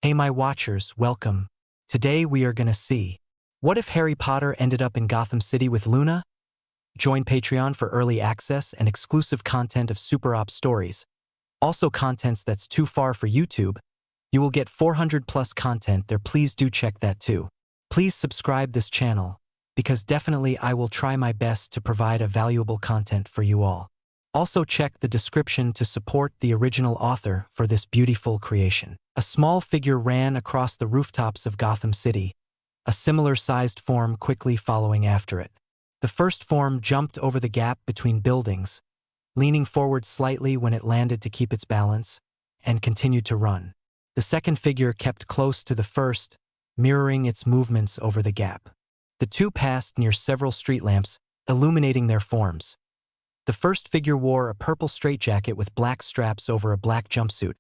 Hey my watchers, welcome. Today we are gonna see, what if Harry Potter ended up in Gotham City with Luna? Join Patreon for early access and exclusive content of Super Op stories. Also contents that's too far for YouTube. You will get 400 plus content there, please do check that too. Please subscribe this channel, because definitely I will try my best to provide a valuable content for you all. Also check the description to support the original author for this beautiful creation. A small figure ran across the rooftops of Gotham City, a similar-sized form quickly following after it. The first form jumped over the gap between buildings, leaning forward slightly when it landed to keep its balance, and continued to run. The second figure kept close to the first, mirroring its movements over the gap. The two passed near several street lamps, illuminating their forms. The first figure wore a purple straitjacket with black straps over a black jumpsuit.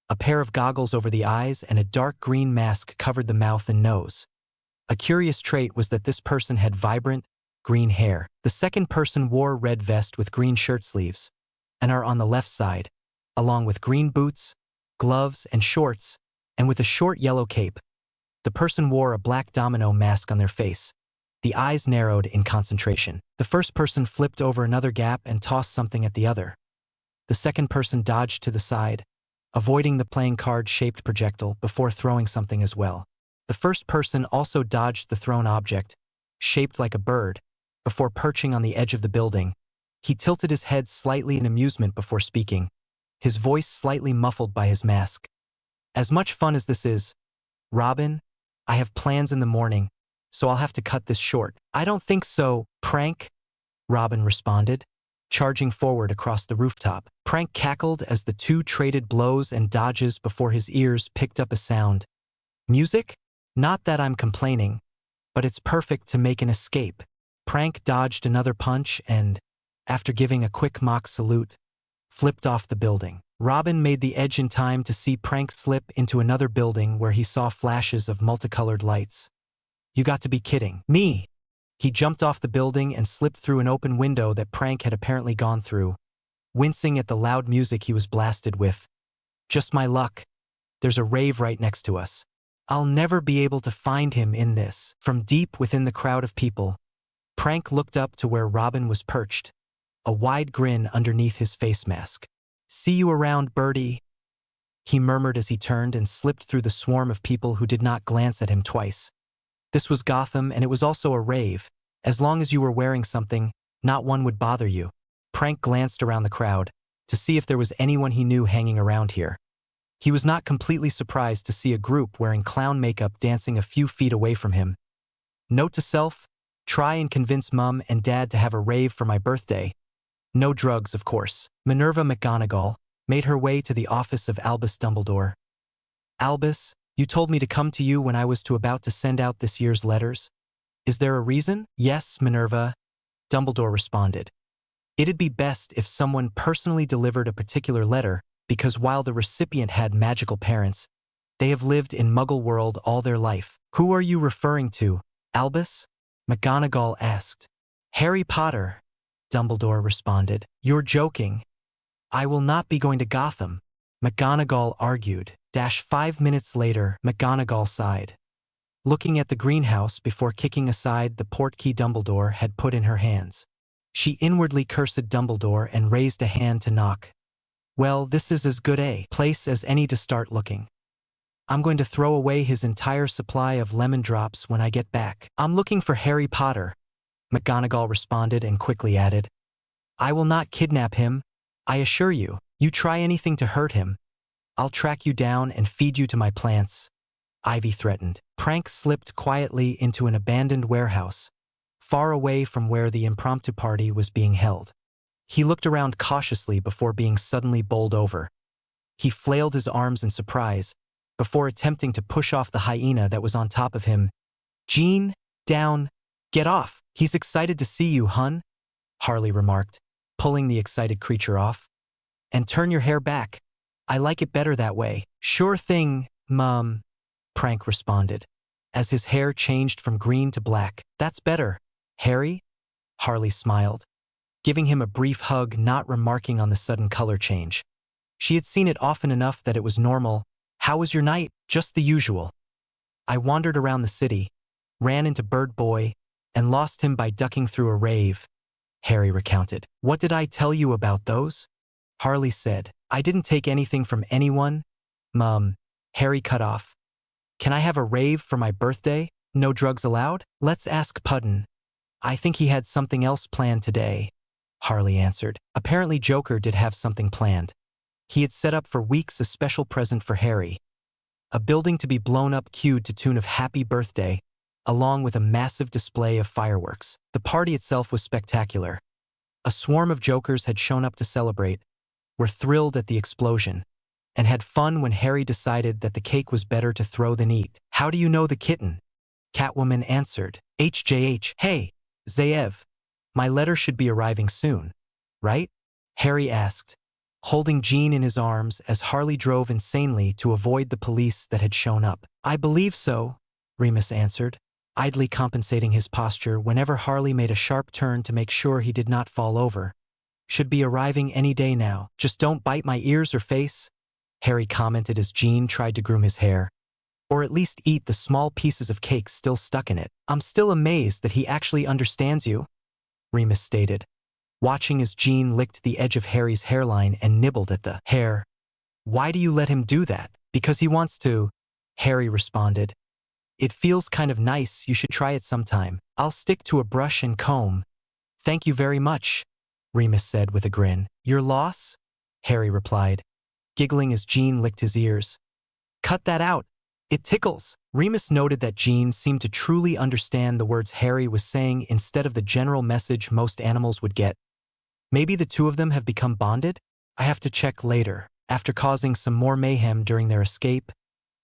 A pair of goggles over the eyes and a dark green mask covered the mouth and nose. A curious trait was that this person had vibrant, green hair. The second person wore a red vest with green shirt sleeves, and are on the left side, along with green boots, gloves, and shorts, and with a short yellow cape. The person wore a black domino mask on their face. The eyes narrowed in concentration. The first person flipped over another gap and tossed something at the other. The second person dodged to the side, avoiding the playing card-shaped projectile before throwing something as well. The first person also dodged the thrown object, shaped like a bird, before perching on the edge of the building. He tilted his head slightly in amusement before speaking, his voice slightly muffled by his mask. As much fun as this is, Robin, I have plans in the morning, so I'll have to cut this short. I don't think so, Prank, Robin responded, charging forward across the rooftop. Prank cackled as the two traded blows and dodges before his ears picked up a sound. Music? Not that I'm complaining, but it's perfect to make an escape. Prank dodged another punch and, after giving a quick mock salute, flipped off the building. Robin made the edge in time to see Prank slip into another building where he saw flashes of multicolored lights. You got to be kidding me. He jumped off the building and slipped through an open window that Prank had apparently gone through, wincing at the loud music he was blasted with. Just my luck. There's a rave right next to us. I'll never be able to find him in this. From deep within the crowd of people, Prank looked up to where Robin was perched, a wide grin underneath his face mask. See you around, birdie, he murmured as he turned and slipped through the swarm of people who did not glance at him twice. This was Gotham, and it was also a rave. As long as you were wearing something, not one would bother you. Prank glanced around the crowd to see if there was anyone he knew hanging around here. He was not completely surprised to see a group wearing clown makeup dancing a few feet away from him. Note to self, try and convince Mum and Dad to have a rave for my birthday. No drugs, of course. Minerva McGonagall made her way to the office of Albus Dumbledore. Albus, you told me to come to you when I was about to send out this year's letters. Is there a reason? Yes, Minerva, Dumbledore responded. It'd be best if someone personally delivered a particular letter, because while the recipient had magical parents, they have lived in Muggle world all their life. Who are you referring to, Albus? McGonagall asked. Harry Potter, Dumbledore responded. You're joking. I will not be going to Gotham, McGonagall argued. 5 minutes later, McGonagall sighed, looking at the greenhouse before kicking aside the portkey Dumbledore had put in her hands. She inwardly cursed Dumbledore and raised a hand to knock. Well, this is as good a place as any to start looking. I'm going to throw away his entire supply of lemon drops when I get back. I'm looking for Harry Potter, McGonagall responded and quickly added. I will not kidnap him, I assure you. You try anything to hurt him, I'll track you down and feed you to my plants, Ivy threatened. Prank slipped quietly into an abandoned warehouse, far away from where the impromptu party was being held. He looked around cautiously before being suddenly bowled over. He flailed his arms in surprise, before attempting to push off the hyena that was on top of him. Jean, down, get off. He's excited to see you, hun, Harley remarked, pulling the excited creature off. And turn your hair back. I like it better that way. Sure thing, Mum, Prank responded, as his hair changed from green to black. That's better, Harry, Harley smiled, giving him a brief hug, not remarking on the sudden color change. She had seen it often enough that it was normal. How was your night? Just the usual. I wandered around the city, ran into Bird Boy, and lost him by ducking through a rave, Harry recounted. What did I tell you about those? Harley said. I didn't take anything from anyone. Mum, Harry cut off. Can I have a rave for my birthday? No drugs allowed? Let's ask Pudden. I think he had something else planned today, Harley answered. Apparently Joker did have something planned. He had set up for weeks a special present for Harry. A building to be blown up cued to tune of Happy Birthday, along with a massive display of fireworks. The party itself was spectacular. A swarm of Jokers had shown up to celebrate, were thrilled at the explosion, and had fun when Harry decided that the cake was better to throw than eat. How do you know the kitten? Catwoman answered. HJH. Hey, Zaev. My letter should be arriving soon, right? Harry asked, holding Jean in his arms as Harley drove insanely to avoid the police that had shown up. I believe so, Remus answered, idly compensating his posture whenever Harley made a sharp turn to make sure he did not fall over. Should be arriving any day now. Just don't bite my ears or face, Harry commented as Jean tried to groom his hair. Or at least eat the small pieces of cake still stuck in it. I'm still amazed that he actually understands you, Remus stated, watching as Jean licked the edge of Harry's hairline and nibbled at the hair. Why do you let him do that? Because he wants to, Harry responded. It feels kind of nice, you should try it sometime. I'll stick to a brush and comb. Thank you very much, Remus said with a grin. Your loss? Harry replied, giggling as Jean licked his ears. Cut that out. It tickles. Remus noted that Jean seemed to truly understand the words Harry was saying instead of the general message most animals would get. Maybe the two of them have become bonded? I have to check later. After causing some more mayhem during their escape,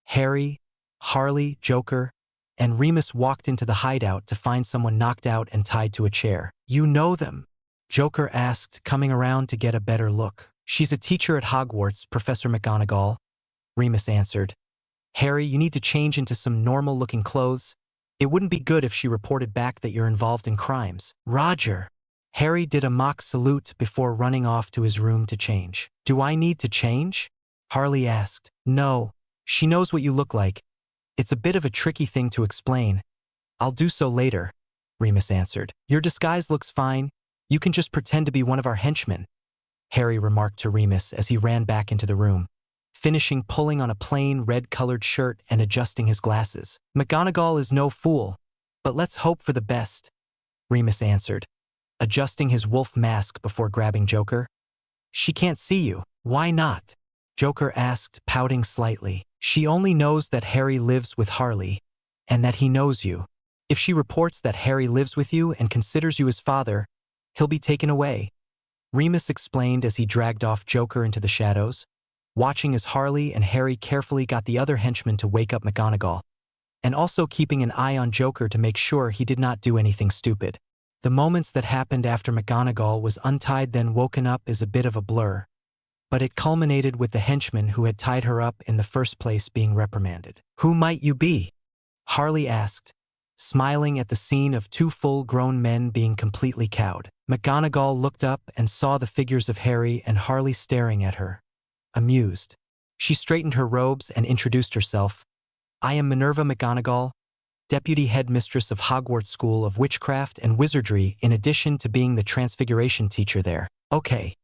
Harry, Harley, Joker, and Remus walked into the hideout to find someone knocked out and tied to a chair. You know them? Joker asked, coming around to get a better look. She's a teacher at Hogwarts, Professor McGonagall, Remus answered. Harry, you need to change into some normal-looking clothes. It wouldn't be good if she reported back that you're involved in crimes. Roger. Harry did a mock salute before running off to his room to change. Do I need to change? Harley asked. No. She knows what you look like. It's a bit of a tricky thing to explain. I'll do so later, Remus answered. Your disguise looks fine. You can just pretend to be one of our henchmen, Harry remarked to Remus as he ran back into the room, finishing pulling on a plain red-colored shirt and adjusting his glasses. McGonagall is no fool, but let's hope for the best, Remus answered, adjusting his wolf mask before grabbing Joker. She can't see you. Why not? Joker asked, pouting slightly. She only knows that Harry lives with Harley, and that he knows you. If she reports that Harry lives with you and considers you his father, he'll be taken away, Remus explained as he dragged off Joker into the shadows, watching as Harley and Harry carefully got the other henchmen to wake up McGonagall, and also keeping an eye on Joker to make sure he did not do anything stupid. The moments that happened after McGonagall was untied then woken up is a bit of a blur, but it culminated with the henchman who had tied her up in the first place being reprimanded. Who might you be? Harley asked, smiling at the scene of two full-grown men being completely cowed. McGonagall looked up and saw the figures of Harry and Harley staring at her, amused. She straightened her robes and introduced herself. I am Minerva McGonagall, Deputy Headmistress of Hogwarts School of Witchcraft and Wizardry, in addition to being the Transfiguration teacher there. Okay.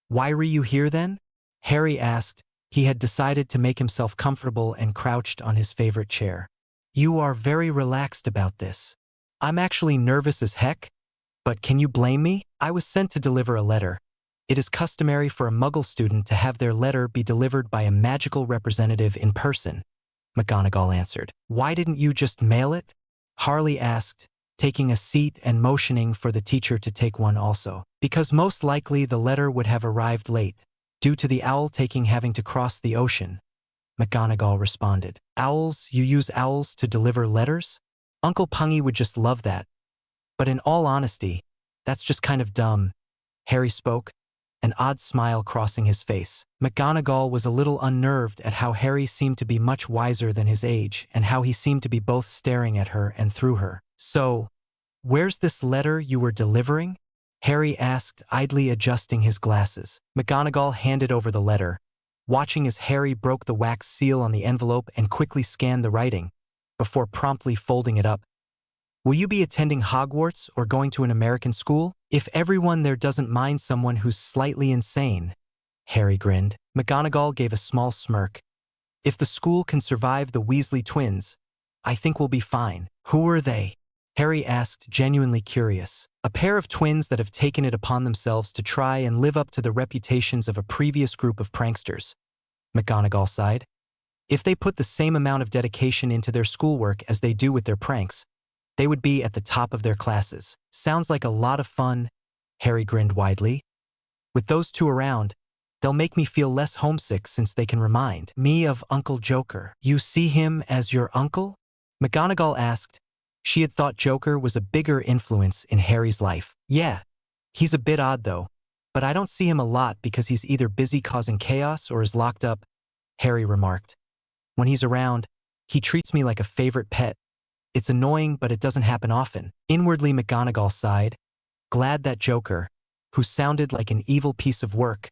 Why were you here then? Harry asked. He had decided to make himself comfortable and crouched on his favorite chair. You are very relaxed about this. I'm actually nervous as heck, but can you blame me? I was sent to deliver a letter. It is customary for a Muggle student to have their letter be delivered by a magical representative in person, McGonagall answered. Why didn't you just mail it? Harley asked, taking a seat and motioning for the teacher to take one also. Because most likely the letter would have arrived late, due to the owl having to cross the ocean, McGonagall responded. Owls? You use owls to deliver letters? Uncle Pungy would just love that. But in all honesty, that's just kind of dumb, Harry spoke, an odd smile crossing his face. McGonagall was a little unnerved at how Harry seemed to be much wiser than his age and how he seemed to be both staring at her and through her. So, where's this letter you were delivering? Harry asked, idly adjusting his glasses. McGonagall handed over the letter, watching as Harry broke the wax seal on the envelope and quickly scanned the writing, before promptly folding it up. Will you be attending Hogwarts or going to an American school? If everyone there doesn't mind someone who's slightly insane. Harry grinned. McGonagall gave a small smirk. If the school can survive the Weasley twins, I think we'll be fine. Who are they? Harry asked, genuinely curious. A pair of twins that have taken it upon themselves to try and live up to the reputations of a previous group of pranksters. McGonagall sighed. If they put the same amount of dedication into their schoolwork as they do with their pranks, they would be at the top of their classes. Sounds like a lot of fun. Harry grinned widely. With those two around, they'll make me feel less homesick since they can remind me of Uncle Joker. You see him as your uncle? McGonagall asked. She had thought Joker was a bigger influence in Harry's life. Yeah, he's a bit odd though, but I don't see him a lot because he's either busy causing chaos or is locked up, Harry remarked. When he's around, he treats me like a favorite pet. It's annoying, but it doesn't happen often. Inwardly, McGonagall sighed, glad that Joker, who sounded like an evil piece of work,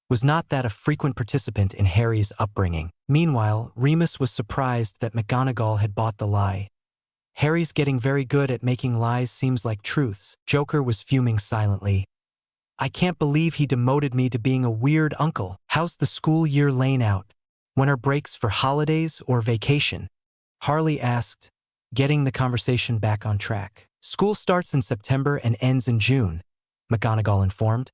was not that a frequent participant in Harry's upbringing. Meanwhile, Remus was surprised that McGonagall had bought the lie. Harry's getting very good at making lies seems like truths. Joker was fuming silently. I can't believe he demoted me to being a weird uncle. How's the school year laying out? When are breaks for holidays or vacation? Harley asked, getting the conversation back on track. School starts in September and ends in June, McGonagall informed.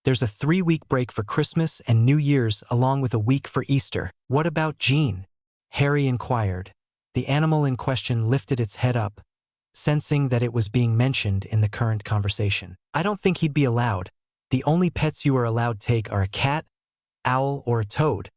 There's a 3-week break for Christmas and New Year's along with a week for Easter. What about Jean? Harry inquired. The animal in question lifted its head up, sensing that it was being mentioned in the current conversation. I don't think he'd be allowed. The only pets you are allowed take are a cat, owl, or a toad,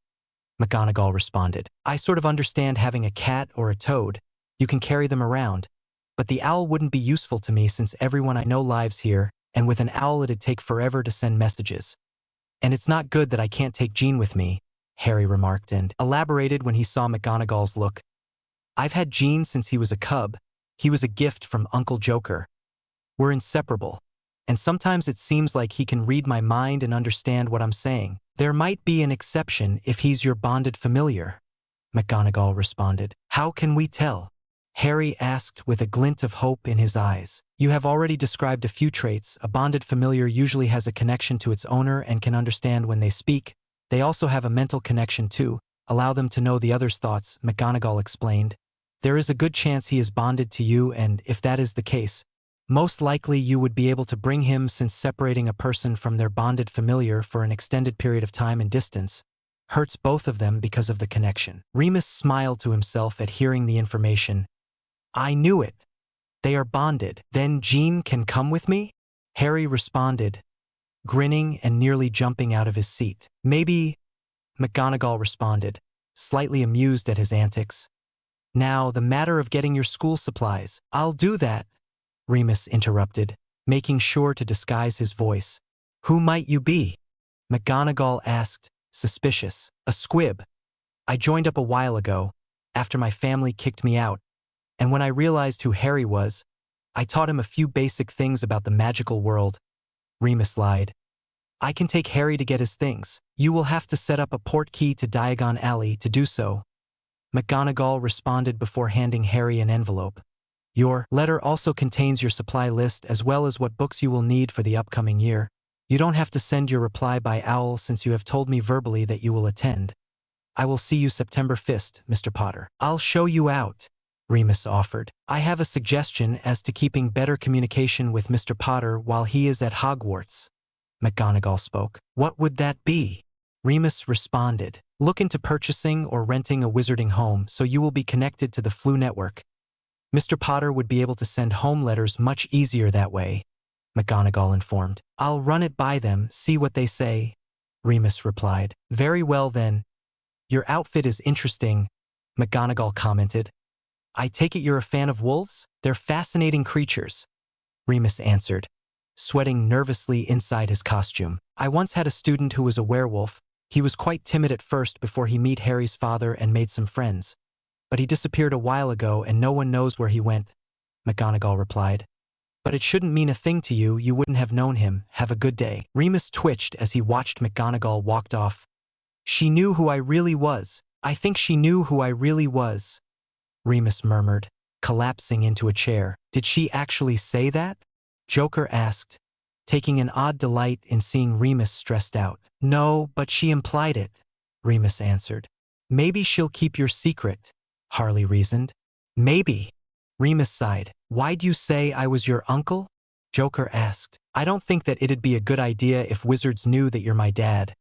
McGonagall responded. I sort of understand having a cat or a toad. You can carry them around. But the owl wouldn't be useful to me since everyone I know lives here, and with an owl it'd take forever to send messages. And it's not good that I can't take Jean with me, Harry remarked and elaborated when he saw McGonagall's look. I've had Jean since he was a cub. He was a gift from Uncle Joker. We're inseparable. And sometimes it seems like he can read my mind and understand what I'm saying. There might be an exception if he's your bonded familiar, McGonagall responded. How can we tell? Harry asked with a glint of hope in his eyes. You have already described a few traits. A bonded familiar usually has a connection to its owner and can understand when they speak. They also have a mental connection too. Allow them to know the other's thoughts, McGonagall explained. There is a good chance he is bonded to you, and if that is the case, most likely you would be able to bring him, since separating a person from their bonded familiar for an extended period of time and distance hurts both of them because of the connection. Remus smiled to himself at hearing the information. I knew it. They are bonded. Then Jean can come with me? Harry responded, grinning and nearly jumping out of his seat. Maybe, McGonagall responded, slightly amused at his antics. Now, the matter of getting your school supplies. I'll do that, Remus interrupted, making sure to disguise his voice. Who might you be? McGonagall asked, suspicious. A squib. I joined up a while ago, after my family kicked me out, and when I realized who Harry was, I taught him a few basic things about the magical world. Remus lied. I can take Harry to get his things. You will have to set up a portkey to Diagon Alley to do so, McGonagall responded before handing Harry an envelope. Your letter also contains your supply list as well as what books you will need for the upcoming year. You don't have to send your reply by owl since you have told me verbally that you will attend. I will see you September 5th, Mr. Potter. I'll show you out, Remus offered. I have a suggestion as to keeping better communication with Mr. Potter while he is at Hogwarts, McGonagall spoke. What would that be? Remus responded. Look into purchasing or renting a wizarding home so you will be connected to the Flu network. Mr. Potter would be able to send home letters much easier that way, McGonagall informed. I'll run it by them, see what they say, Remus replied. Very well then. Your outfit is interesting, McGonagall commented. I take it you're a fan of wolves? They're fascinating creatures, Remus answered, sweating nervously inside his costume. I once had a student who was a werewolf. He was quite timid at first before he met Harry's father and made some friends. But he disappeared a while ago and no one knows where he went, McGonagall replied. But it shouldn't mean a thing to you, you wouldn't have known him. Have a good day. Remus twitched as he watched McGonagall walked off, She knew who I really was. I think she knew who I really was, Remus murmured, collapsing into a chair. Did she actually say that? Joker asked, taking an odd delight in seeing Remus stressed out. No, but she implied it, Remus answered. Maybe she'll keep your secret, Harley reasoned. Maybe. Remus sighed. Why'd you say I was your uncle? Joker asked. I don't think that it'd be a good idea if wizards knew that you're my dad,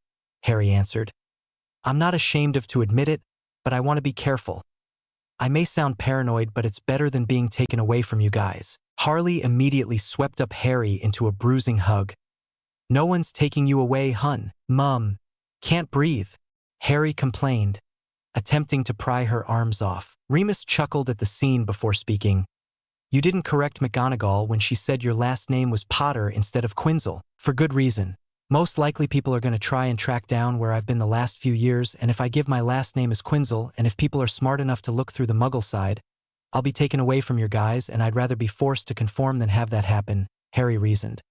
Harry answered. I'm not ashamed to admit it, but I want to be careful. I may sound paranoid, but it's better than being taken away from you guys. Harley immediately swept up Harry into a bruising hug. No one's taking you away, hun. Mum. Can't breathe, Harry complained, attempting to pry her arms off. Remus chuckled at the scene before speaking. You didn't correct McGonagall when she said your last name was Potter instead of Quinzel, for good reason. Most likely people are going to try and track down where I've been the last few years, and if I give my last name as Quinzel, and if people are smart enough to look through the Muggle side, I'll be taken away from your guys, and I'd rather be forced to conform than have that happen, Harry reasoned.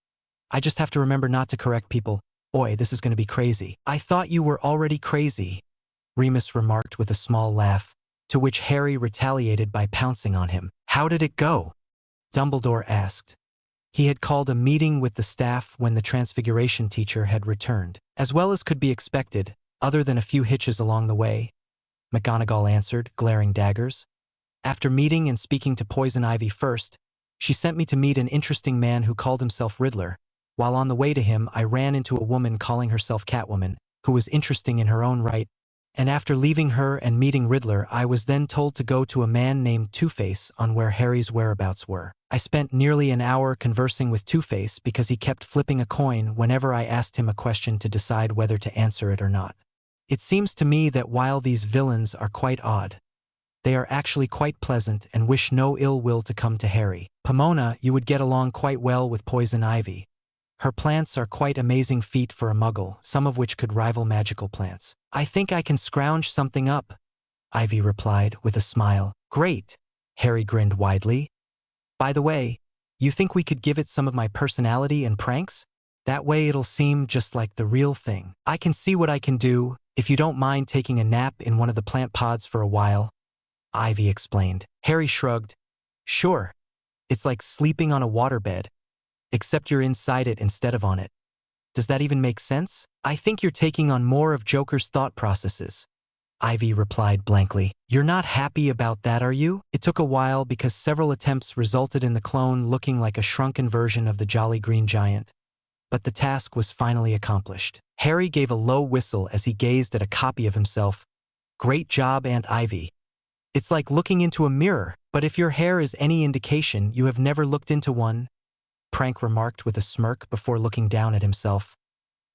I just have to remember not to correct people. Oi, this is going to be crazy. I thought you were already crazy, Remus remarked with a small laugh, to which Harry retaliated by pouncing on him. How did it go? Dumbledore asked. He had called a meeting with the staff when the Transfiguration teacher had returned. As well as could be expected, other than a few hitches along the way, McGonagall answered, glaring daggers. After meeting and speaking to Poison Ivy first, she sent me to meet an interesting man who called himself Riddler. While on the way to him, I ran into a woman calling herself Catwoman, who was interesting in her own right, and after leaving her and meeting Riddler, I was then told to go to a man named Two-Face on where Harry's whereabouts were. I spent nearly an hour conversing with Two-Face because he kept flipping a coin whenever I asked him a question to decide whether to answer it or not. It seems to me that while these villains are quite odd, they are actually quite pleasant and wish no ill will to come to Harry. Pomona, you would get along quite well with Poison Ivy. Her plants are quite amazing feat for a Muggle, some of which could rival magical plants. I think I can scrounge something up, Ivy replied with a smile. Great, Harry grinned widely. By the way, you think we could give it some of my personality and pranks? That way it'll seem just like the real thing. I can see what I can do, if you don't mind taking a nap in one of the plant pods for a while, Ivy explained. Harry shrugged. Sure. It's like sleeping on a waterbed, except you're inside it instead of on it. Does that even make sense? I think you're taking on more of Joker's thought processes, Ivy replied blankly. You're not happy about that, are you? It took a while because several attempts resulted in the clone looking like a shrunken version of the Jolly Green Giant. But the task was finally accomplished. Harry gave a low whistle as he gazed at a copy of himself. Great job, Aunt Ivy. It's like looking into a mirror, but if your hair is any indication, you have never looked into one, Prank remarked with a smirk before looking down at himself.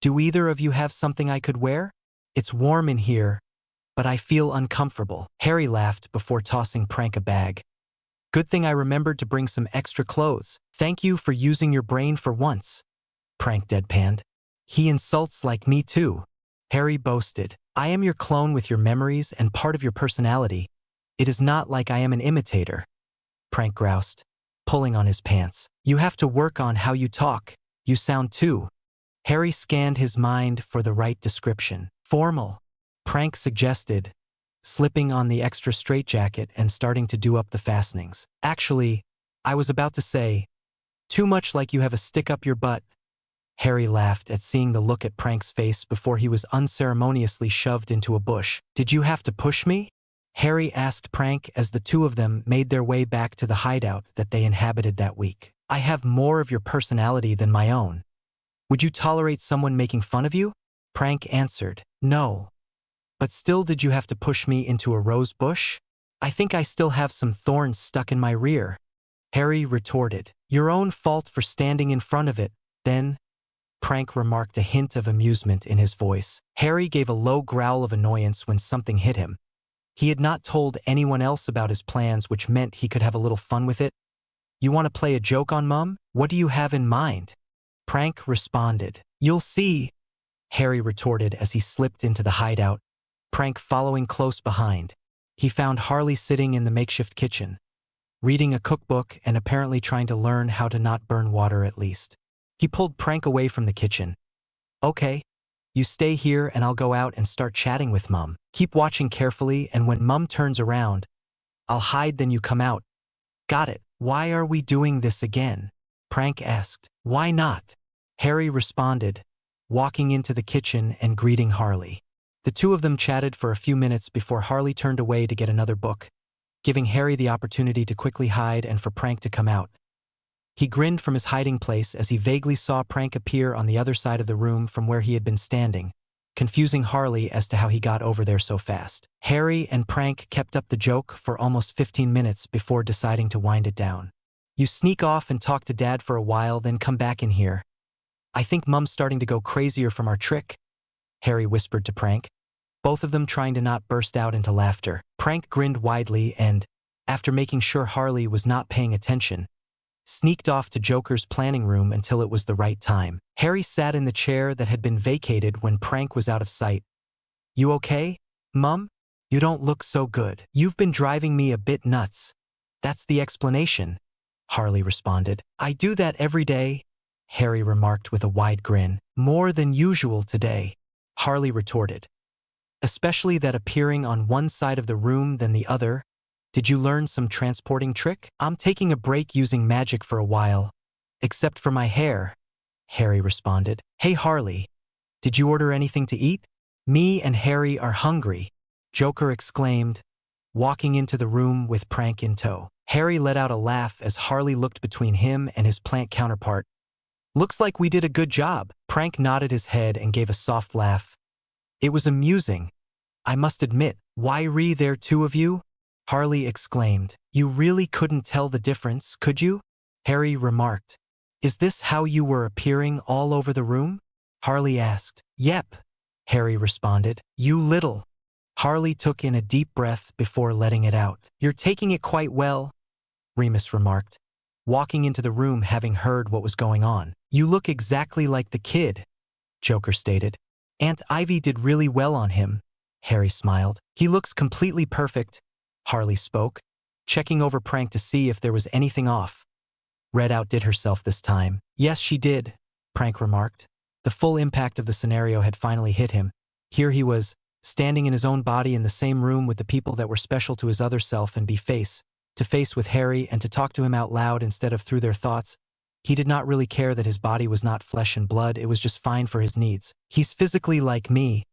Do either of you have something I could wear? It's warm in here, but I feel uncomfortable. Harry laughed before tossing Prank a bag. Good thing I remembered to bring some extra clothes. Thank you for using your brain for once, Prank deadpanned. He insults like me too, Harry boasted. I am your clone with your memories and part of your personality. It is not like I am an imitator, Prank groused, pulling on his pants. You have to work on how you talk. You sound too. Harry scanned his mind for the right description. Formal, Prank suggested, slipping on the extra straitjacket and starting to do up the fastenings. Actually, I was about to say, too much like you have a stick up your butt. Harry laughed at seeing the look at Prank's face before he was unceremoniously shoved into a bush. Did you have to push me? Harry asked Prank as the two of them made their way back to the hideout that they inhabited that week. I have more of your personality than my own. Would you tolerate someone making fun of you? Prank answered, no. But still, did you have to push me into a rose bush? I think I still have some thorns stuck in my rear, Harry retorted. Your own fault for standing in front of it, then, Prank remarked, a hint of amusement in his voice. Harry gave a low growl of annoyance when something hit him. He had not told anyone else about his plans, which meant he could have a little fun with it. You want to play a joke on Mum? What do you have in mind? Prank responded. You'll see, Harry retorted as he slipped into the hideout, Prank following close behind. He found Harley sitting in the makeshift kitchen, reading a cookbook and apparently trying to learn how to not burn water at least. He pulled Prank away from the kitchen. Okay, You stay here and I'll go out and start chatting with Mum. Keep watching carefully, and when Mum turns around, I'll hide, then you come out. Got it. Why are we doing this again? Prank asked. Why not? Harry responded, walking into the kitchen and greeting Harley. The two of them chatted for a few minutes before Harley turned away to get another book, giving Harry the opportunity to quickly hide and for Prank to come out. He grinned from his hiding place as he vaguely saw Prank appear on the other side of the room from where he had been standing, confusing Harley as to how he got over there so fast. Harry and Prank kept up the joke for almost 15 minutes before deciding to wind it down. You sneak off and talk to Dad for a while, then come back in here. I think Mum's starting to go crazier from our trick, Harry whispered to Prank, both of them trying to not burst out into laughter. Prank grinned widely and, after making sure Harley was not paying attention, sneaked off to Joker's planning room until it was the right time. Harry sat in the chair that had been vacated when Prank was out of sight. You okay, Mum? You don't look so good. You've been driving me a bit nuts. That's the explanation, Harley responded. I do that every day, Harry remarked with a wide grin. More than usual today, Harley retorted. Especially that appearing on one side of the room than the other. Did you learn some transporting trick? I'm taking a break using magic for a while. Except for my hair, Harry responded. Hey Harley, did you order anything to eat? Me and Harry are hungry, Joker exclaimed, walking into the room with Prank in tow. Harry let out a laugh as Harley looked between him and his plant counterpart. Looks like we did a good job. Prank nodded his head and gave a soft laugh. It was amusing. I must admit. Why there two of you? Harley exclaimed. You really couldn't tell the difference, could you? Harry remarked. Is this how you were appearing all over the room? Harley asked. Yep, Harry responded. You little. Harley took in a deep breath before letting it out. You're taking it quite well, Remus remarked, walking into the room having heard what was going on. You look exactly like the kid, Joker stated. Aunt Ivy did really well on him, Harry smiled. He looks completely perfect, Harley spoke, checking over Prank to see if there was anything off. Red outdid herself this time. Yes, she did, Prank remarked. The full impact of the scenario had finally hit him. Here he was, standing in his own body in the same room with the people that were special to his other self and be face to face with Harry and to talk to him out loud instead of through their thoughts. He did not really care that his body was not flesh and blood, it was just fine for his needs. He's physically like me,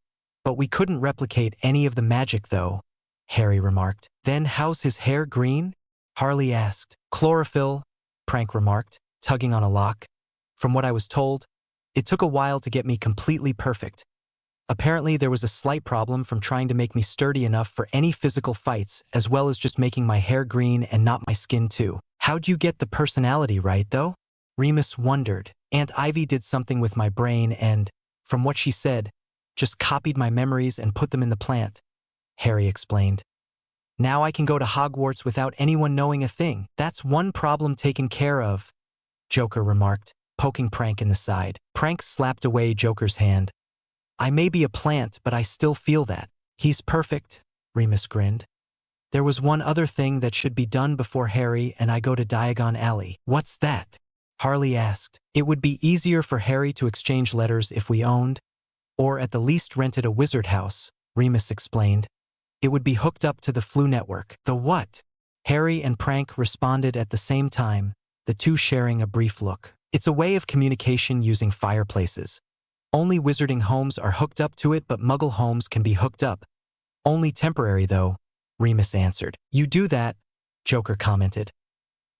but we couldn't replicate any of the magic though, Harry remarked. Then how's his hair green? Harley asked. Chlorophyll, Prank remarked, tugging on a lock. From what I was told, it took a while to get me completely perfect. Apparently there was a slight problem from trying to make me sturdy enough for any physical fights, as well as just making my hair green and not my skin too. How'd you get the personality right though? Remus wondered. Aunt Ivy did something with my brain and, from what she said, just copied my memories and put them in the plant, Harry explained. Now I can go to Hogwarts without anyone knowing a thing. That's one problem taken care of, Joker remarked, poking Prank in the side. Prank slapped away Joker's hand. I may be a plant, but I still feel that. He's perfect, Remus grinned. There was one other thing that should be done before Harry and I go to Diagon Alley. What's that? Harley asked. It would be easier for Harry to exchange letters if we owned, or at the least rented a wizard house, Remus explained. It would be hooked up to the Flu network. The what? Harry and Prank responded at the same time, the two sharing a brief look. It's a way of communication using fireplaces. Only wizarding homes are hooked up to it, but Muggle homes can be hooked up. Only temporary though, Remus answered. You do that, Joker commented.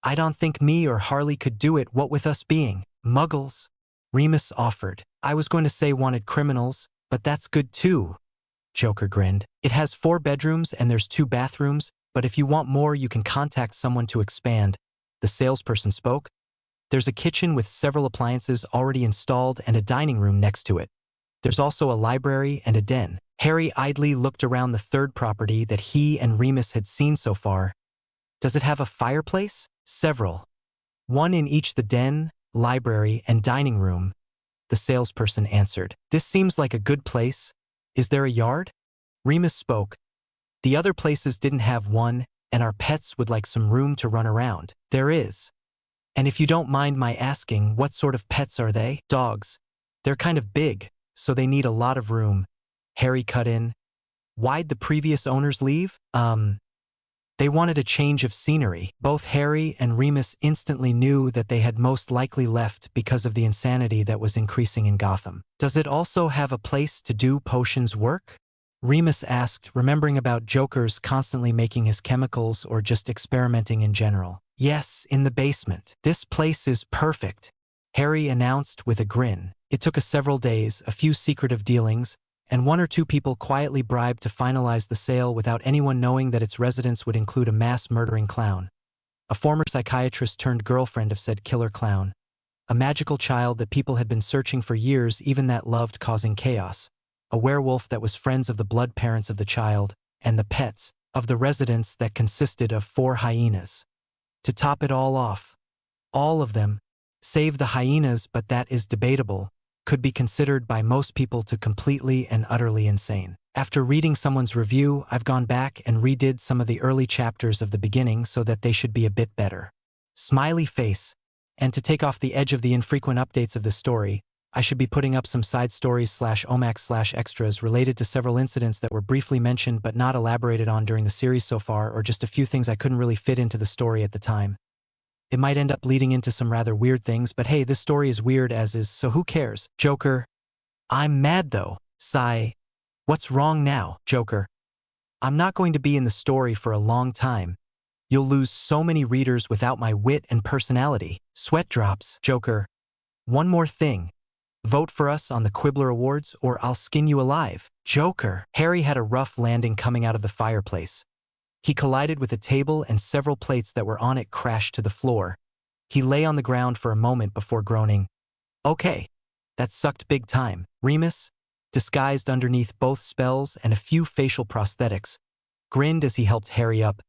I don't think me or Harley could do it, what with us being Muggles, Remus offered. I was going to say wanted criminals, but that's good too, Joker grinned. It has 4 bedrooms and there's 2 bathrooms, but if you want more you can contact someone to expand, the salesperson spoke. There's a kitchen with several appliances already installed and a dining room next to it. There's also a library and a den. Harry idly looked around the third property that he and Remus had seen so far. Does it have a fireplace? Several. One in each the den, library, and dining room, the salesperson answered. This seems like a good place. Is there a yard? Remus spoke. The other places didn't have one, and our pets would like some room to run around. There is. And if you don't mind my asking, what sort of pets are they? Dogs. They're kind of big, so they need a lot of room. Harry cut in. Why'd the previous owners leave? They wanted a change of scenery. Both Harry and Remus instantly knew that they had most likely left because of the insanity that was increasing in Gotham. Does it also have a place to do potions work? Remus asked, remembering about Joker's constantly making his chemicals or just experimenting in general. Yes, in the basement. This place is perfect, Harry announced with a grin. It took us several days, a few secretive dealings, and 1 or 2 people quietly bribed to finalize the sale without anyone knowing that its residents would include a mass-murdering clown. A former psychiatrist-turned-girlfriend of said killer clown. A magical child that people had been searching for years, even that loved causing chaos. A werewolf that was friends of the blood parents of the child, and the pets of the residents that consisted of 4 hyenas. To top it all off, all of them, save the hyenas, but that is debatable, could be considered by most people to completely and utterly insane. After reading someone's review, I've gone back and redid some of the early chapters of the beginning so that they should be a bit better. Smiley face. And to take off the edge of the infrequent updates of the story, I should be putting up some side stories /omax extras related to several incidents that were briefly mentioned but not elaborated on during the series so far, or just a few things I couldn't really fit into the story at the time. It might end up leading into some rather weird things, but hey, this story is weird as is, so who cares? Joker. I'm mad though. Sigh. What's wrong now, Joker? I'm not going to be in the story for a long time. You'll lose so many readers without my wit and personality. Sweat drops, Joker. One more thing. Vote for us on the Quibbler Awards or I'll skin you alive. Joker. Harry had a rough landing coming out of the fireplace. He collided with a table and several plates that were on it crashed to the floor. He lay on the ground for a moment before groaning. Okay, that sucked big time. Remus, disguised underneath both spells and a few facial prosthetics, grinned as he helped Harry up.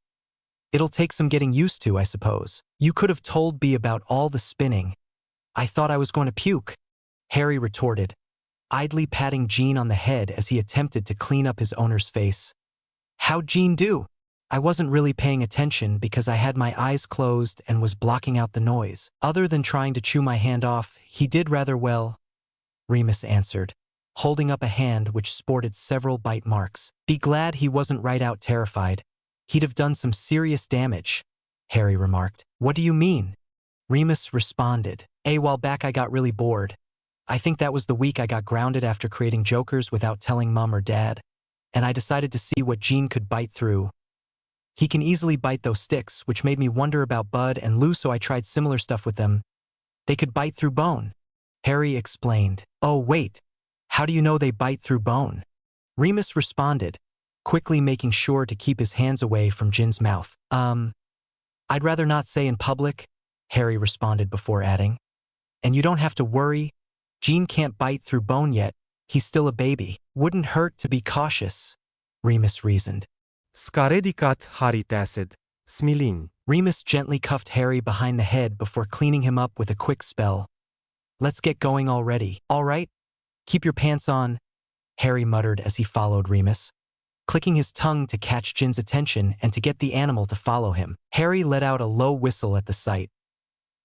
It'll take some getting used to, I suppose. You could have told me about all the spinning. I thought I was going to puke, Harry retorted, idly patting Jean on the head as he attempted to clean up his owner's face. How'd Jean do? I wasn't really paying attention because I had my eyes closed and was blocking out the noise. Other than trying to chew my hand off, he did rather well, Remus answered, holding up a hand which sported several bite marks. Be glad he wasn't right out terrified. He'd have done some serious damage, Harry remarked. What do you mean? Remus responded. A while back I got really bored. I think that was the week I got grounded after creating Jokers without telling Mom or Dad, and I decided to see what Jean could bite through. He can easily bite those sticks, which made me wonder about Bud and Lou, so I tried similar stuff with them. They could bite through bone, Harry explained. Oh wait, how do you know they bite through bone? Remus responded, quickly making sure to keep his hands away from Jin's mouth. I'd rather not say in public, Harry responded before adding. And you don't have to worry, Jean can't bite through bone yet, he's still a baby. Wouldn't hurt to be cautious, Remus reasoned. Skare dikkat, Harry tacid. Smiling. Remus gently cuffed Harry behind the head before cleaning him up with a quick spell. Let's get going already. All right? Keep your pants on, Harry muttered as he followed Remus, clicking his tongue to catch Jin's attention and to get the animal to follow him. Harry let out a low whistle at the sight.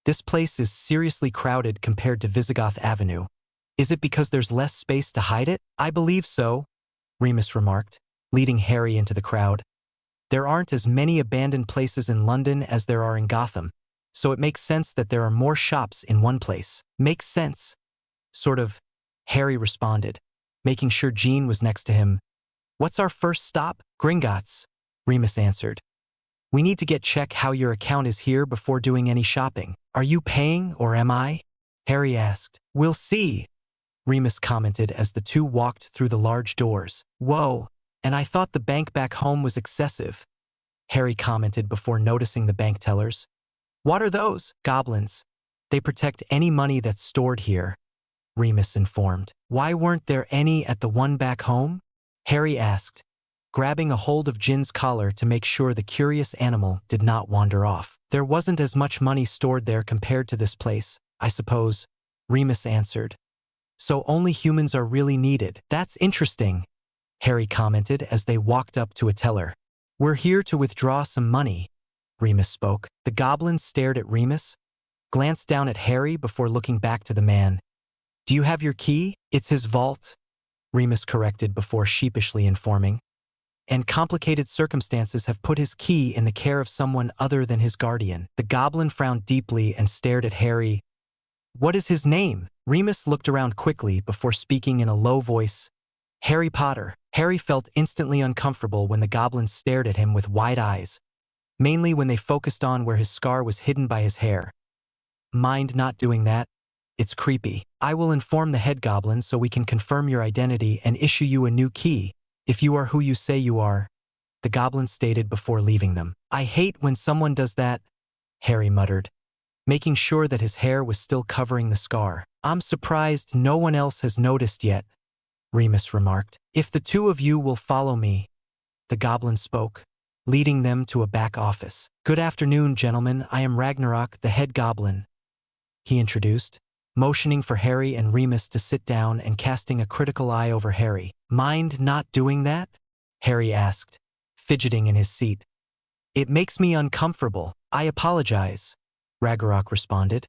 This place is seriously crowded compared to Visigoth Avenue. Is it because there's less space to hide it? I believe so, Remus remarked, leading Harry into the crowd. There aren't as many abandoned places in London as there are in Gotham, so it makes sense that there are more shops in one place. Makes sense. Sort of, Harry responded, making sure Jean was next to him. What's our first stop? Gringotts, Remus answered. We need to check how your account is here before doing any shopping. Are you paying or am I? Harry asked. We'll see, Remus commented as the two walked through the large doors. Whoa, and I thought the bank back home was excessive, Harry commented before noticing the bank tellers. What are those? Goblins. They protect any money that's stored here, Remus informed. Why weren't there any at the one back home? Harry asked, grabbing a hold of Jin's collar to make sure the curious animal did not wander off. There wasn't as much money stored there compared to this place, I suppose, Remus answered. So only humans are really needed. That's interesting, Harry commented as they walked up to a teller. We're here to withdraw some money, Remus spoke. The goblin stared at Remus, glanced down at Harry before looking back to the man. Do you have your key? It's his vault, Remus corrected before sheepishly informing. And complicated circumstances have put his key in the care of someone other than his guardian. The goblin frowned deeply and stared at Harry. What is his name? Remus looked around quickly before speaking in a low voice. Harry Potter. Harry felt instantly uncomfortable when the goblin stared at him with wide eyes, mainly when they focused on where his scar was hidden by his hair. Mind not doing that? It's creepy. I will inform the head goblin so we can confirm your identity and issue you a new key, if you are who you say you are, the goblin stated before leaving them. I hate when someone does that, Harry muttered, making sure that his hair was still covering the scar. I'm surprised no one else has noticed yet, Remus remarked. If the two of you will follow me, the goblin spoke, leading them to a back office. Good afternoon, gentlemen. I am Ragnarok, the head goblin, he introduced, motioning for Harry and Remus to sit down and casting a critical eye over Harry. Mind not doing that? Harry asked, fidgeting in his seat. It makes me uncomfortable. I apologize, Ragnarok responded.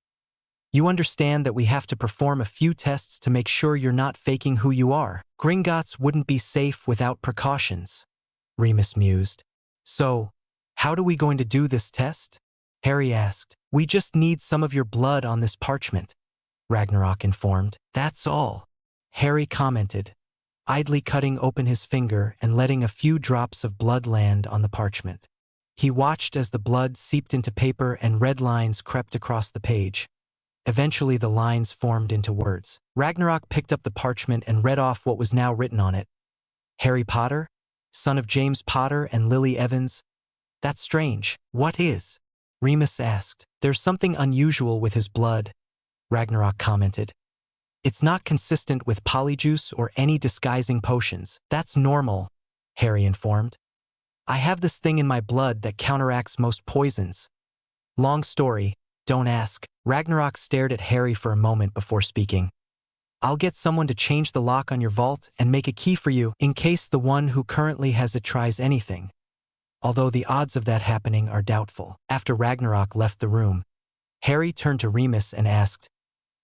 You understand that we have to perform a few tests to make sure you're not faking who you are. Gringotts wouldn't be safe without precautions, Remus mused. So, how are we going to do this test? Harry asked. We just need some of your blood on this parchment, Ragnarok informed. That's all, Harry commented, idly cutting open his finger and letting a few drops of blood land on the parchment. He watched as the blood seeped into paper and red lines crept across the page. Eventually the lines formed into words. Ragnarok picked up the parchment and read off what was now written on it. Harry Potter, son of James Potter and Lily Evans. That's strange. What is? Remus asked. There's something unusual with his blood, Ragnarok commented. It's not consistent with polyjuice or any disguising potions. That's normal, Harry informed. I have this thing in my blood that counteracts most poisons. Long story, don't ask. Ragnarok stared at Harry for a moment before speaking. I'll get someone to change the lock on your vault and make a key for you in case the one who currently has it tries anything. Although the odds of that happening are doubtful. After Ragnarok left the room, Harry turned to Remus and asked,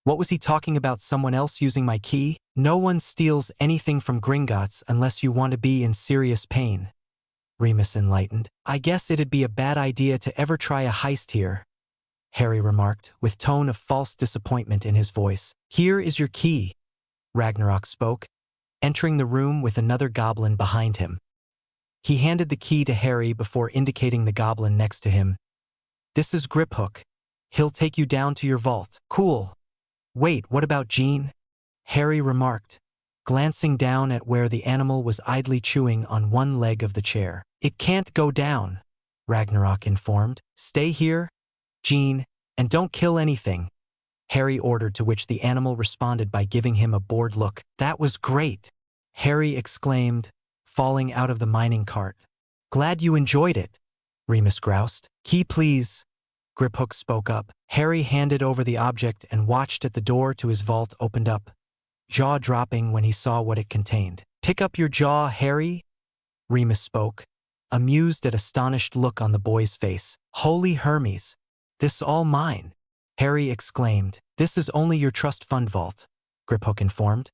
what was he talking about, someone else using my key? No one steals anything from Gringotts unless you want to be in serious pain, Remus enlightened. I guess it'd be a bad idea to ever try a heist here, Harry remarked, with tone of false disappointment in his voice. Here is your key, Ragnarok spoke, entering the room with another goblin behind him. He handed the key to Harry before indicating the goblin next to him. This is Griphook. He'll take you down to your vault. Cool. Wait, what about Jean? Harry remarked, glancing down at where the animal was idly chewing on one leg of the chair. It can't go down, Ragnarok informed. Stay here, Jean, and don't kill anything, Harry ordered, to which the animal responded by giving him a bored look. That was great, Harry exclaimed, falling out of the mining cart. Glad you enjoyed it, Remus groused. Key please, Griphook spoke up. Harry handed over the object and watched as the door to his vault opened up, jaw dropping when he saw what it contained. Pick up your jaw, Harry, Remus spoke, amused at astonished look on the boy's face. Holy Hermes, this all mine, Harry exclaimed. This is only your trust fund vault, Griphook informed.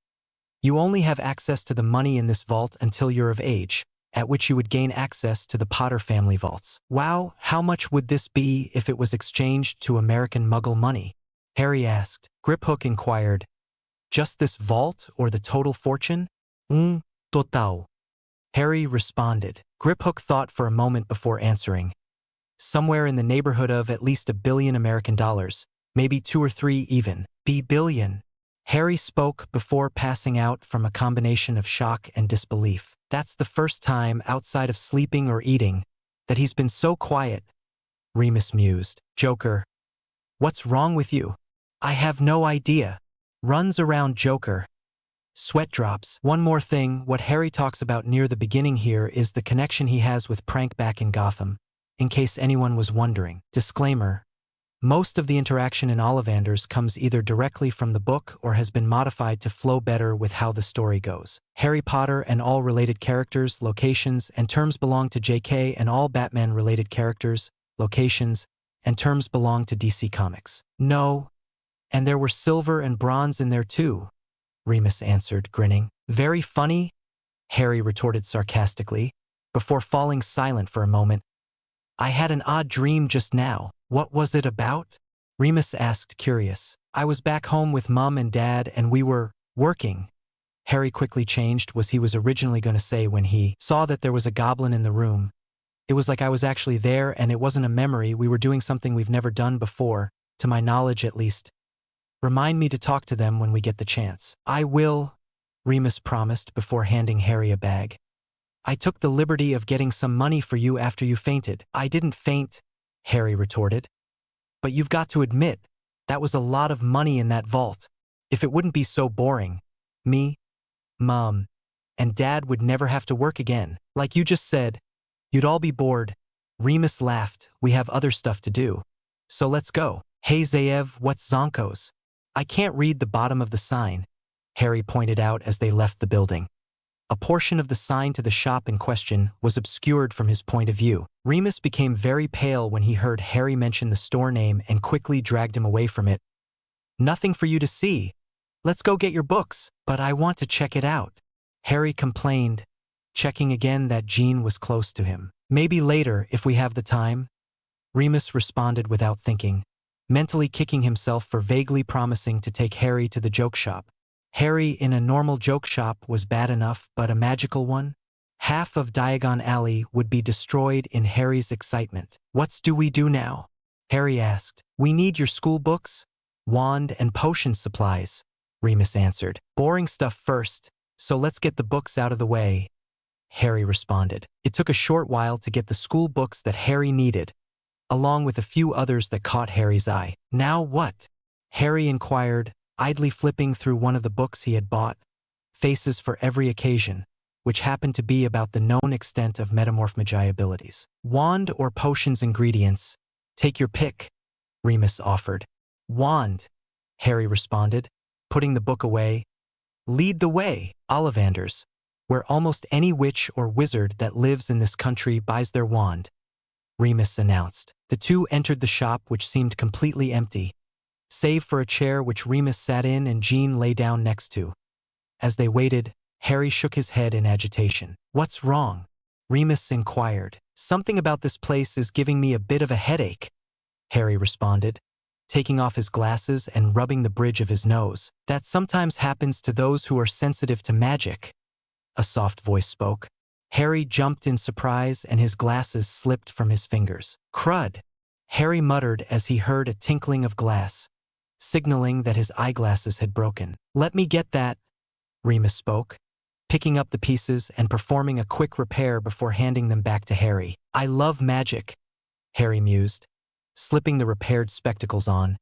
You only have access to the money in this vault until you're of age, at which you would gain access to the Potter family vaults. Wow, how much would this be if it was exchanged to American Muggle money? Harry asked. Griphook inquired. Just this vault or the total fortune? Total, Harry responded. Griphook thought for a moment before answering. Somewhere in the neighborhood of at least $1 billion American dollars, maybe 2 or 3 even. Billion. Harry spoke before passing out from a combination of shock and disbelief. That's the first time outside of sleeping or eating that he's been so quiet, Remus mused. Joker. What's wrong with you? I have no idea. Runs around Joker. Sweat drops. One more thing, what Harry talks about near the beginning here is the connection he has with Prank back in Gotham, in case anyone was wondering. Disclaimer. Most of the interaction in Ollivanders comes either directly from the book or has been modified to flow better with how the story goes. Harry Potter and all related characters, locations, and terms belong to JK, and all Batman-related characters, locations, and terms belong to DC Comics. No, And there were silver and bronze in there too, Remus answered, grinning. Very funny, Harry retorted sarcastically, before falling silent for a moment. I had an odd dream just now. What was it about? Remus asked, curious. I was back home with Mum and Dad and we were working. Harry quickly changed what he was originally going to say when he saw that there was a goblin in the room. It was like I was actually there and it wasn't a memory. We were doing something we've never done before, to my knowledge at least. Remind me to talk to them when we get the chance. I will, Remus promised before handing Harry a bag. I took the liberty of getting some money for you after you fainted. I didn't faint, Harry retorted. But you've got to admit, that was a lot of money in that vault. If it wouldn't be so boring, me, Mom, and Dad would never have to work again. Like you just said, you'd all be bored. Remus laughed. We have other stuff to do. So let's go. Hey Zayev, what's Zonkos? I can't read the bottom of the sign, Harry pointed out as they left the building. A portion of the sign to the shop in question was obscured from his point of view. Remus became very pale when he heard Harry mention the store name and quickly dragged him away from it. Nothing for you to see. Let's go get your books. But I want to check it out, Harry complained, checking again that Jean was close to him. Maybe later, if we have the time, Remus responded without thinking, mentally kicking himself for vaguely promising to take Harry to the joke shop. Harry in a normal joke shop was bad enough, but a magical one? Half of Diagon Alley would be destroyed in Harry's excitement. What do we do now? Harry asked. We need your school books, wand and potion supplies, Remus answered. Boring stuff first, so let's get the books out of the way, Harry responded. It took a short while to get the school books that Harry needed, along with a few others that caught Harry's eye. Now what? Harry inquired, idly flipping through one of the books he had bought, Faces for Every Occasion, which happened to be about the known extent of metamorph magi abilities. Wand or potions ingredients? Take your pick, Remus offered. Wand, Harry responded, putting the book away. Lead the way, Ollivanders, where almost any witch or wizard that lives in this country buys their wand, Remus announced. The two entered the shop, which seemed completely empty, save for a chair which Remus sat in and Jean lay down next to. As they waited, Harry shook his head in agitation. What's wrong? Remus inquired. Something about this place is giving me a bit of a headache, Harry responded, taking off his glasses and rubbing the bridge of his nose. That sometimes happens to those who are sensitive to magic, a soft voice spoke. Harry jumped in surprise and his glasses slipped from his fingers. Crud, Harry muttered as he heard a tinkling of glass, signaling that his eyeglasses had broken. Let me get that, Remus spoke, picking up the pieces and performing a quick repair before handing them back to Harry. I love magic, Harry mused, slipping the repaired spectacles on,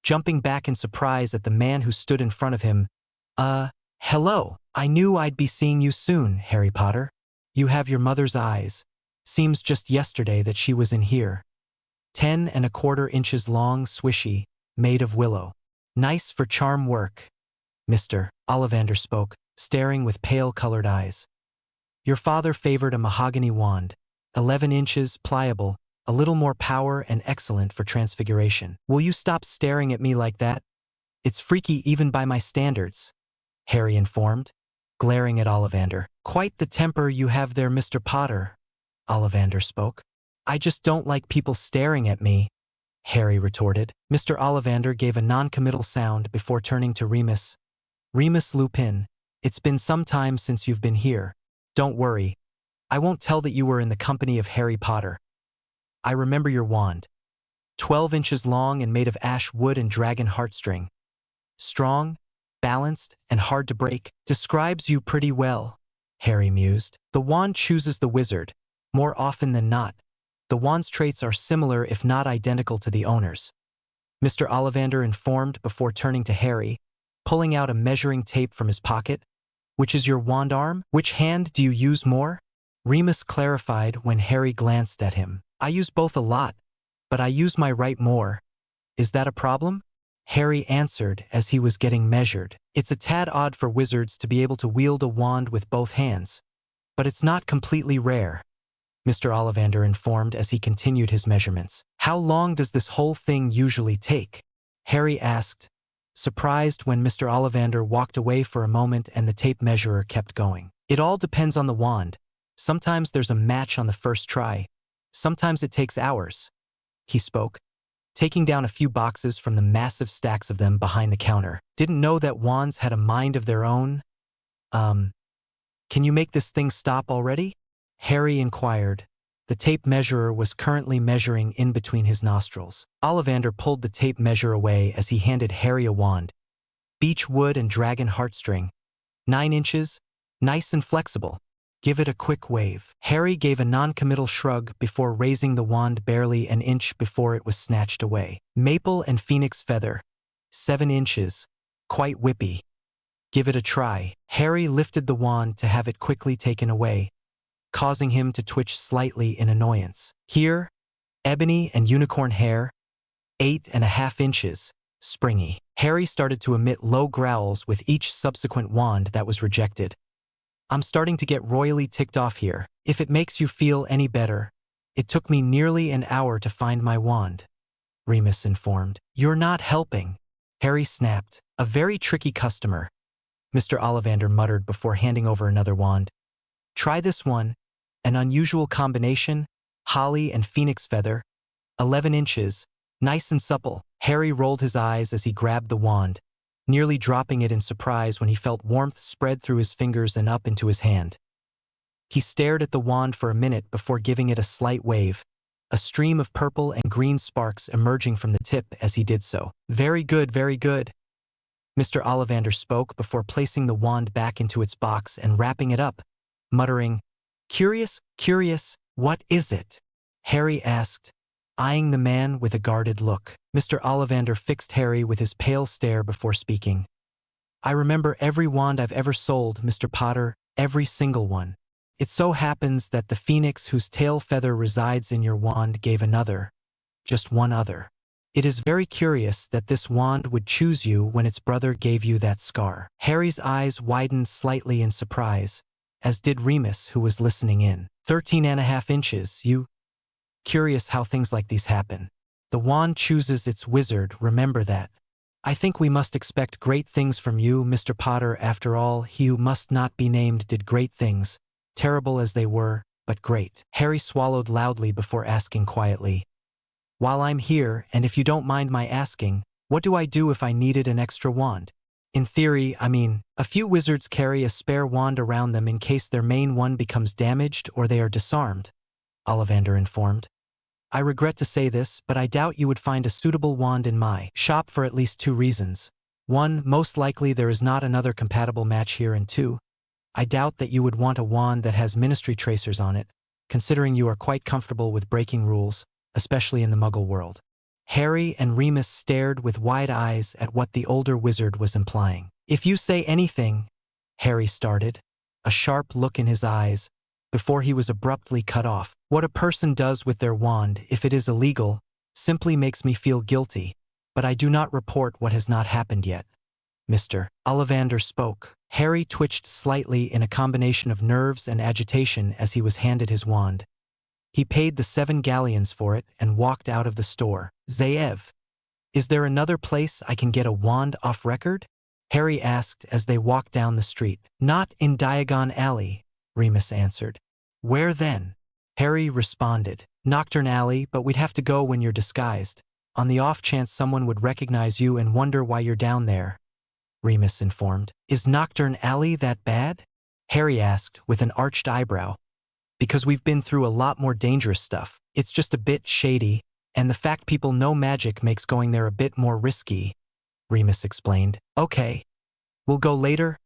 jumping back in surprise at the man who stood in front of him. Hello. I knew I'd be seeing you soon, Harry Potter. You have your mother's eyes. Seems just yesterday that she was in here. 10¼ inches long, swishy, made of willow. Nice for charm work, Mr. Ollivander spoke, staring with pale-colored eyes. Your father favored a mahogany wand, 11 inches, pliable, a little more power and excellent for transfiguration. Will you stop staring at me like that? It's freaky even by my standards, Harry informed, glaring at Ollivander. Quite the temper you have there, Mr. Potter, Ollivander spoke. I just don't like people staring at me, Harry retorted. Mr. Ollivander gave a non-committal sound before turning to Remus. Remus Lupin, it's been some time since you've been here. Don't worry. I won't tell that you were in the company of Harry Potter. I remember your wand. 12 inches long and made of ash wood and dragon heartstring. Strong, balanced, and hard to break. Describes you pretty well, Harry mused. The wand chooses the wizard, more often than not. The wand's traits are similar if not identical to the owner's, Mr. Ollivander informed before turning to Harry, pulling out a measuring tape from his pocket. Which is your wand arm? Which hand do you use more? Remus clarified when Harry glanced at him. I use both a lot, but I use my right more. Is that a problem? Harry answered as he was getting measured. It's a tad odd for wizards to be able to wield a wand with both hands, but it's not completely rare, Mr. Ollivander informed as he continued his measurements. How long does this whole thing usually take? Harry asked, surprised when Mr. Ollivander walked away for a moment and the tape measurer kept going. It all depends on the wand. Sometimes there's a match on the first try. Sometimes it takes hours. He spoke, taking down a few boxes from the massive stacks of them behind the counter. Didn't know that wands had a mind of their own? Can you make this thing stop already? Harry inquired. The tape measurer was currently measuring in between his nostrils. Ollivander pulled the tape measure away as he handed Harry a wand. Beech wood and dragon heartstring. 9 inches, nice and flexible. Give it a quick wave. Harry gave a non-committal shrug before raising the wand barely an inch before it was snatched away. Maple and phoenix feather. 7 inches. Quite whippy. Give it a try. Harry lifted the wand to have it quickly taken away, causing him to twitch slightly in annoyance. Here, ebony and unicorn hair, 8.5 inches, springy. Harry started to emit low growls with each subsequent wand that was rejected. I'm starting to get royally ticked off here. If it makes you feel any better, it took me nearly an hour to find my wand, Remus informed. You're not helping, Harry snapped. A very tricky customer, Mr. Ollivander muttered before handing over another wand. Try this one, an unusual combination, holly and phoenix feather, 11 inches, nice and supple. Harry rolled his eyes as he grabbed the wand, nearly dropping it in surprise when he felt warmth spread through his fingers and up into his hand. He stared at the wand for a minute before giving it a slight wave, a stream of purple and green sparks emerging from the tip as he did so. Very good, very good, Mr. Ollivander spoke before placing the wand back into its box and wrapping it up, muttering, Curious, curious, what is it? Harry asked, eyeing the man with a guarded look. Mr. Ollivander fixed Harry with his pale stare before speaking. I remember every wand I've ever sold, Mr. Potter, every single one. It so happens that the phoenix whose tail feather resides in your wand gave another, just one other. It is very curious that this wand would choose you when its brother gave you that scar. Harry's eyes widened slightly in surprise, as did Remus, who was listening in. 13.5 inches, you... Curious how things like these happen. The wand chooses its wizard, remember that. I think we must expect great things from you, Mr. Potter. After all, he who must not be named did great things, terrible as they were, but great. Harry swallowed loudly before asking quietly, While I'm here, and if you don't mind my asking, what do I do if I needed an extra wand? In theory, a few wizards carry a spare wand around them in case their main one becomes damaged or they are disarmed, Ollivander informed. I regret to say this, but I doubt you would find a suitable wand in my shop for at least 2 reasons. 1, most likely there is not another compatible match here, and 2, I doubt that you would want a wand that has ministry tracers on it, considering you are quite comfortable with breaking rules, especially in the Muggle world. Harry and Remus stared with wide eyes at what the older wizard was implying. If you say anything, Harry started, a sharp look in his eyes, before he was abruptly cut off. What a person does with their wand, if it is illegal, simply makes me feel guilty, but I do not report what has not happened yet. Mr. Ollivander spoke. Harry twitched slightly in a combination of nerves and agitation as he was handed his wand. He paid the 7 galleons for it and walked out of the store. Zaev, is there another place I can get a wand off record? Harry asked as they walked down the street. Not in Diagon Alley, Remus answered. Where then? Harry responded. Nocturne Alley, but we'd have to go when you're disguised, on the off chance someone would recognize you and wonder why you're down there, Remus informed. Is Nocturne Alley that bad? Harry asked with an arched eyebrow. Because we've been through a lot more dangerous stuff. It's just a bit shady, and the fact people know magic makes going there a bit more risky, Remus explained. Okay. We'll go later?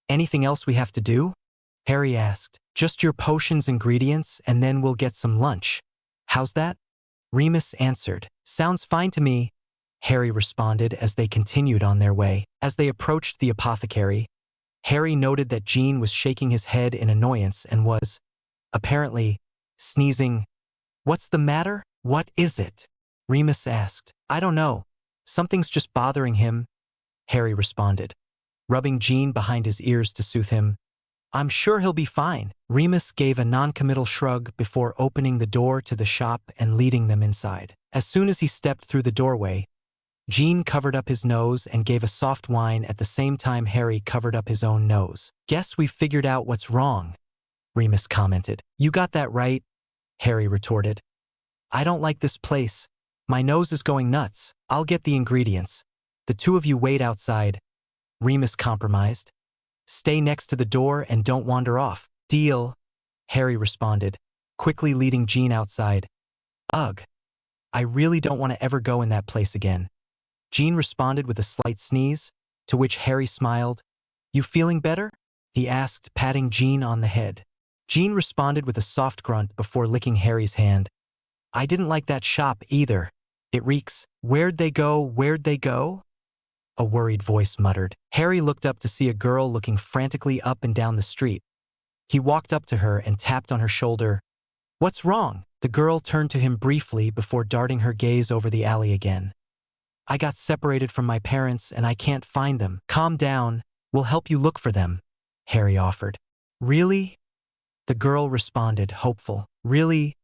Anything else we have to do? Harry asked. Just your potions ingredients, and then we'll get some lunch. How's that? Remus answered. Sounds fine to me, Harry responded as they continued on their way. As they approached the apothecary, Harry noted that Jean was shaking his head in annoyance and was, apparently, sneezing. What's the matter? What is it? Remus asked. I don't know. Something's just bothering him, Harry responded, rubbing Jean behind his ears to soothe him. I'm sure he'll be fine. Remus gave a non-committal shrug before opening the door to the shop and leading them inside. As soon as he stepped through the doorway, Jean covered up his nose and gave a soft whine at the same time Harry covered up his own nose. "Guess we figured out what's wrong," Remus commented. "You got that right," Harry retorted. "I don't like this place. My nose is going nuts. I'll get the ingredients. The two of you wait outside," Remus compromised. "Stay next to the door and don't wander off." "Deal," Harry responded, quickly leading Jean outside. "Ugh. I really don't want to ever go in that place again." Jean responded with a slight sneeze, to which Harry smiled. "You feeling better?" he asked, patting Jean on the head. Jean responded with a soft grunt before licking Harry's hand. "I didn't like that shop either. It reeks." "Where'd they go? Where'd they go?" a worried voice muttered. Harry looked up to see a girl looking frantically up and down the street. He walked up to her and tapped on her shoulder. "What's wrong?" The girl turned to him briefly before darting her gaze over the alley again. "I got separated from my parents and I can't find them." "Calm down. We'll help you look for them," Harry offered. "Really?" the girl responded, hopeful. "Really?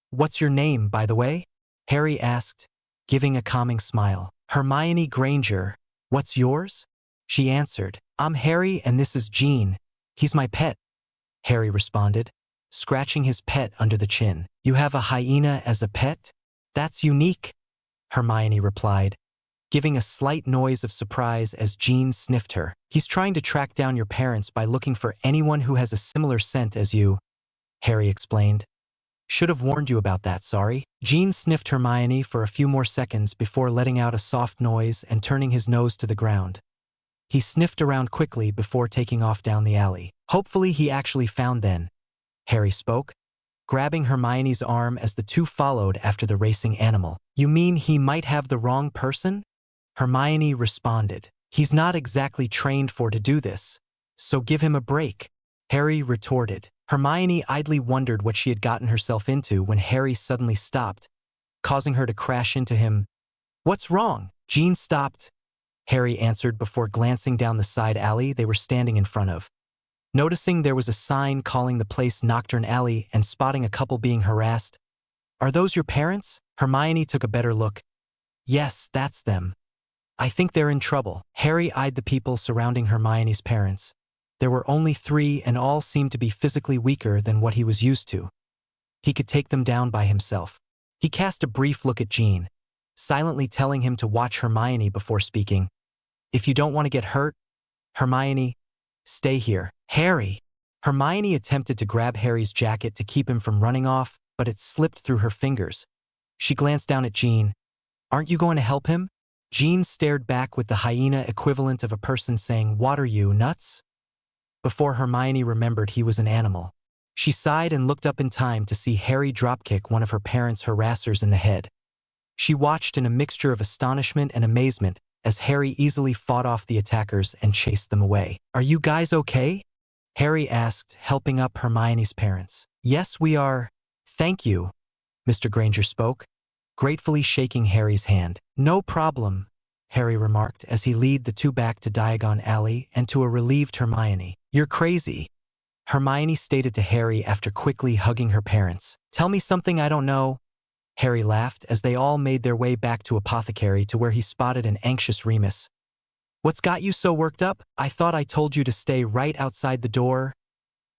What's your name, by the way?" Harry asked, giving a calming smile. "Hermione Granger. What's yours?" she answered. "I'm Harry and this is Jean. He's my pet," Harry responded, scratching his pet under the chin. "You have a hyena as a pet? That's unique," Hermione replied, giving a slight noise of surprise as Jean sniffed her. "He's trying to track down your parents by looking for anyone who has a similar scent as you," Harry explained. "Should have warned you about that, sorry." Jean sniffed Hermione for a few more seconds before letting out a soft noise and turning his nose to the ground. He sniffed around quickly before taking off down the alley. "Hopefully he actually found then," Harry spoke, grabbing Hermione's arm as the two followed after the racing animal. "You mean he might have the wrong person?" Hermione responded. "He's not exactly trained to do this, so give him a break," Harry retorted. Hermione idly wondered what she had gotten herself into when Harry suddenly stopped, causing her to crash into him. "What's wrong?" Jean stopped, Harry answered before glancing down the side alley they were standing in front of. Noticing there was a sign calling the place Nocturne Alley and spotting a couple being harassed. "Are those your parents?" Hermione took a better look. "Yes, that's them. I think they're in trouble." Harry eyed the people surrounding Hermione's parents. There were only 3 and all seemed to be physically weaker than what he was used to. He could take them down by himself. He cast a brief look at Jean, silently telling him to watch Hermione before speaking. "If you don't want to get hurt, Hermione, stay here." "Harry!" Hermione attempted to grab Harry's jacket to keep him from running off, but it slipped through her fingers. She glanced down at Jean. "Aren't you going to help him?" Jean stared back with the hyena equivalent of a person saying, "What are you, nuts?" before Hermione remembered he was an animal. She sighed and looked up in time to see Harry dropkick one of her parents' harassers in the head. She watched in a mixture of astonishment and amazement as Harry easily fought off the attackers and chased them away. "Are you guys okay?" Harry asked, helping up Hermione's parents. "Yes, we are. Thank you," Mr. Granger spoke, gratefully shaking Harry's hand. "No problem," Harry remarked as he led the two back to Diagon Alley and to a relieved Hermione. "You're crazy," Hermione stated to Harry after quickly hugging her parents. "Tell me something I don't know," Harry laughed as they all made their way back to Apothecary to where he spotted an anxious Remus. "What's got you so worked up?" "I thought I told you to stay right outside the door,"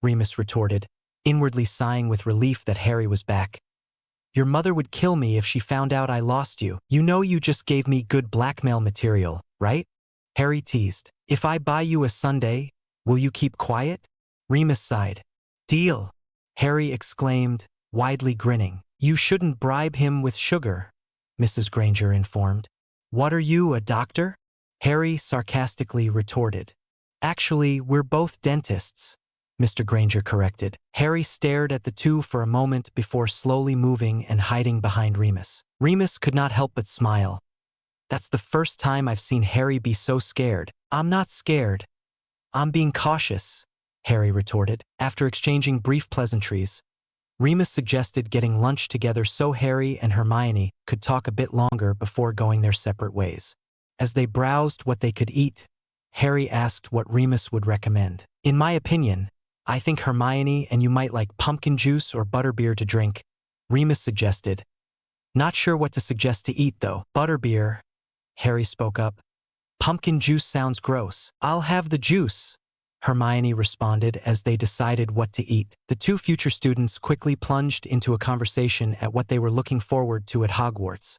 Remus retorted, inwardly sighing with relief that Harry was back. "Your mother would kill me if she found out I lost you. You know you just gave me good blackmail material, right?" Harry teased. "If I buy you a sundae, will you keep quiet?" Remus sighed. "Deal," Harry exclaimed, widely grinning. "You shouldn't bribe him with sugar," Mrs. Granger informed. "What are you, a doctor?" Harry sarcastically retorted. "Actually, we're both dentists," Mr. Granger corrected. Harry stared at the two for a moment before slowly moving and hiding behind Remus. Remus could not help but smile. "That's the first time I've seen Harry be so scared." "I'm not scared. I'm being cautious," Harry retorted. After exchanging brief pleasantries, Remus suggested getting lunch together so Harry and Hermione could talk a bit longer before going their separate ways. As they browsed what they could eat, Harry asked what Remus would recommend. "In my opinion, I think Hermione and you might like pumpkin juice or butterbeer to drink," Remus suggested. "Not sure what to suggest to eat, though." "Butterbeer," Harry spoke up. Pumpkin juice sounds gross. I'll have the juice, Hermione responded as they decided what to eat. The two future students quickly plunged into a conversation at what they were looking forward to at Hogwarts,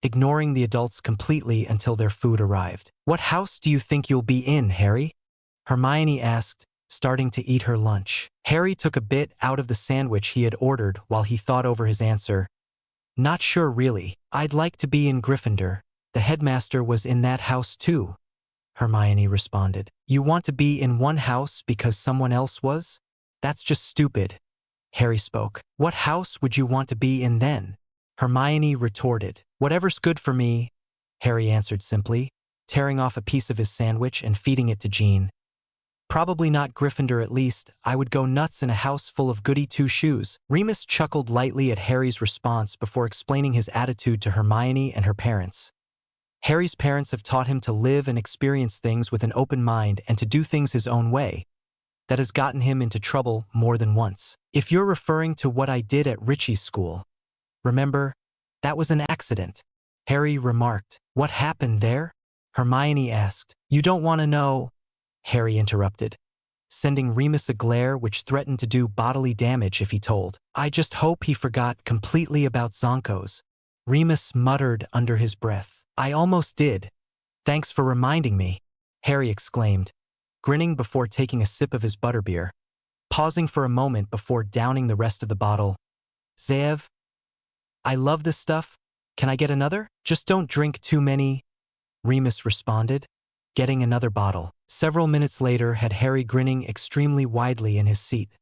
ignoring the adults completely until their food arrived. What house do you think you'll be in, Harry? Hermione asked, starting to eat her lunch. Harry took a bit out of the sandwich he had ordered while he thought over his answer. Not sure really. I'd like to be in Gryffindor. The headmaster was in that house too, Hermione responded. You want to be in one house because someone else was? That's just stupid, Harry spoke. What house would you want to be in then? Hermione retorted. Whatever's good for me, Harry answered simply, tearing off a piece of his sandwich and feeding it to Jean. Probably not Gryffindor, at least. I would go nuts in a house full of goody two-shoes. Remus chuckled lightly at Harry's response before explaining his attitude to Hermione and her parents. Harry's parents have taught him to live and experience things with an open mind and to do things his own way. That has gotten him into trouble more than once. If you're referring to what I did at Richie's school, remember, that was an accident, Harry remarked. What happened there? Hermione asked. You don't want to know, Harry interrupted, sending Remus a glare which threatened to do bodily damage if he told. I just hope he forgot completely about Zonkos, Remus muttered under his breath. I almost did. Thanks for reminding me, Harry exclaimed, grinning before taking a sip of his butterbeer, pausing for a moment before downing the rest of the bottle. Zev, I love this stuff. Can I get another? Just don't drink too many, Remus responded, getting another bottle. Several minutes later had Harry grinning extremely widely in his seat,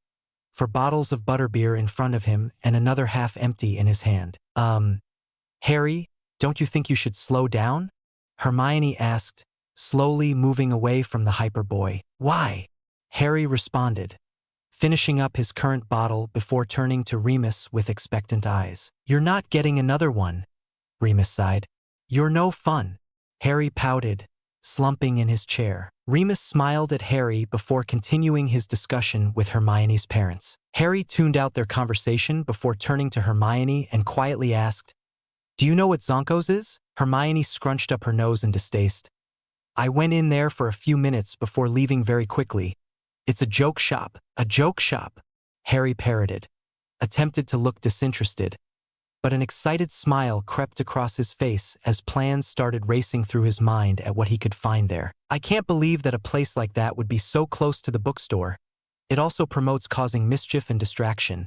for bottles of butterbeer in front of him and another half empty in his hand. Harry, don't you think you should slow down? Hermione asked, slowly moving away from the hyper boy. Why? Harry responded, finishing up his current bottle before turning to Remus with expectant eyes. You're not getting another one, Remus sighed. You're no fun. Harry pouted, slumping in his chair. Remus smiled at Harry before continuing his discussion with Hermione's parents. Harry tuned out their conversation before turning to Hermione and quietly asked, Do you know what Zonkos is? Hermione scrunched up her nose in distaste. I went in there for a few minutes before leaving very quickly. It's a joke shop. A joke shop, Harry parroted, attempted to look disinterested, but an excited smile crept across his face as plans started racing through his mind at what he could find there. I can't believe that a place like that would be so close to the bookstore. It also promotes causing mischief and distraction,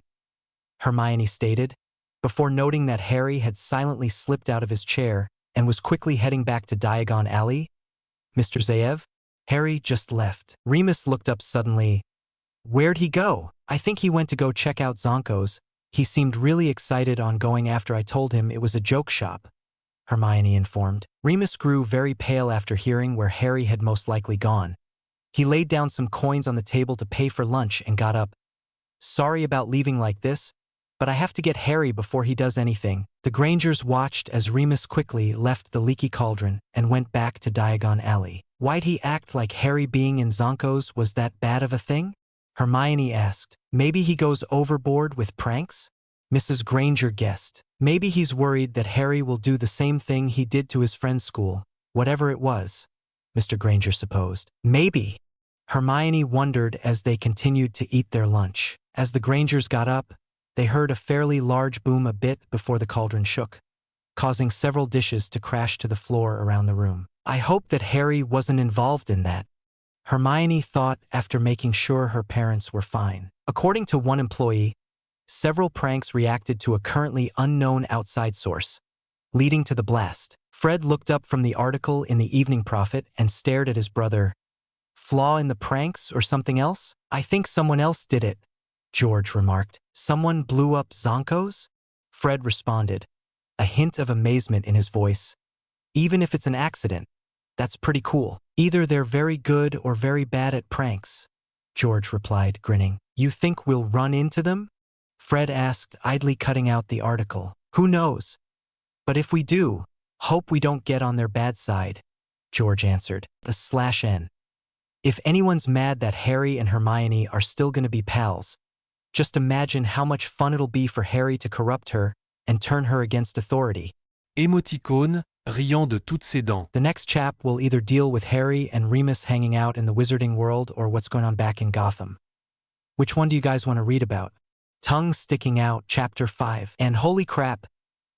Hermione stated, before noting that Harry had silently slipped out of his chair and was quickly heading back to Diagon Alley. Mr. Zaev? Harry just left. Remus looked up suddenly. Where'd he go? I think he went to go check out Zonkos. He seemed really excited on going after I told him it was a joke shop, Hermione informed. Remus grew very pale after hearing where Harry had most likely gone. He laid down some coins on the table to pay for lunch and got up. Sorry about leaving like this, but I have to get Harry before he does anything. The Grangers watched as Remus quickly left the leaky cauldron and went back to Diagon Alley. Why'd he act like Harry being in Zonkos was that bad of a thing? Hermione asked. Maybe he goes overboard with pranks? Mrs. Granger guessed. Maybe he's worried that Harry will do the same thing he did to his friend's school, whatever it was, Mr. Granger supposed. Maybe. Hermione wondered as they continued to eat their lunch. As the Grangers got up, they heard a fairly large boom a bit before the cauldron shook, causing several dishes to crash to the floor around the room. I hope that Harry wasn't involved in that, Hermione thought after making sure her parents were fine. According to one employee, several pranks reacted to a currently unknown outside source, leading to the blast. Fred looked up from the article in the Evening Prophet and stared at his brother. Flaw in the pranks or something else? I think someone else did it, George remarked. Someone blew up Zonkos? Fred responded, a hint of amazement in his voice. Even if it's an accident, that's pretty cool. Either they're very good or very bad at pranks, George replied, grinning. You think we'll run into them? Fred asked, idly cutting out the article. Who knows? But if we do, hope we don't get on their bad side, George answered. /N. If anyone's mad that Harry and Hermione are still gonna be pals, just imagine how much fun it'll be for Harry to corrupt her and turn her against authority. Émoticône, riant de toutes ses dents. The next chap will either deal with Harry and Remus hanging out in the wizarding world or what's going on back in Gotham. Which one do you guys want to read about? Tongue Sticking Out, Chapter 5. And holy crap,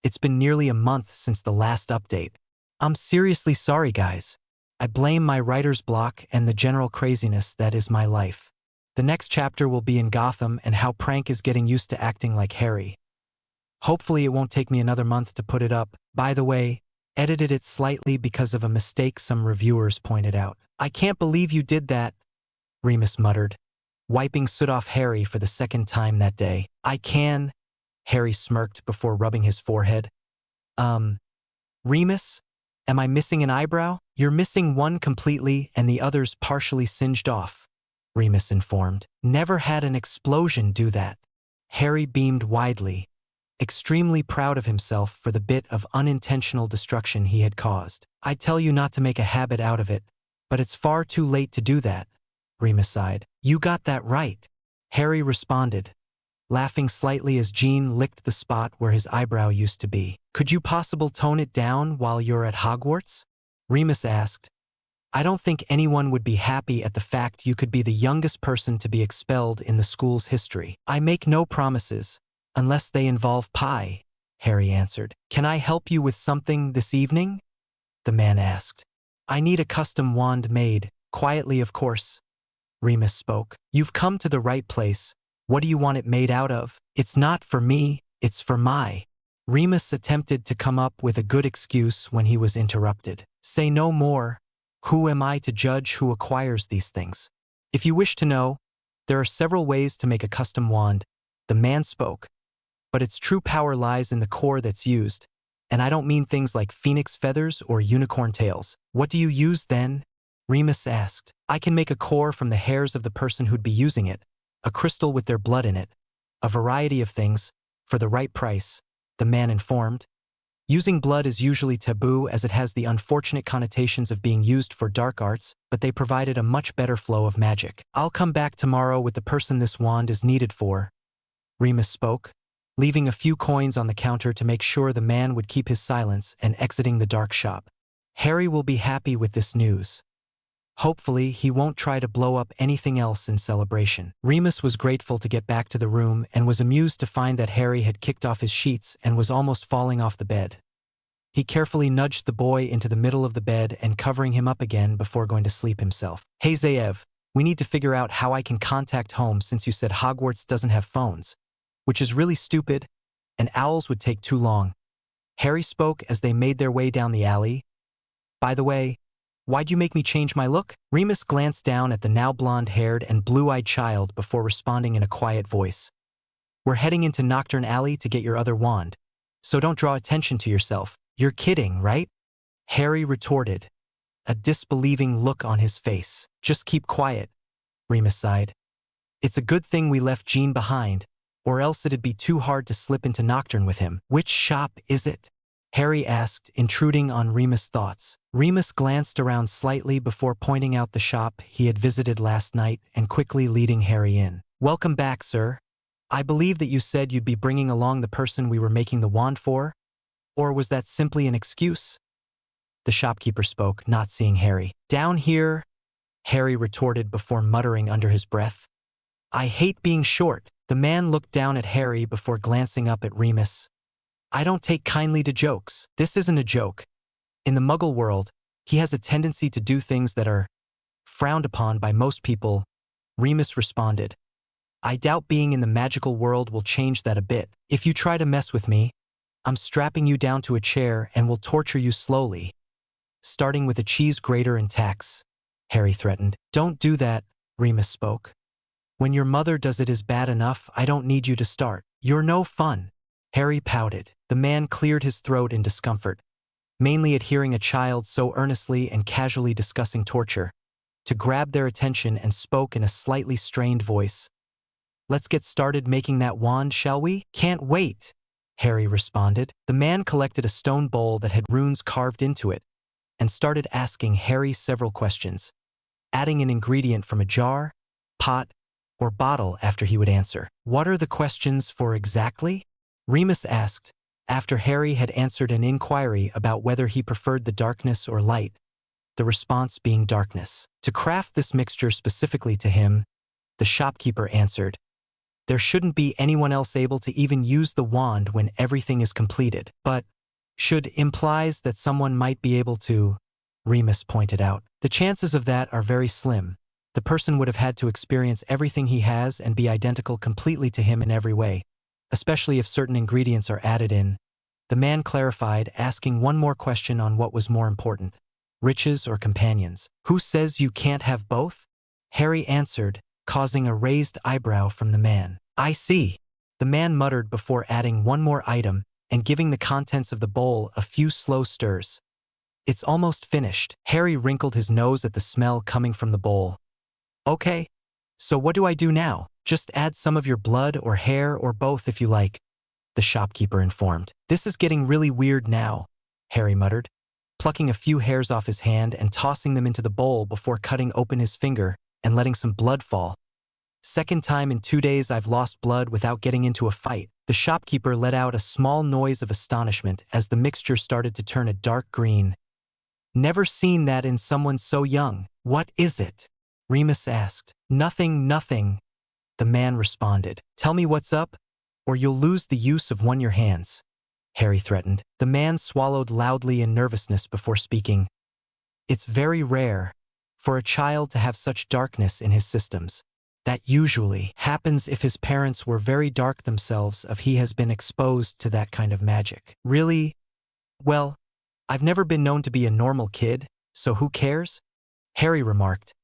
it's been nearly a month since the last update. I'm seriously sorry, guys. I blame my writer's block and the general craziness that is my life. The next chapter will be in Gotham and how Prank is getting used to acting like Harry. Hopefully it won't take me another month to put it up. By the way, edited it slightly because of a mistake some reviewers pointed out. I can't believe you did that, Remus muttered, wiping soot off Harry for the second time that day. I can, Harry smirked before rubbing his forehead. Remus? Am I missing an eyebrow? You're missing one completely and the other's partially singed off, Remus informed. Never had an explosion do that. Harry beamed widely, extremely proud of himself for the bit of unintentional destruction he had caused. I tell you not to make a habit out of it, but it's far too late to do that, Remus sighed. You got that right, Harry responded, laughing slightly as Jean licked the spot where his eyebrow used to be. Could you possibly tone it down while you're at Hogwarts? Remus asked. I don't think anyone would be happy at the fact you could be the youngest person to be expelled in the school's history. I make no promises, unless they involve pie, Harry answered. Can I help you with something this evening? The man asked. I need a custom wand made, quietly of course. Remus spoke. You've come to the right place. What do you want it made out of? It's not for me, it's for my. Remus attempted to come up with a good excuse when he was interrupted. Say no more. Who am I to judge who acquires these things? If you wish to know, there are several ways to make a custom wand, the man spoke. But its true power lies in the core that's used, and I don't mean things like phoenix feathers or unicorn tails. What do you use then? Remus asked. I can make a core from the hairs of the person who'd be using it, a crystal with their blood in it, a variety of things, for the right price, the man informed. Using blood is usually taboo as it has the unfortunate connotations of being used for dark arts, but they provided a much better flow of magic. I'll come back tomorrow with the person this wand is needed for, Remus spoke, leaving a few coins on the counter to make sure the man would keep his silence and exiting the dark shop. Harry will be happy with this news. Hopefully, he won't try to blow up anything else in celebration. Remus was grateful to get back to the room and was amused to find that Harry had kicked off his sheets and was almost falling off the bed. He carefully nudged the boy into the middle of the bed and covering him up again before going to sleep himself. Hey Zaev, we need to figure out how I can contact home since you said Hogwarts doesn't have phones, which is really stupid, and owls would take too long. Harry spoke as they made their way down the alley. By the way, why'd you make me change my look? Remus glanced down at the now blonde-haired and blue-eyed child before responding in a quiet voice. We're heading into Nocturne Alley to get your other wand, so don't draw attention to yourself. You're kidding, right? Harry retorted, a disbelieving look on his face. Just keep quiet, Remus sighed. It's a good thing we left Jean behind, or else it'd be too hard to slip into Nocturne with him. Which shop is it? Harry asked, intruding on Remus' thoughts. Remus glanced around slightly before pointing out the shop he had visited last night and quickly leading Harry in. Welcome back, sir. I believe that you said you'd be bringing along the person we were making the wand for? Or was that simply an excuse? The shopkeeper spoke, not seeing Harry. Down here, Harry retorted before muttering under his breath. I hate being short. The man looked down at Harry before glancing up at Remus. I don't take kindly to jokes. This isn't a joke. In the Muggle world, he has a tendency to do things that are frowned upon by most people, Remus responded. I doubt being in the magical world will change that a bit. If you try to mess with me, I'm strapping you down to a chair and will torture you slowly, starting with a cheese grater and tacks, Harry threatened. Don't do that, Remus spoke. When your mother does it is bad enough, I don't need you to start. You're no fun. Harry pouted. The man cleared his throat in discomfort, mainly at hearing a child so earnestly and casually discussing torture, to grab their attention and spoke in a slightly strained voice. Let's get started making that wand, shall we? Can't wait, Harry responded. The man collected a stone bowl that had runes carved into it and started asking Harry several questions, adding an ingredient from a jar, pot, or bottle after he would answer. What are the questions for exactly? Remus asked, After Harry had answered an inquiry about whether he preferred the darkness or light, the response being darkness. To craft this mixture specifically to him, the shopkeeper answered, "There shouldn't be anyone else able to even use the wand when everything is completed, but should implies that someone might be able to," Remus pointed out. "The chances of that are very slim. The person would have had to experience everything he has and be identical completely to him in every way, especially if certain ingredients are added in." The man clarified, asking one more question on what was more important, riches or companions. "Who says you can't have both?" Harry answered, causing a raised eyebrow from the man. "I see," the man muttered before adding one more item and giving the contents of the bowl a few slow stirs. "It's almost finished." Harry wrinkled his nose at the smell coming from the bowl. "Okay, so what do I do now?" "Just add some of your blood or hair or both if you like," the shopkeeper informed. "This is getting really weird now," Harry muttered, plucking a few hairs off his hand and tossing them into the bowl before cutting open his finger and letting some blood fall. "Second time in 2 days I've lost blood without getting into a fight." The shopkeeper let out a small noise of astonishment as the mixture started to turn a dark green. "Never seen that in someone so young." "What is it?" Remus asked. "Nothing, nothing," the man responded. "Tell me what's up, or you'll lose the use of one your hands," Harry threatened. The man swallowed loudly in nervousness before speaking. "It's very rare for a child to have such darkness in his systems. That usually happens if his parents were very dark themselves, if he has been exposed to that kind of magic." "Really? Well, I've never been known to be a normal kid, so who cares?" Harry remarked.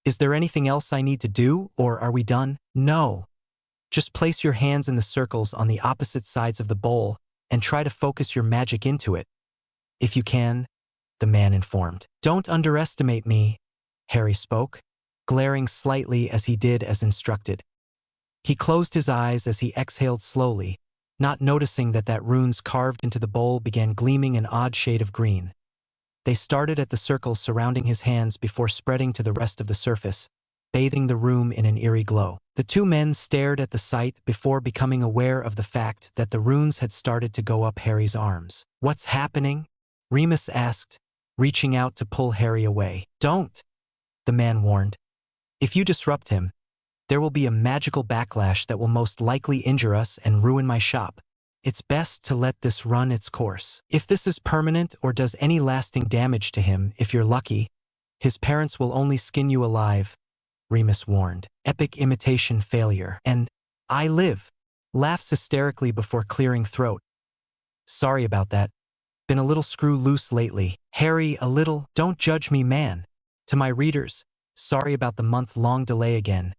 "Is there anything else I need to do, or are we done?" "No. Just place your hands in the circles on the opposite sides of the bowl and try to focus your magic into it, if you can," the man informed. "Don't underestimate me," Harry spoke, glaring slightly as he did as instructed. He closed his eyes as he exhaled slowly, not noticing that runes carved into the bowl began gleaming an odd shade of green. They started at the circles surrounding his hands before spreading to the rest of the surface, bathing the room in an eerie glow. The two men stared at the sight before becoming aware of the fact that the runes had started to go up Harry's arms. "What's happening?" Remus asked, reaching out to pull Harry away. "Don't," the man warned. "If you disrupt him, there will be a magical backlash that will most likely injure us and ruin my shop. It's best to let this run its course. If this is permanent or does any lasting damage to him, if you're lucky, his parents will only skin you alive," Remus warned. "Epic imitation failure. And I live," laughs hysterically before clearing throat. "Sorry about that. Been a little screw loose lately." Harry, a little, "Don't judge me, man." To my readers, sorry about the month-long delay again.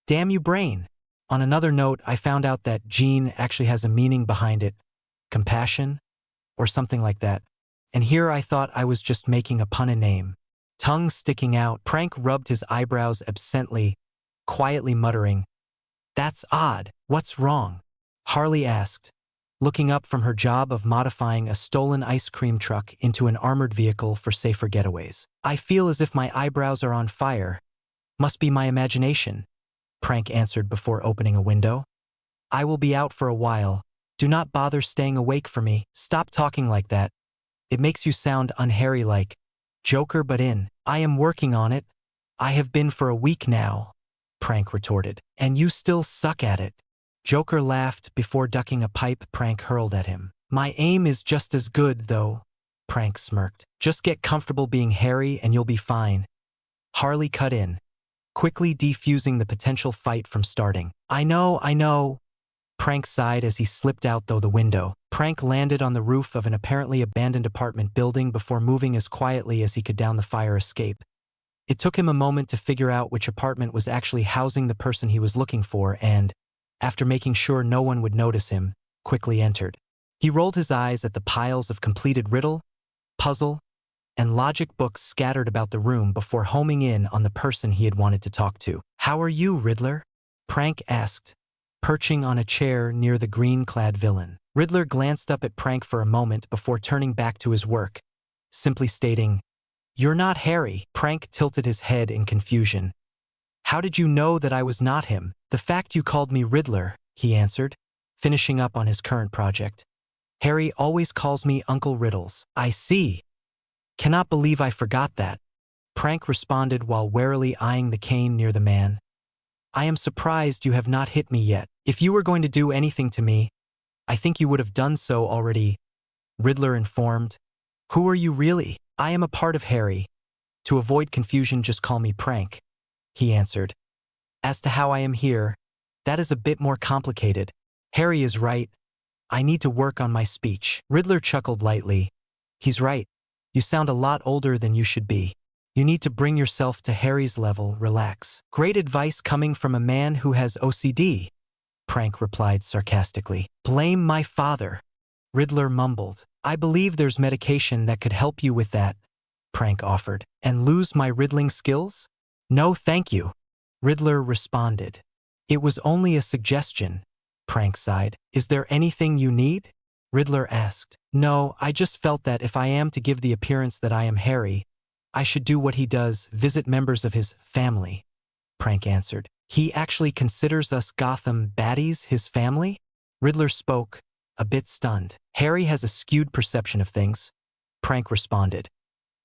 Damn you, brain. On another note, I found out that Jean actually has a meaning behind it. Compassion? Or something like that. And here I thought I was just making a pun a name. Tongue sticking out, Prank rubbed his eyebrows absently, quietly muttering, "That's odd. What's wrong?" Harley asked, looking up from her job of modifying a stolen ice cream truck into an armored vehicle for safer getaways. "I feel as if my eyebrows are on fire. Must be my imagination," Prank answered before opening a window. "I will be out for a while. Do not bother staying awake for me." "Stop talking like that. It makes you sound un-Harry-like. Joker, but in. I am working on it. I have been for a week now," Prank retorted. "And you still suck at it." Joker laughed before ducking a pipe Prank hurled at him. "My aim is just as good, though," Prank smirked. "Just get comfortable being Harry and you'll be fine." Harley cut in, quickly defusing the potential fight from starting. I know," Prank sighed as he slipped out the window. Prank landed on the roof of an apparently abandoned apartment building before moving as quietly as he could down the fire escape. It took him a moment to figure out which apartment was actually housing the person he was looking for and, after making sure no one would notice him, quickly entered. He rolled his eyes at the piles of completed riddle, puzzle, and logic books scattered about the room before homing in on the person he had wanted to talk to. "How are you, Riddler?" Prank asked, perching on a chair near the green-clad villain. Riddler glanced up at Prank for a moment before turning back to his work, simply stating, "You're not Harry." Prank tilted his head in confusion. "How did you know that I was not him?" "The fact you called me Riddler," he answered, finishing up on his current project. Harry always calls me Uncle Riddles. I see. Cannot believe I forgot that. Prank responded while warily eyeing the cane near the man. I am surprised you have not hit me yet. If you were going to do anything to me, I think you would have done so already, Riddler informed. Who are you really? I am a part of Harry. To avoid confusion, just call me Prank, he answered. As to how I am here, that is a bit more complicated. Harry is right. I need to work on my speech. Riddler chuckled lightly. He's right. You sound a lot older than you should be. You need to bring yourself to Harry's level, relax. Great advice coming from a man who has OCD, Prank replied sarcastically. Blame my father, Riddler mumbled. I believe there's medication that could help you with that, Prank offered. And lose my riddling skills? No, thank you, Riddler responded. It was only a suggestion, Prank sighed. Is there anything you need? Riddler asked. No, I just felt that if I am to give the appearance that I am Harry, I should do what he does, visit members of his family, Prank answered. He actually considers us Gotham baddies his family? Riddler spoke, a bit stunned. Harry has a skewed perception of things, Prank responded.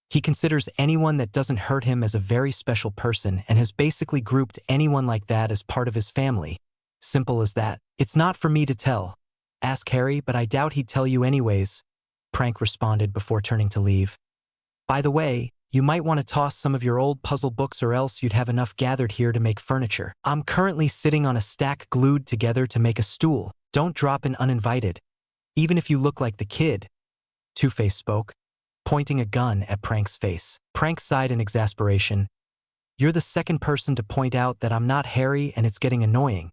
He considers anyone that doesn't hurt him as a very special person and has basically grouped anyone like that as part of his family. Simple as that. It's not for me to tell. Ask Harry, but I doubt he'd tell you anyways, Prank responded before turning to leave. By the way, you might want to toss some of your old puzzle books or else you'd have enough gathered here to make furniture. I'm currently sitting on a stack glued together to make a stool. Don't drop in uninvited. Even if you look like the kid, Two-Face spoke, pointing a gun at Prank's face. Prank sighed in exasperation. You're the second person to point out that I'm not Harry and it's getting annoying.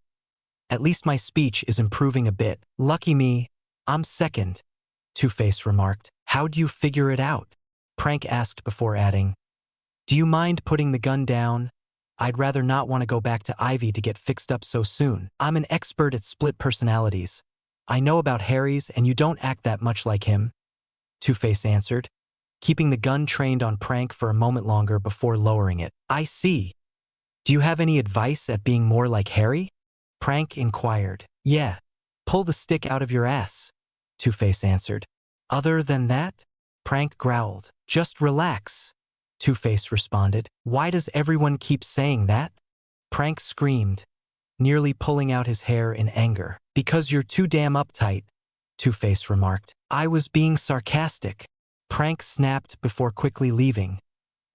At least my speech is improving a bit. Lucky me, I'm second, Two-Face remarked. How'd you figure it out? Prank asked before adding, do you mind putting the gun down? I'd rather not want to go back to Ivy to get fixed up so soon. I'm an expert at split personalities. I know about Harry's and you don't act that much like him, Two-Face answered, keeping the gun trained on Prank for a moment longer before lowering it. I see. Do you have any advice at being more like Harry? Prank inquired. Yeah. Pull the stick out of your ass, Two-Face answered. Other than that? Prank growled. Just relax, Two-Face responded. Why does everyone keep saying that? Prank screamed, nearly pulling out his hair in anger. Because you're too damn uptight, Two-Face remarked. I was being sarcastic. Prank snapped before quickly leaving,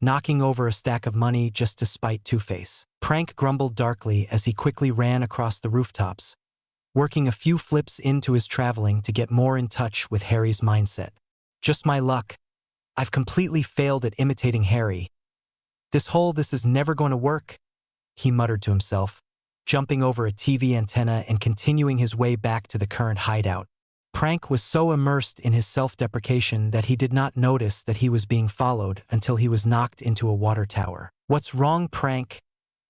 knocking over a stack of money just to spite Two-Face. Prank grumbled darkly as he quickly ran across the rooftops, working a few flips into his traveling to get more in touch with Harry's mindset. Just my luck. I've completely failed at imitating Harry. This is never going to work, he muttered to himself, jumping over a TV antenna and continuing his way back to the current hideout. Prank was so immersed in his self-deprecation that he did not notice that he was being followed until he was knocked into a water tower. What's wrong, Prank?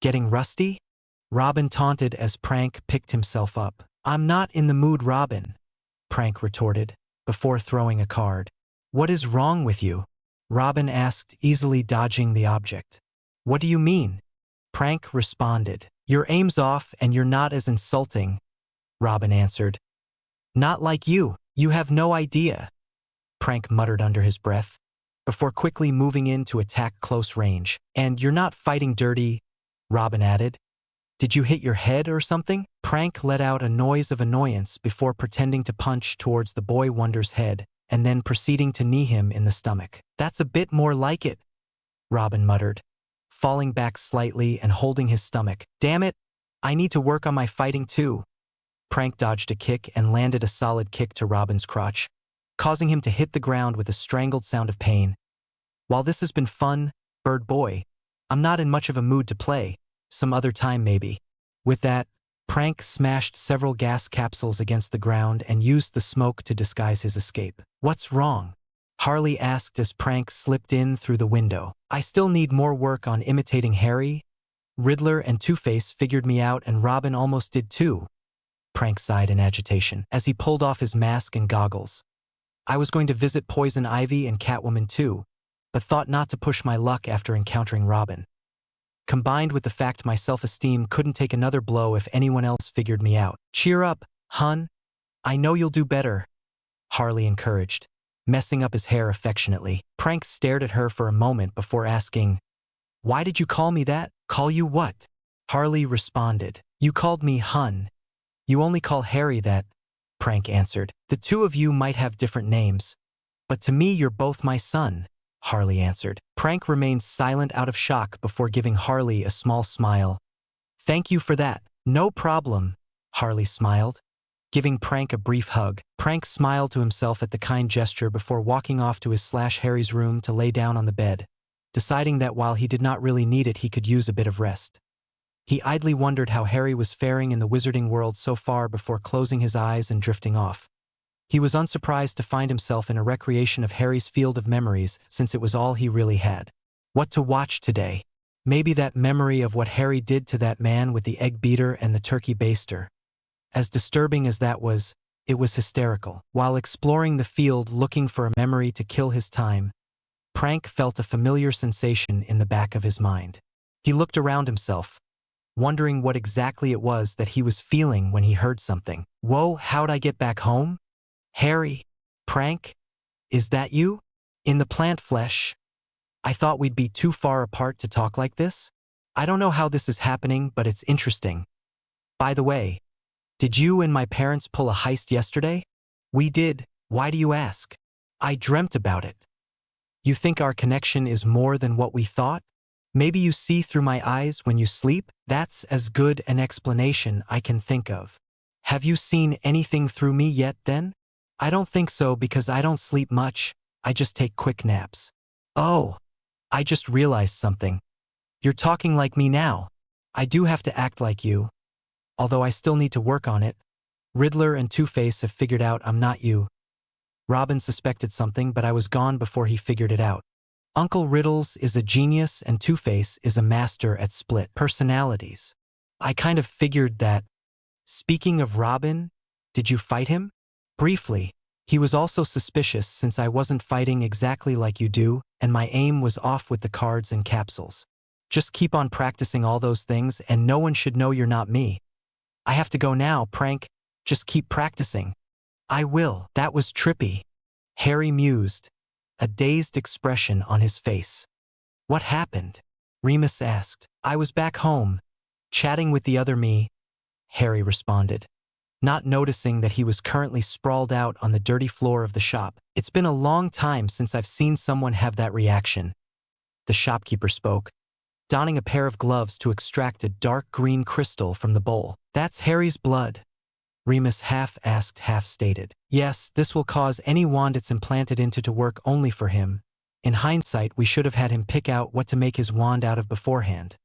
Getting rusty? Robin taunted as Prank picked himself up. I'm not in the mood, Robin, Prank retorted, before throwing a card. What is wrong with you? Robin asked, easily dodging the object. What do you mean? Prank responded. Your aim's off and you're not as insulting, Robin answered. Not like you. You have no idea, Prank muttered under his breath, before quickly moving in to attack close range. And you're not fighting dirty, Robin added. Did you hit your head or something? Prank let out a noise of annoyance before pretending to punch towards the boy wonder's head and then proceeding to knee him in the stomach. That's a bit more like it, Robin muttered, falling back slightly and holding his stomach. Damn it, I need to work on my fighting too. Prank dodged a kick and landed a solid kick to Robin's crotch, causing him to hit the ground with a strangled sound of pain. While this has been fun, bird boy, I'm not in much of a mood to play. Some other time maybe. With that, Prank smashed several gas capsules against the ground and used the smoke to disguise his escape. What's wrong? Harley asked as Prank slipped in through the window. I still need more work on imitating Harry. Riddler and Two-Face figured me out and Robin almost did too. Prank sighed in agitation as he pulled off his mask and goggles. I was going to visit Poison Ivy and Catwoman too, but thought not to push my luck after encountering Robin. Combined with the fact my self-esteem couldn't take another blow if anyone else figured me out. Cheer up, hun. I know you'll do better, Harley encouraged, messing up his hair affectionately. Prank stared at her for a moment before asking, "Why did you call me that?" "Call you what?" Harley responded. "You called me Hun. You only call Harry that," Prank answered. "The two of you might have different names, but to me you're both my son," Harley answered. Prank remained silent out of shock before giving Harley a small smile. "Thank you for that." "No problem," Harley smiled, giving Prank a brief hug. Prank smiled to himself at the kind gesture before walking off to his Harry's room to lay down on the bed, deciding that while he did not really need it, he could use a bit of rest. He idly wondered how Harry was faring in the wizarding world so far before closing his eyes and drifting off. He was unsurprised to find himself in a recreation of Harry's field of memories, since it was all he really had. What to watch today? Maybe that memory of what Harry did to that man with the egg beater and the turkey baster. As disturbing as that was, it was hysterical. While exploring the field looking for a memory to kill his time, Prank felt a familiar sensation in the back of his mind. He looked around himself, wondering what exactly it was that he was feeling when he heard something. "Whoa, how'd I get back home? Harry? Prank? Is that you? In the plant flesh? I thought we'd be too far apart to talk like this? I don't know how this is happening, but it's interesting. By the way, did you and my parents pull a heist yesterday?" "We did. Why do you ask?" "I dreamt about it." "You think our connection is more than what we thought? Maybe you see through my eyes when you sleep?" "That's as good an explanation I can think of." "Have you seen anything through me yet then?" "I don't think so because I don't sleep much. I just take quick naps." "Oh, I just realized something. You're talking like me now. I do have to act like you, although I still need to work on it. Riddler and Two-Face have figured out I'm not you. Robin suspected something, but I was gone before he figured it out. Uncle Riddles is a genius and Two-Face is a master at split personalities. I kind of figured that. Speaking of Robin, did you fight him?" "Briefly. He was also suspicious since I wasn't fighting exactly like you do, and my aim was off with the cards and capsules. Just keep on practicing all those things and no one should know you're not me." "I have to go now, Prank. Just keep practicing." "I will." That was trippy, Harry mused, a dazed expression on his face. "What happened?" Remus asked. "I was back home, chatting with the other me," Harry responded, not noticing that he was currently sprawled out on the dirty floor of the shop. "It's been a long time since I've seen someone have that reaction," the shopkeeper spoke, donning a pair of gloves to extract a dark green crystal from the bowl. "That's Harry's blood," Remus half-asked, half-stated. "Yes, this will cause any wand it's implanted into to work only for him. In hindsight, we should have had him pick out what to make his wand out of beforehand,"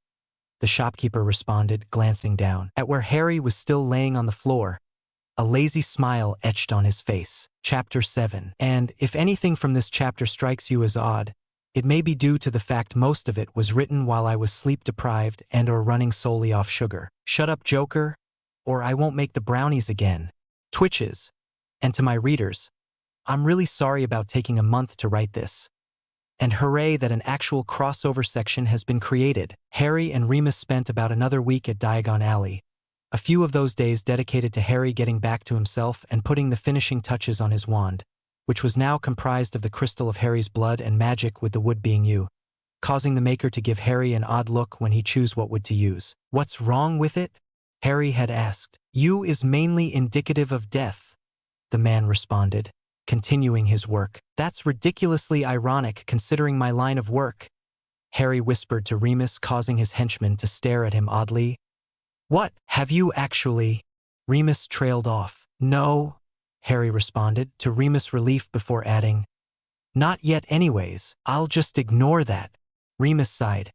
the shopkeeper responded, glancing down at where Harry was still laying on the floor. A lazy smile etched on his face. Chapter 7. And, if anything from this chapter strikes you as odd, it may be due to the fact most of it was written while I was sleep-deprived and/or running solely off sugar. Shut up, Joker, or I won't make the brownies again. Twitches. And to my readers, I'm really sorry about taking a month to write this. And hooray that an actual crossover section has been created. Harry and Remus spent about another week at Diagon Alley. A few of those days dedicated to Harry getting back to himself and putting the finishing touches on his wand, which was now comprised of the crystal of Harry's blood and magic with the wood being you, causing the maker to give Harry an odd look when he chose what wood to use. "What's wrong with it?" Harry had asked. "You is mainly indicative of death," the man responded, continuing his work. "That's ridiculously ironic considering my line of work," Harry whispered to Remus, causing his henchman to stare at him oddly. "What, have you actually?" Remus trailed off. "No," Harry responded, to Remus' relief before adding, "Not yet anyways. I'll just ignore that." Remus sighed.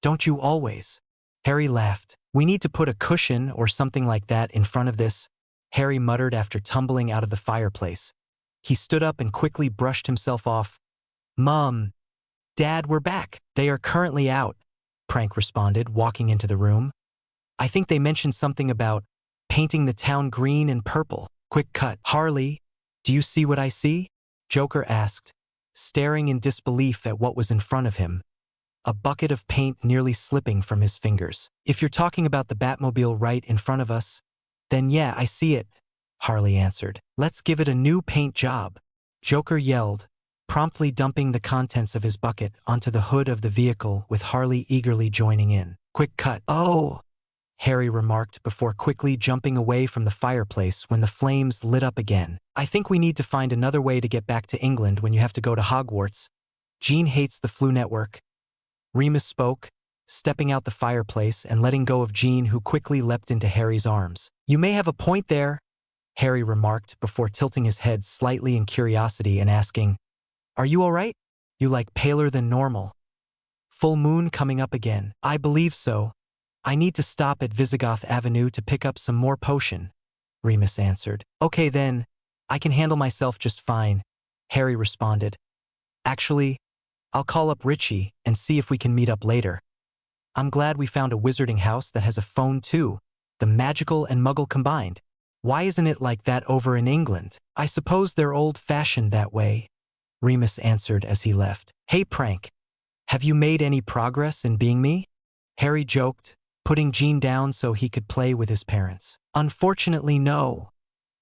"Don't you always?" Harry laughed. "We need to put a cushion or something like that in front of this," Harry muttered after tumbling out of the fireplace. He stood up and quickly brushed himself off. "Mom, Dad, we're back." "They are currently out," Prank responded, walking into the room. "I think they mentioned something about painting the town green and purple." Quick cut. "Harley, do you see what I see?" Joker asked, staring in disbelief at what was in front of him, a bucket of paint nearly slipping from his fingers. "If you're talking about the Batmobile right in front of us, then yeah, I see it," Harley answered. Let's give it a new paint job, Joker yelled, promptly dumping the contents of his bucket onto the hood of the vehicle with Harley eagerly joining in. Quick cut. Oh, Harry remarked before quickly jumping away from the fireplace when the flames lit up again. I think we need to find another way to get back to England when you have to go to Hogwarts. Jean hates the flu network. Remus spoke, stepping out the fireplace and letting go of Jean, who quickly leapt into Harry's arms. You may have a point there, Harry remarked before tilting his head slightly in curiosity and asking, Are you all right? You like paler than normal. Full moon coming up again. I believe so. I need to stop at Visigoth Avenue to pick up some more potion, Remus answered. Okay then, I can handle myself just fine, Harry responded. Actually, I'll call up Richie and see if we can meet up later. I'm glad we found a wizarding house that has a phone too, the magical and muggle combined. Why isn't it like that over in England? I suppose they're old-fashioned that way, Remus answered as he left. Hey Prank, have you made any progress in being me? Harry joked, putting Jean down so he could play with his parents. Unfortunately, no,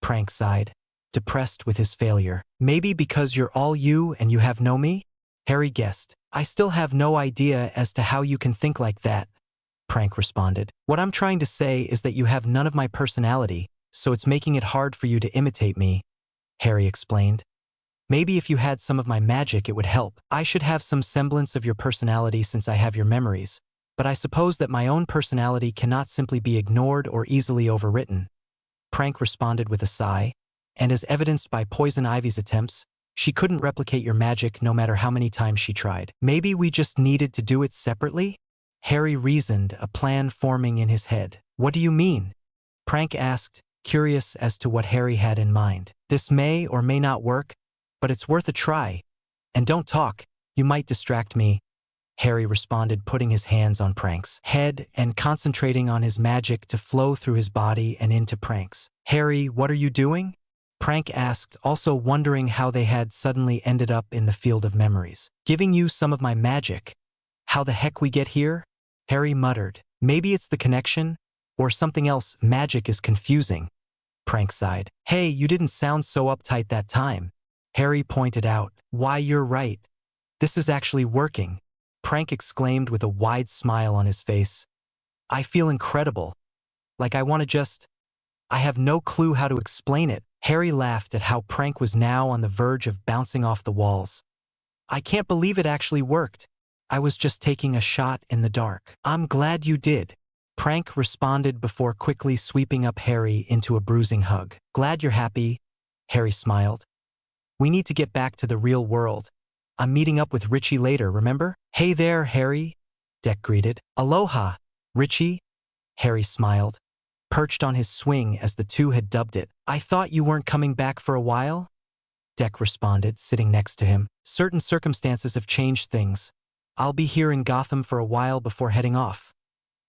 Prank sighed, depressed with his failure. Maybe because you're all you and you have no me? Harry guessed. I still have no idea as to how you can think like that, Prank responded. What I'm trying to say is that you have none of my personality, so it's making it hard for you to imitate me, Harry explained. Maybe if you had some of my magic it would help. I should have some semblance of your personality since I have your memories. But I suppose that my own personality cannot simply be ignored or easily overwritten. Prank responded with a sigh, and as evidenced by Poison Ivy's attempts, she couldn't replicate your magic no matter how many times she tried. Maybe we just needed to do it separately? Harry reasoned, a plan forming in his head. What do you mean? Prank asked, curious as to what Harry had in mind. This may or may not work, but it's worth a try. And don't talk, you might distract me, Harry responded, putting his hands on Prank's head and concentrating on his magic to flow through his body and into Prank's. Harry, what are you doing? Prank asked, also wondering how they had suddenly ended up in the field of memories. Giving you some of my magic. How the heck we get here? Harry muttered. Maybe it's the connection, or something else. Magic is confusing. Prank sighed. Hey, you didn't sound so uptight that time, Harry pointed out. Why, you're right. This is actually working, Prank exclaimed with a wide smile on his face. I feel incredible. Like I have no clue how to explain it. Harry laughed at how Prank was now on the verge of bouncing off the walls. I can't believe it actually worked. I was just taking a shot in the dark. I'm glad you did, Prank responded before quickly sweeping up Harry into a bruising hug. Glad you're happy, Harry smiled. We need to get back to the real world. I'm meeting up with Richie later, remember? Hey there, Harry, Deck greeted. Aloha, Richie, Harry smiled, perched on his swing as the two had dubbed it. I thought you weren't coming back for a while? Deck responded, sitting next to him. Certain circumstances have changed things. I'll be here in Gotham for a while before heading off,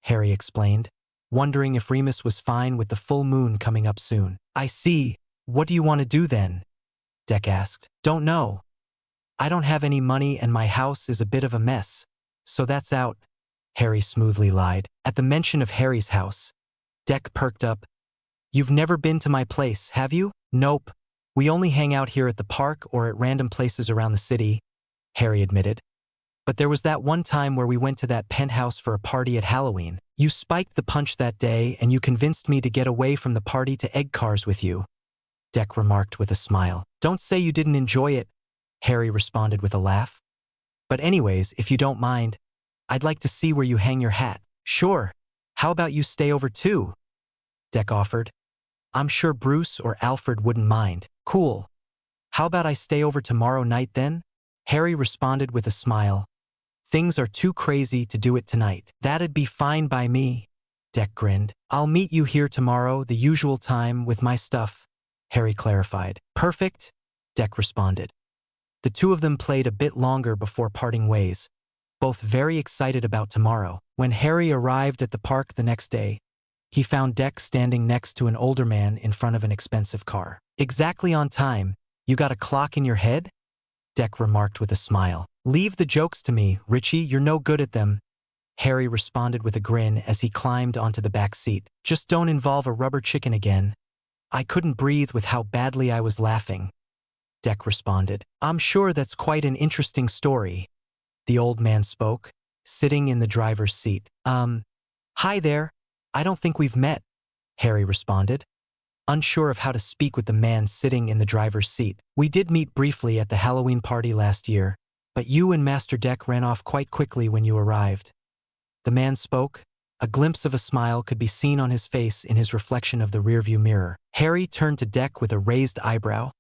Harry explained, wondering if Remus was fine with the full moon coming up soon. I see. What do you want to do then? Deck asked. Don't know. I don't have any money and my house is a bit of a mess, so that's out, Harry smoothly lied. At the mention of Harry's house, Deck perked up. You've never been to my place, have you? Nope. We only hang out here at the park or at random places around the city, Harry admitted. But there was that one time where we went to that penthouse for a party at Halloween. You spiked the punch that day and you convinced me to get away from the party to egg cars with you, Deck remarked with a smile. Don't say you didn't enjoy it, Harry responded with a laugh. But anyways, if you don't mind, I'd like to see where you hang your hat. Sure. How about you stay over too? Deck offered. I'm sure Bruce or Alfred wouldn't mind. Cool. How about I stay over tomorrow night then? Harry responded with a smile. Things are too crazy to do it tonight. That'd be fine by me, Deck grinned. I'll meet you here tomorrow, the usual time, with my stuff, Harry clarified. Perfect, Deck responded. The two of them played a bit longer before parting ways, both very excited about tomorrow. When Harry arrived at the park the next day, he found Deck standing next to an older man in front of an expensive car. Exactly on time. You got a clock in your head? Deck remarked with a smile. Leave the jokes to me, Richie, you're no good at them, Harry responded with a grin as he climbed onto the back seat. Just don't involve a rubber chicken again. I couldn't breathe with how badly I was laughing. Deck responded. I'm sure that's quite an interesting story. The old man spoke, sitting in the driver's seat. Hi there. I don't think we've met, Harry responded, unsure of how to speak with the man sitting in the driver's seat. We did meet briefly at the Halloween party last year, but you and Master Deck ran off quite quickly when you arrived. The man spoke. A glimpse of a smile could be seen on his face in his reflection of the rearview mirror. Harry turned to Deck with a raised eyebrow.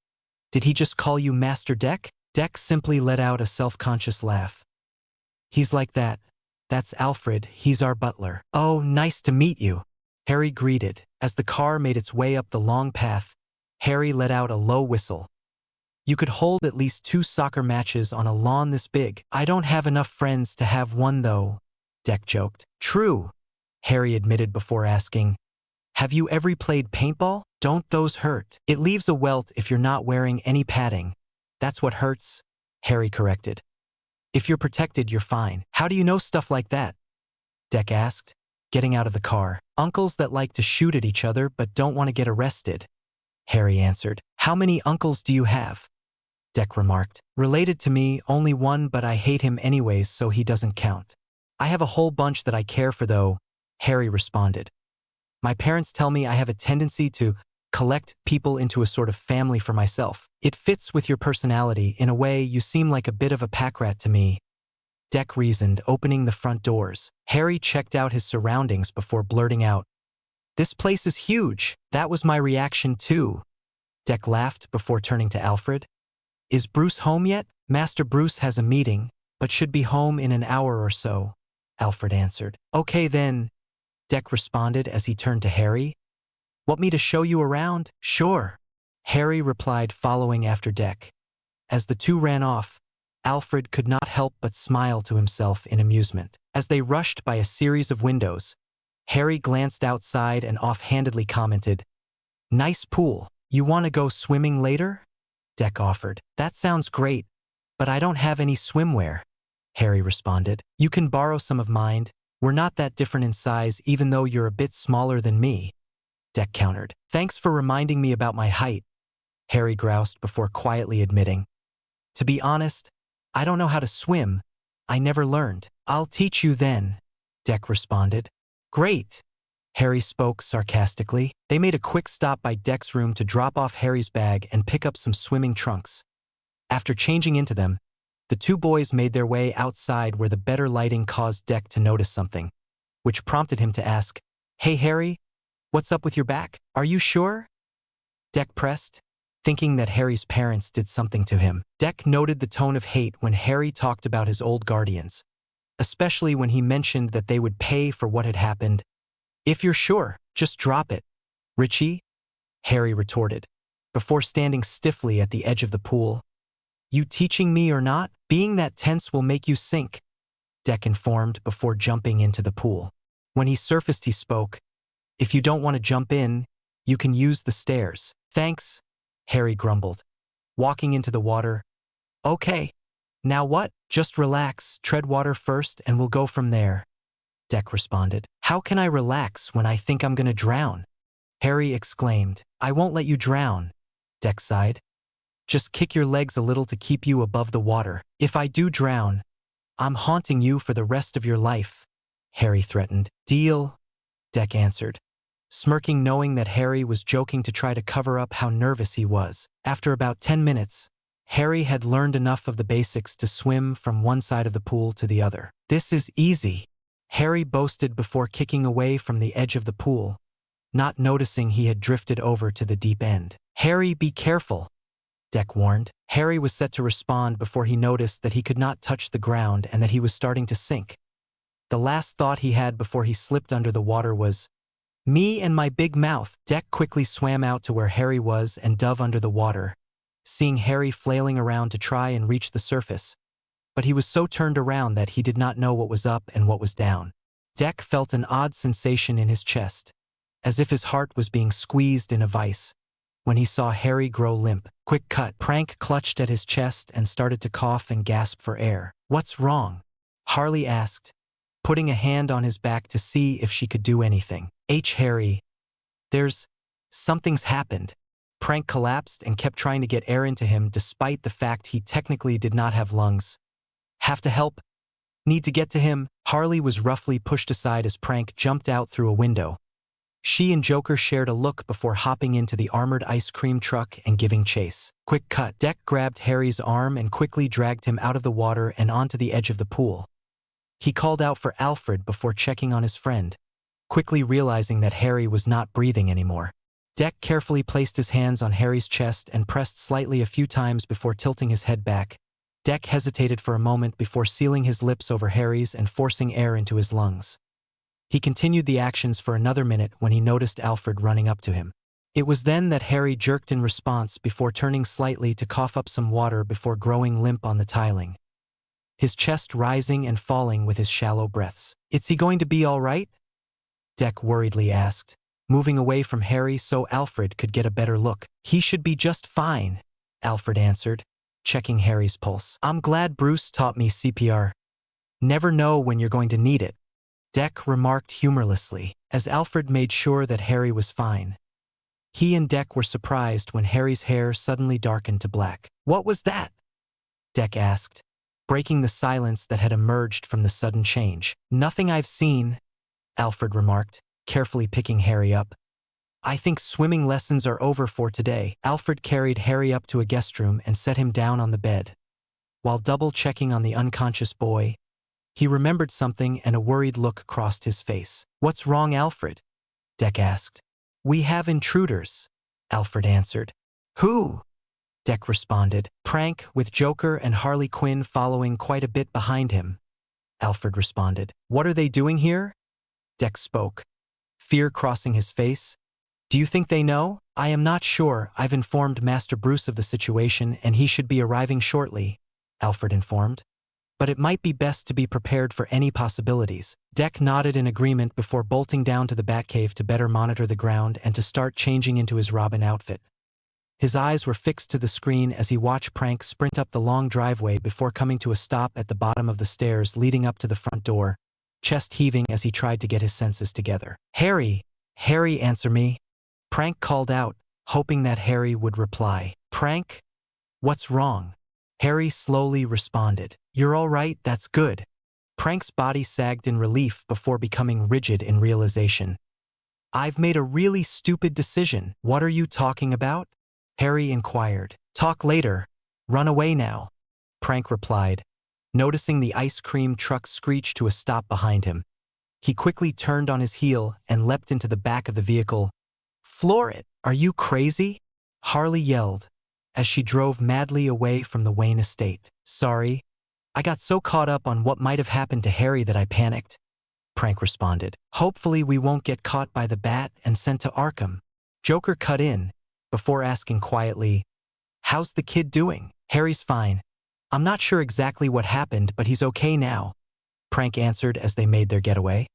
Did he just call you Master Deck? Deck simply let out a self-conscious laugh. He's like that. That's Alfred, he's our butler. Oh, nice to meet you, Harry greeted. As the car made its way up the long path, Harry let out a low whistle. You could hold at least 2 soccer matches on a lawn this big. I don't have enough friends to have one though, Deck joked. True, Harry admitted before asking, have you ever played paintball? Don't those hurt? It leaves a welt if you're not wearing any padding. That's what hurts, Harry corrected. If you're protected, you're fine. How do you know stuff like that? Deck asked, getting out of the car. Uncles that like to shoot at each other but don't want to get arrested, Harry answered. How many uncles do you have? Deck remarked. Related to me, only one, but I hate him anyways, so he doesn't count. I have a whole bunch that I care for though, Harry responded. My parents tell me I have a tendency to collect people into a sort of family for myself. It fits with your personality. In a way, you seem like a bit of a pack rat to me, Deck reasoned, opening the front doors. Harry checked out his surroundings before blurting out, this place is huge. That was my reaction too. Deck laughed before turning to Alfred. Is Bruce home yet? Master Bruce has a meeting, but should be home in an hour or so, Alfred answered. Okay then, Deck responded as he turned to Harry. Want me to show you around? Sure, Harry replied, following after Deck. As the two ran off, Alfred could not help but smile to himself in amusement. As they rushed by a series of windows, Harry glanced outside and offhandedly commented, nice pool. You want to go swimming later? Deck offered. That sounds great, but I don't have any swimwear, Harry responded. You can borrow some of mine. We're not that different in size, even though you're a bit smaller than me, Deck countered. Thanks for reminding me about my height, Harry groused before quietly admitting. To be honest, I don't know how to swim. I never learned. I'll teach you then, Deck responded. Great, Harry spoke sarcastically. They made a quick stop by Deck's room to drop off Harry's bag and pick up some swimming trunks. After changing into them, the two boys made their way outside where the better lighting caused Deck to notice something, which prompted him to ask, Hey Harry, what's up with your back? Are you sure? Deck pressed, thinking that Harry's parents did something to him. Deck noted the tone of hate when Harry talked about his old guardians, especially when he mentioned that they would pay for what had happened. If you're sure, just drop it, Richie, Harry retorted, before standing stiffly at the edge of the pool. You teaching me or not? Being that tense will make you sink, Deck informed before jumping into the pool. When he surfaced, he spoke. If you don't want to jump in, you can use the stairs. Thanks, Harry grumbled, walking into the water. Okay. Now what? Just relax, tread water first, and we'll go from there, Deck responded. How can I relax when I think I'm gonna drown? Harry exclaimed. I won't let you drown, Deck sighed. Just kick your legs a little to keep you above the water. If I do drown, I'm haunting you for the rest of your life, Harry threatened. Deal, Deck answered, smirking, knowing that Harry was joking to try to cover up how nervous he was. After about 10 minutes, Harry had learned enough of the basics to swim from one side of the pool to the other. This is easy, Harry boasted before kicking away from the edge of the pool, not noticing he had drifted over to the deep end. Harry, be careful, Deck warned. Harry was set to respond before he noticed that he could not touch the ground and that he was starting to sink. The last thought he had before he slipped under the water was, me and my big mouth. Deck quickly swam out to where Harry was and dove under the water, seeing Harry flailing around to try and reach the surface. But he was so turned around that he did not know what was up and what was down. Deck felt an odd sensation in his chest, as if his heart was being squeezed in a vice, when he saw Harry grow limp. Quick cut. Prank clutched at his chest and started to cough and gasp for air. What's wrong? Harley asked, putting a hand on his back to see if she could do anything. Harry, there's Something's happened. Prank collapsed and kept trying to get air into him despite the fact he technically did not have lungs. Have to help? Need to get to him? Harley was roughly pushed aside as Prank jumped out through a window. She and Joker shared a look before hopping into the armored ice cream truck and giving chase. Quick cut. Deck grabbed Harry's arm and quickly dragged him out of the water and onto the edge of the pool. He called out for Alfred before checking on his friend, quickly realizing that Harry was not breathing anymore. Deck carefully placed his hands on Harry's chest and pressed slightly a few times before tilting his head back. Deck hesitated for a moment before sealing his lips over Harry's and forcing air into his lungs. He continued the actions for another minute when he noticed Alfred running up to him. It was then that Harry jerked in response before turning slightly to cough up some water before growing limp on the tiling, his chest rising and falling with his shallow breaths. "Is he going to be all right?" Deck worriedly asked, moving away from Harry so Alfred could get a better look. "He should be just fine," Alfred answered, checking Harry's pulse. "I'm glad Bruce taught me CPR. Never know when you're going to need it," Deck remarked humorlessly, as Alfred made sure that Harry was fine. He and Deck were surprised when Harry's hair suddenly darkened to black. "What was that?" Deck asked, breaking the silence that had emerged from the sudden change. "Nothing I've seen," Alfred remarked, carefully picking Harry up. "I think swimming lessons are over for today." Alfred carried Harry up to a guest room and set him down on the bed. While double-checking on the unconscious boy, he remembered something and a worried look crossed his face. "What's wrong, Alfred?" Deck asked. "We have intruders," Alfred answered. "Who?" Deck responded. "Prank, with Joker and Harley Quinn following quite a bit behind him," Alfred responded. "What are they doing here?" Deck spoke, fear crossing his face. "Do you think they know?" "I am not sure. I've informed Master Bruce of the situation and he should be arriving shortly," Alfred informed. "But it might be best to be prepared for any possibilities." Deck nodded in agreement before bolting down to the Batcave to better monitor the ground and to start changing into his Robin outfit. His eyes were fixed to the screen as he watched Prank sprint up the long driveway before coming to a stop at the bottom of the stairs leading up to the front door, chest heaving as he tried to get his senses together. "Harry! Harry, answer me!" Prank called out, hoping that Harry would reply. "Prank? What's wrong?" Harry slowly responded. "You're all right, that's good." Prank's body sagged in relief before becoming rigid in realization. "I've made a really stupid decision." "What are you talking about?" Harry inquired. "Talk later. Run away now," Prank replied, noticing the ice cream truck screech to a stop behind him. He quickly turned on his heel and leapt into the back of the vehicle. "Floor it! Are you crazy?" Harley yelled, as she drove madly away from the Wayne estate. "Sorry. I got so caught up on what might have happened to Harry that I panicked," Prank responded. "Hopefully we won't get caught by the Bat and sent to Arkham." Joker cut in, before asking quietly, "How's the kid doing?" "Harry's fine. I'm not sure exactly what happened, but he's okay now," Prank answered as they made their getaway.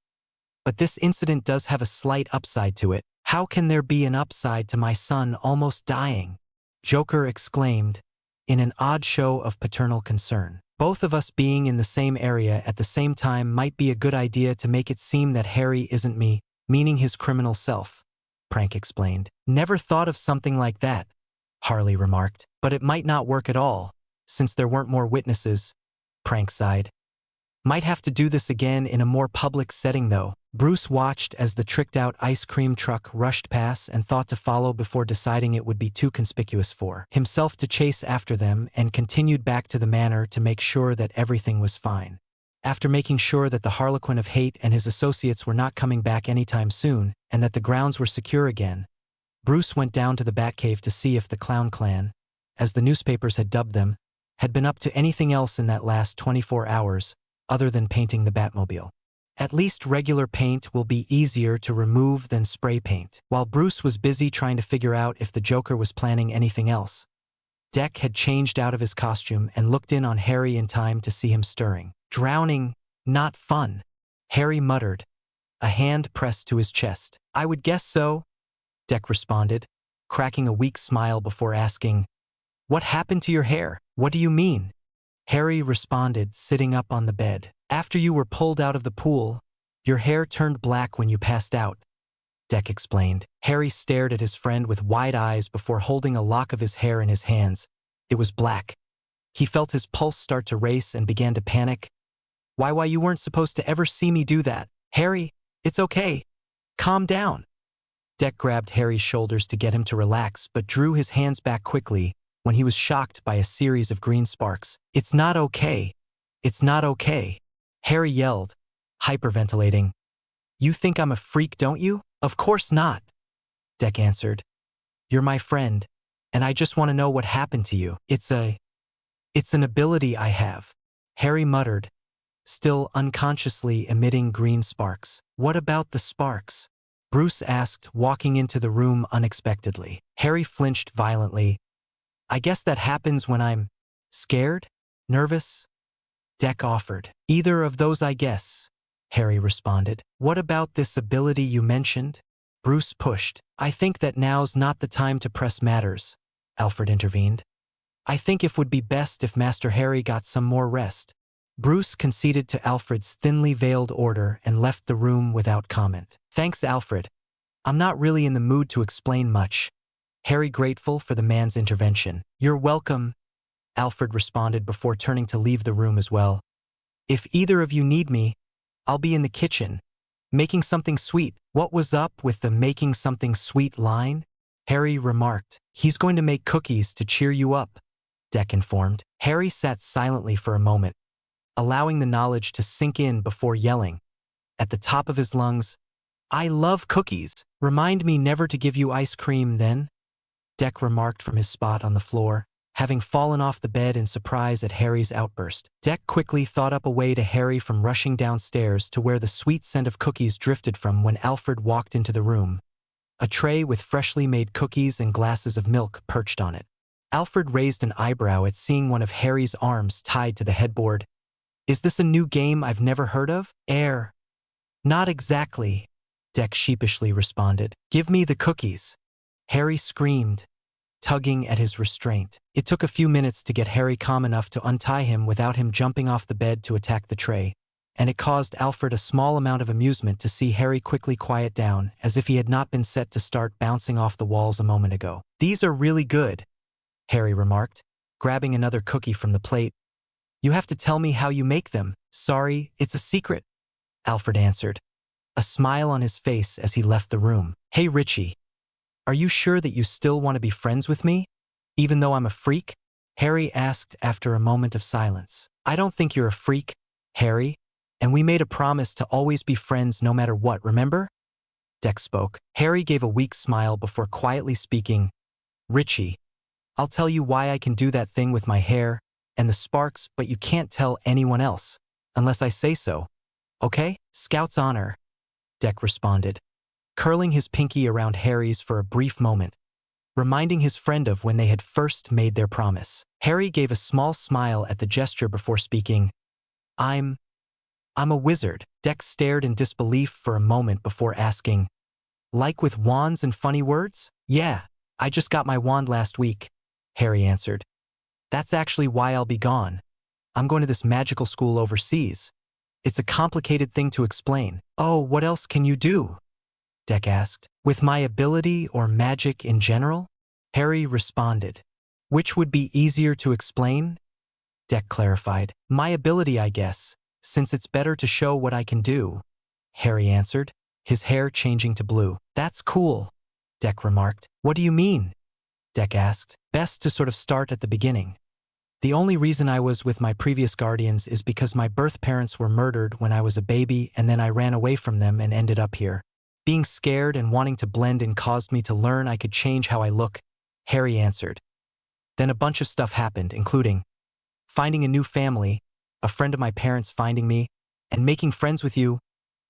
"But this incident does have a slight upside to it." "How can there be an upside to my son almost dying?" Joker exclaimed, in an odd show of paternal concern. "Both of us being in the same area at the same time might be a good idea to make it seem that Harry isn't me, meaning his criminal self," Prank explained. "Never thought of something like that," Harley remarked. "But it might not work at all, since there weren't more witnesses," Prank sighed. "Might have to do this again in a more public setting though." Bruce watched as the tricked-out ice cream truck rushed past and thought to follow before deciding it would be too conspicuous for himself to chase after them, and continued back to the manor to make sure that everything was fine. After making sure that the Harlequin of Hate and his associates were not coming back anytime soon and that the grounds were secure again, Bruce went down to the Batcave to see if the Clown Clan, as the newspapers had dubbed them, had been up to anything else in that last 24 hours other than painting the Batmobile. At least regular paint will be easier to remove than spray paint. While Bruce was busy trying to figure out if the Joker was planning anything else, Deck had changed out of his costume and looked in on Harry in time to see him stirring. "Drowning, not fun," Harry muttered, a hand pressed to his chest. "I would guess so," Deck responded, cracking a weak smile before asking, "What happened to your hair?" "What do you mean?" Harry responded, sitting up on the bed. "After you were pulled out of the pool, your hair turned black when you passed out," Deck explained. Harry stared at his friend with wide eyes before holding a lock of his hair in his hands. It was black. He felt his pulse start to race and began to panic. Why, you weren't supposed to ever see me do that. Harry, it's okay. Calm down. Deck grabbed Harry's shoulders to get him to relax, but drew his hands back quickly when he was shocked by a series of green sparks. It's not okay. It's not okay. Harry yelled, hyperventilating. You think I'm a freak, don't you? Of course not. Deck answered. You're my friend, and I just want to know what happened to you. It's an ability I have. Harry muttered, still unconsciously emitting green sparks. What about the sparks? Bruce asked, walking into the room unexpectedly. Harry flinched violently. I guess that happens when I'm scared? Nervous? Deck offered. Either of those, I guess, Harry responded. What about this ability you mentioned? Bruce pushed. I think that now's not the time to press matters, Alfred intervened. I think it would be best if Master Harry got some more rest. Bruce conceded to Alfred's thinly veiled order and left the room without comment. Thanks, Alfred. I'm not really in the mood to explain much. Harry grateful for the man's intervention. You're welcome, Alfred responded before turning to leave the room as well. If either of you need me, I'll be in the kitchen, making something sweet. What was up with the making something sweet line? Harry remarked. He's going to make cookies to cheer you up, Deck informed. Harry sat silently for a moment, allowing the knowledge to sink in before yelling, at the top of his lungs, I love cookies. Remind me never to give you ice cream then, Deck remarked from his spot on the floor, having fallen off the bed in surprise at Harry's outburst. Deck quickly thought up a way to Harry from rushing downstairs to where the sweet scent of cookies drifted from when Alfred walked into the room. A tray with freshly made cookies and glasses of milk perched on it. Alfred raised an eyebrow at seeing one of Harry's arms tied to the headboard. Is this a new game I've never heard of? Not exactly, Deck sheepishly responded. Give me the cookies. Harry screamed, tugging at his restraint. It took a few minutes to get Harry calm enough to untie him without him jumping off the bed to attack the tray, and it caused Alfred a small amount of amusement to see Harry quickly quiet down, as if he had not been set to start bouncing off the walls a moment ago. These are really good, Harry remarked, grabbing another cookie from the plate. You have to tell me how you make them. Sorry, it's a secret, Alfred answered, a smile on his face as he left the room. Hey Richie, are you sure that you still want to be friends with me, even though I'm a freak? Harry asked after a moment of silence. I don't think you're a freak, Harry, and we made a promise to always be friends no matter what, remember? Deck spoke. Harry gave a weak smile before quietly speaking, Richie, I'll tell you why I can do that thing with my hair and the sparks, but you can't tell anyone else, unless I say so. Okay? Scout's honor, Deck responded, curling his pinky around Harry's for a brief moment, reminding his friend of when they had first made their promise. Harry gave a small smile at the gesture before speaking. I'm a wizard. Deck stared in disbelief for a moment before asking, like with wands and funny words? Yeah, I just got my wand last week, Harry answered. That's actually why I'll be gone. I'm going to this magical school overseas. It's a complicated thing to explain. Oh, what else can you do? Deck asked. With my ability or magic in general? Harry responded. Which would be easier to explain? Deck clarified. My ability, I guess, since it's better to show what I can do, Harry answered, his hair changing to blue. That's cool, Deck remarked. What do you mean? Deck asked. Best to sort of start at the beginning. The only reason I was with my previous guardians is because my birth parents were murdered when I was a baby, and then I ran away from them and ended up here. Being scared and wanting to blend in caused me to learn I could change how I look, Harry answered. Then a bunch of stuff happened, including finding a new family, a friend of my parents finding me, and making friends with you.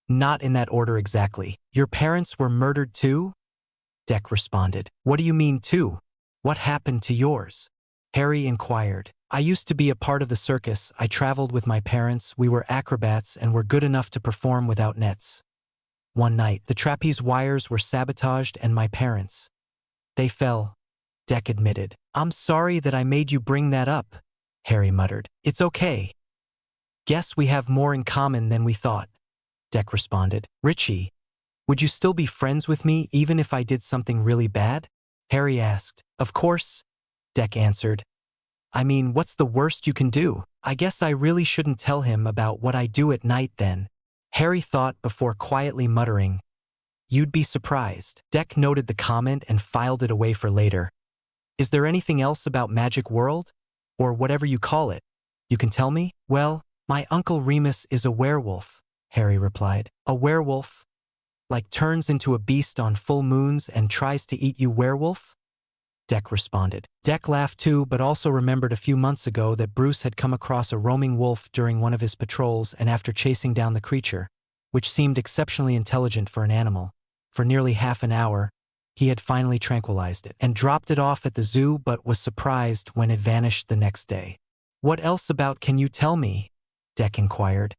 Not in that order exactly. Your parents were murdered too? Deck responded. What do you mean too? What happened to yours? Harry inquired. I used to be a part of the circus. I traveled with my parents. We were acrobats and were good enough to perform without nets. One night, the trapeze wires were sabotaged and my parents. They fell, Deck admitted. I'm sorry that I made you bring that up, Harry muttered. It's okay. Guess we have more in common than we thought, Deck responded. Richie, Would you still be friends with me even if I did something really bad? Harry asked. Of course, Deck answered. I mean, what's the worst you can do? I guess I really shouldn't tell him about what I do at night then. Harry thought before quietly muttering, You'd be surprised. Deck noted the comment and filed it away for later. Is there anything else about Magic World? Or whatever you call it? You can tell me? Well, my Uncle Remus is a werewolf, Harry replied. A werewolf? Like turns into a beast on full moons and tries to eat you werewolf? Deck responded. Deck laughed too, but also remembered a few months ago that Bruce had come across a roaming wolf during one of his patrols, and after chasing down the creature, which seemed exceptionally intelligent for an animal, for nearly half an hour, he had finally tranquilized it and dropped it off at the zoo, but was surprised when it vanished the next day. What else about can you tell me? Deck inquired.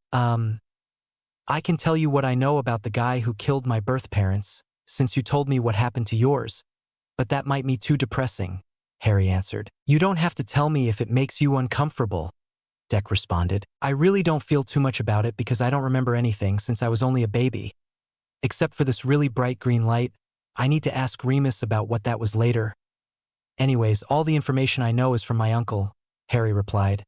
I can tell you what I know about the guy who killed my birth parents, since you told me what happened to yours. But that might be too depressing, Harry answered. You don't have to tell me if it makes you uncomfortable, Deck responded. I really don't feel too much about it because I don't remember anything since I was only a baby. Except for this really bright green light. I need to ask Remus about what that was later. Anyways, all the information I know is from my uncle, Harry replied.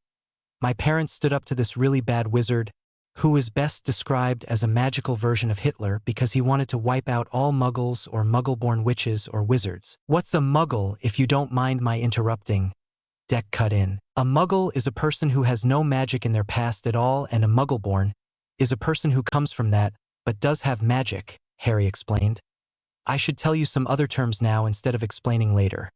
My parents stood up to this really bad wizard, who is best described as a magical version of Hitler because he wanted to wipe out all muggles or muggle-born witches or wizards. What's a muggle, if you don't mind my interrupting? Deck cut in. A muggle is a person who has no magic in their past at all, and a muggle-born is a person who comes from that, but does have magic, Harry explained. I should tell you some other terms now instead of explaining later.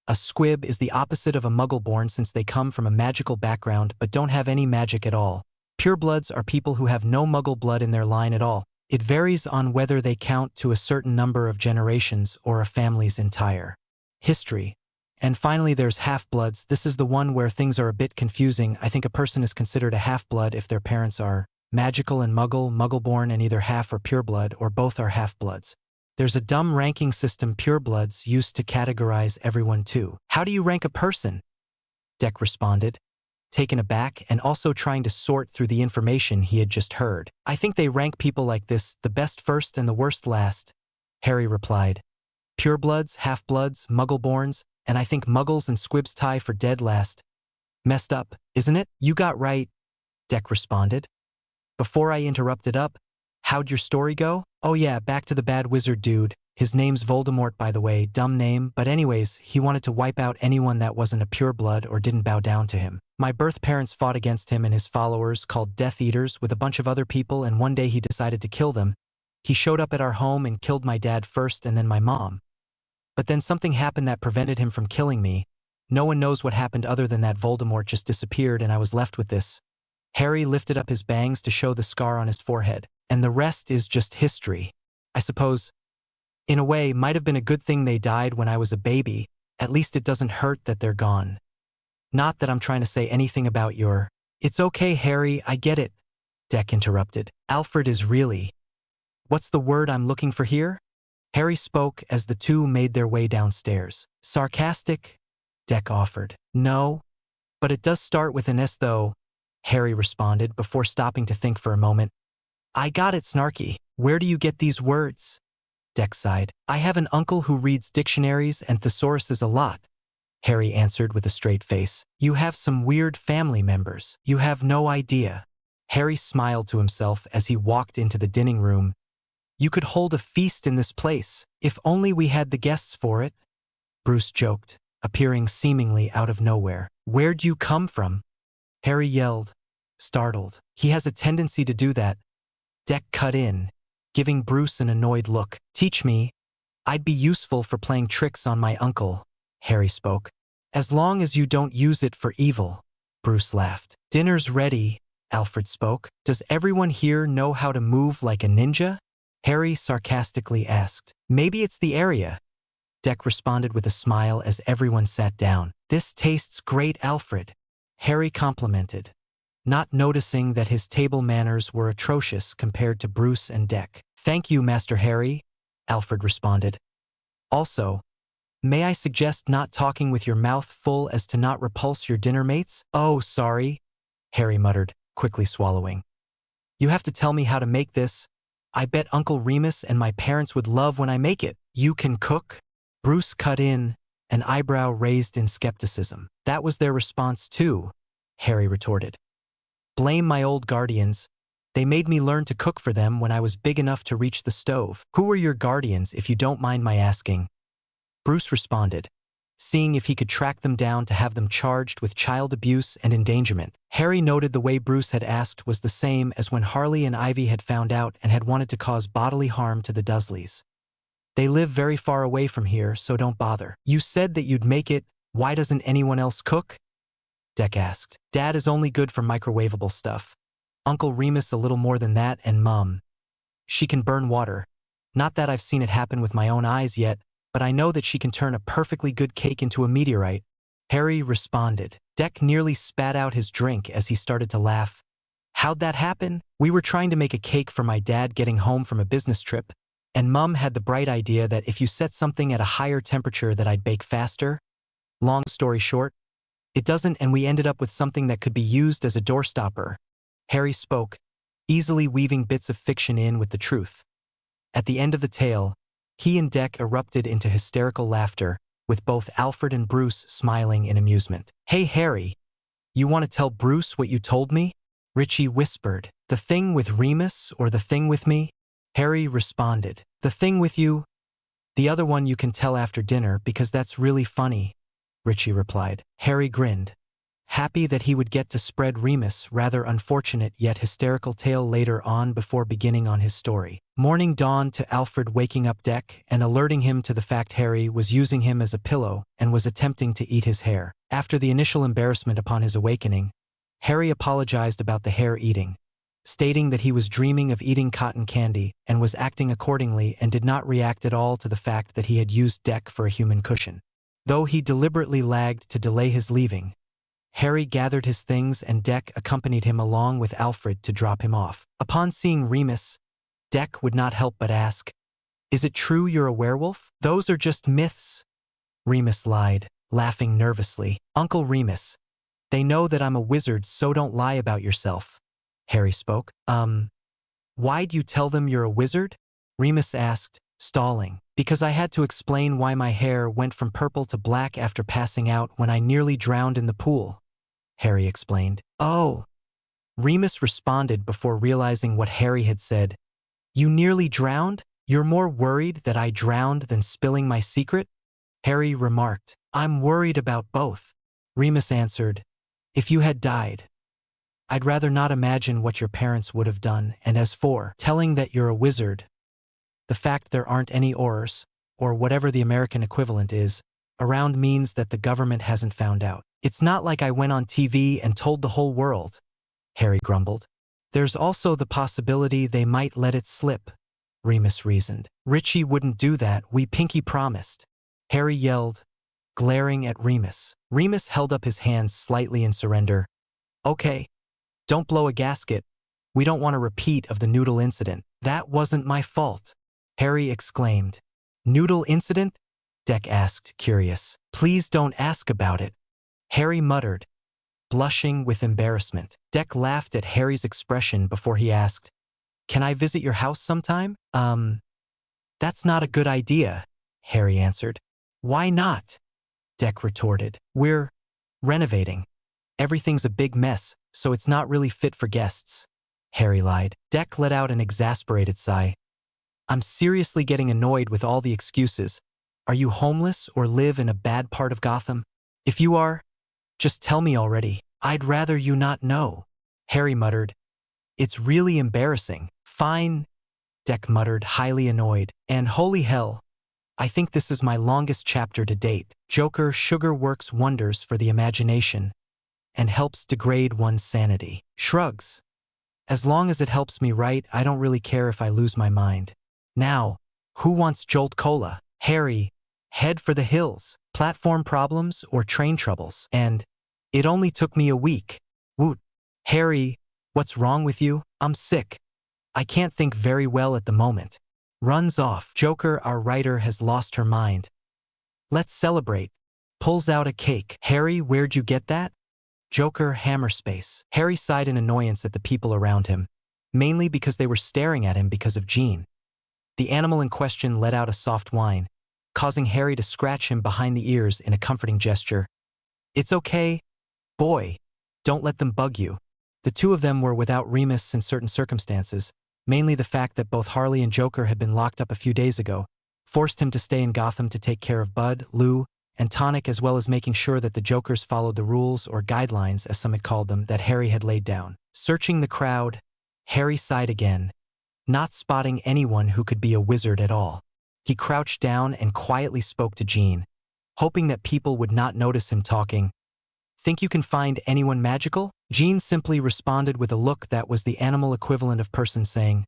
A squib is the opposite of a muggle-born since they come from a magical background but don't have any magic at all. Purebloods are people who have no muggle blood in their line at all. It varies on whether they count to a certain number of generations or a family's entire history. And finally there's half-bloods. This is the one where things are a bit confusing. I think a person is considered a half-blood if their parents are magical and muggle-born, and either half or pureblood, or both are half-bloods. There's a dumb ranking system purebloods used to categorize everyone too. How do you rank a person? Deck responded, taken aback and also trying to sort through the information he had just heard. I think they rank people like this, the best first and the worst last, Harry replied. Purebloods, half-bloods, muggle-borns, and I think muggles and squibs tie for dead last. Messed up, isn't it? You got right, Deck responded. Before I interrupted up, how'd your story go? Oh yeah, back to the bad wizard dude. His name's Voldemort, by the way, dumb name, but anyways, he wanted to wipe out anyone that wasn't a pureblood or didn't bow down to him. My birth parents fought against him and his followers, called Death Eaters, with a bunch of other people, and one day he decided to kill them. He showed up at our home and killed my dad first and then my mom. But then something happened that prevented him from killing me. No one knows what happened other than that Voldemort just disappeared and I was left with this. Harry lifted up his bangs to show the scar on his forehead. And the rest is just history. I suppose, in a way, might have been a good thing they died when I was a baby. At least it doesn't hurt that they're gone. Not that I'm trying to say anything about your... It's okay, Harry, I get it, Deck interrupted. Alfred is really... What's the word I'm looking for here? Harry spoke as the two made their way downstairs. Sarcastic? Deck offered. No, but it does start with an S though, Harry responded before stopping to think for a moment. I got it, snarky. Where do you get these words? Deck sighed. I have an uncle who reads dictionaries and thesauruses a lot, Harry answered with a straight face. You have some weird family members. You have no idea. Harry smiled to himself as he walked into the dining room. You could hold a feast in this place, if only we had the guests for it, Bruce joked, appearing seemingly out of nowhere. Where'd you come from? Harry yelled, startled. He has a tendency to do that. Deck cut in, giving Bruce an annoyed look. Teach me. I'd be useful for playing tricks on my uncle, Harry spoke. As long as you don't use it for evil, Bruce laughed. Dinner's ready, Alfred spoke. Does everyone here know how to move like a ninja? Harry sarcastically asked. Maybe it's the area, Deck responded with a smile as everyone sat down. This tastes great, Alfred, Harry complimented, not noticing that his table manners were atrocious compared to Bruce and Deck. Thank you, Master Harry, Alfred responded. Also, may I suggest not talking with your mouth full as to not repulse your dinner mates? Oh, sorry, Harry muttered, quickly swallowing. You have to tell me how to make this. I bet Uncle Remus and my parents would love when I make it. You can cook? Bruce cut in, an eyebrow raised in skepticism. That was their response too, Harry retorted. Blame my old guardians. They made me learn to cook for them when I was big enough to reach the stove. Who are your guardians, if you don't mind my asking? Bruce responded, seeing if he could track them down to have them charged with child abuse and endangerment. Harry noted the way Bruce had asked was the same as when Harley and Ivy had found out and had wanted to cause bodily harm to the Dursleys. They live very far away from here, so don't bother. You said that you'd make it. Why doesn't anyone else cook? Deck asked. Dad is only good for microwavable stuff. Uncle Remus a little more than that, and Mum. She can burn water. Not that I've seen it happen with my own eyes yet, but I know that she can turn a perfectly good cake into a meteorite. Harry responded. Deck nearly spat out his drink as he started to laugh. How'd that happen? We were trying to make a cake for my dad getting home from a business trip, and Mum had the bright idea that if you set something at a higher temperature that I'd bake faster. Long story short, it doesn't, and we ended up with something that could be used as a doorstopper. Harry spoke, easily weaving bits of fiction in with the truth. At the end of the tale, he and Deck erupted into hysterical laughter, with both Alfred and Bruce smiling in amusement. Hey Harry, you want to tell Bruce what you told me? Richie whispered. The thing with Remus or the thing with me? Harry responded. The thing with you. The other one you can tell after dinner because that's really funny, Richie replied. Harry grinned, happy that he would get to spread Remus' rather unfortunate yet hysterical tale later on before beginning on his story. Morning dawned to Alfred waking up Deck and alerting him to the fact Harry was using him as a pillow and was attempting to eat his hair. After the initial embarrassment upon his awakening, Harry apologized about the hair eating, stating that he was dreaming of eating cotton candy and was acting accordingly and did not react at all to the fact that he had used Deck for a human cushion. Though he deliberately lagged to delay his leaving, Harry gathered his things and Deck accompanied him along with Alfred to drop him off. Upon seeing Remus, Deck would not help but ask, Is it true you're a werewolf? Those are just myths. Remus lied, laughing nervously. Uncle Remus, they know that I'm a wizard, so don't lie about yourself. Harry spoke. Why'd you tell them you're a wizard? Remus asked, stalling. Because I had to explain why my hair went from purple to black after passing out when I nearly drowned in the pool, Harry explained. Oh. Remus responded before realizing what Harry had said. You nearly drowned? You're more worried that I drowned than spilling my secret? Harry remarked. I'm worried about both. Remus answered. If you had died, I'd rather not imagine what your parents would have done, and as for telling that you're a wizard, the fact there aren't any Aurors, or whatever the American equivalent is, around means that the government hasn't found out. It's not like I went on TV and told the whole world, Harry grumbled. There's also the possibility they might let it slip, Remus reasoned. Richie wouldn't do that, we pinky promised, Harry yelled, glaring at Remus. Remus held up his hands slightly in surrender. Okay, don't blow a gasket. We don't want a repeat of the noodle incident. That wasn't my fault, Harry exclaimed. Noodle incident? Deck asked, curious. Please don't ask about it, Harry muttered, blushing with embarrassment. Deck laughed at Harry's expression before he asked, Can I visit your house sometime? That's not a good idea, Harry answered. Why not? Deck retorted. We're renovating. Everything's a big mess, so it's not really fit for guests, Harry lied. Deck let out an exasperated sigh. I'm seriously getting annoyed with all the excuses. Are you homeless or live in a bad part of Gotham? If you are, just tell me already. I'd rather you not know, Harry muttered. It's really embarrassing. Fine, Deck muttered, highly annoyed. And holy hell, I think this is my longest chapter to date. Joker sugar works wonders for the imagination and helps degrade one's sanity. Shrugs. As long as it helps me write, I don't really care if I lose my mind. Now, who wants Jolt Cola? Harry, head for the hills. Platform problems or train troubles. And it only took me a week. Woot. Harry, what's wrong with you? I'm sick. I can't think very well at the moment. Runs off. Joker, our writer, has lost her mind. Let's celebrate. Pulls out a cake. Harry, where'd you get that? Joker, hammer space. Harry sighed in annoyance at the people around him. mainly because they were staring at him because of Jean. The animal in question let out a soft whine, causing Harry to scratch him behind the ears in a comforting gesture. "It's okay, boy. Don't let them bug you." The two of them were without Remus in certain circumstances, mainly the fact that both Harley and Joker had been locked up a few days ago, forced him to stay in Gotham to take care of Bud, Lou, and Tonic, as well as making sure that the Jokers followed the rules or guidelines, as some had called them, that Harry had laid down. Searching the crowd, Harry sighed again, not spotting anyone who could be a wizard at all. He crouched down and quietly spoke to Jean, hoping that people would not notice him talking. "Think you can find anyone magical?" Jean simply responded with a look that was the animal equivalent of person saying,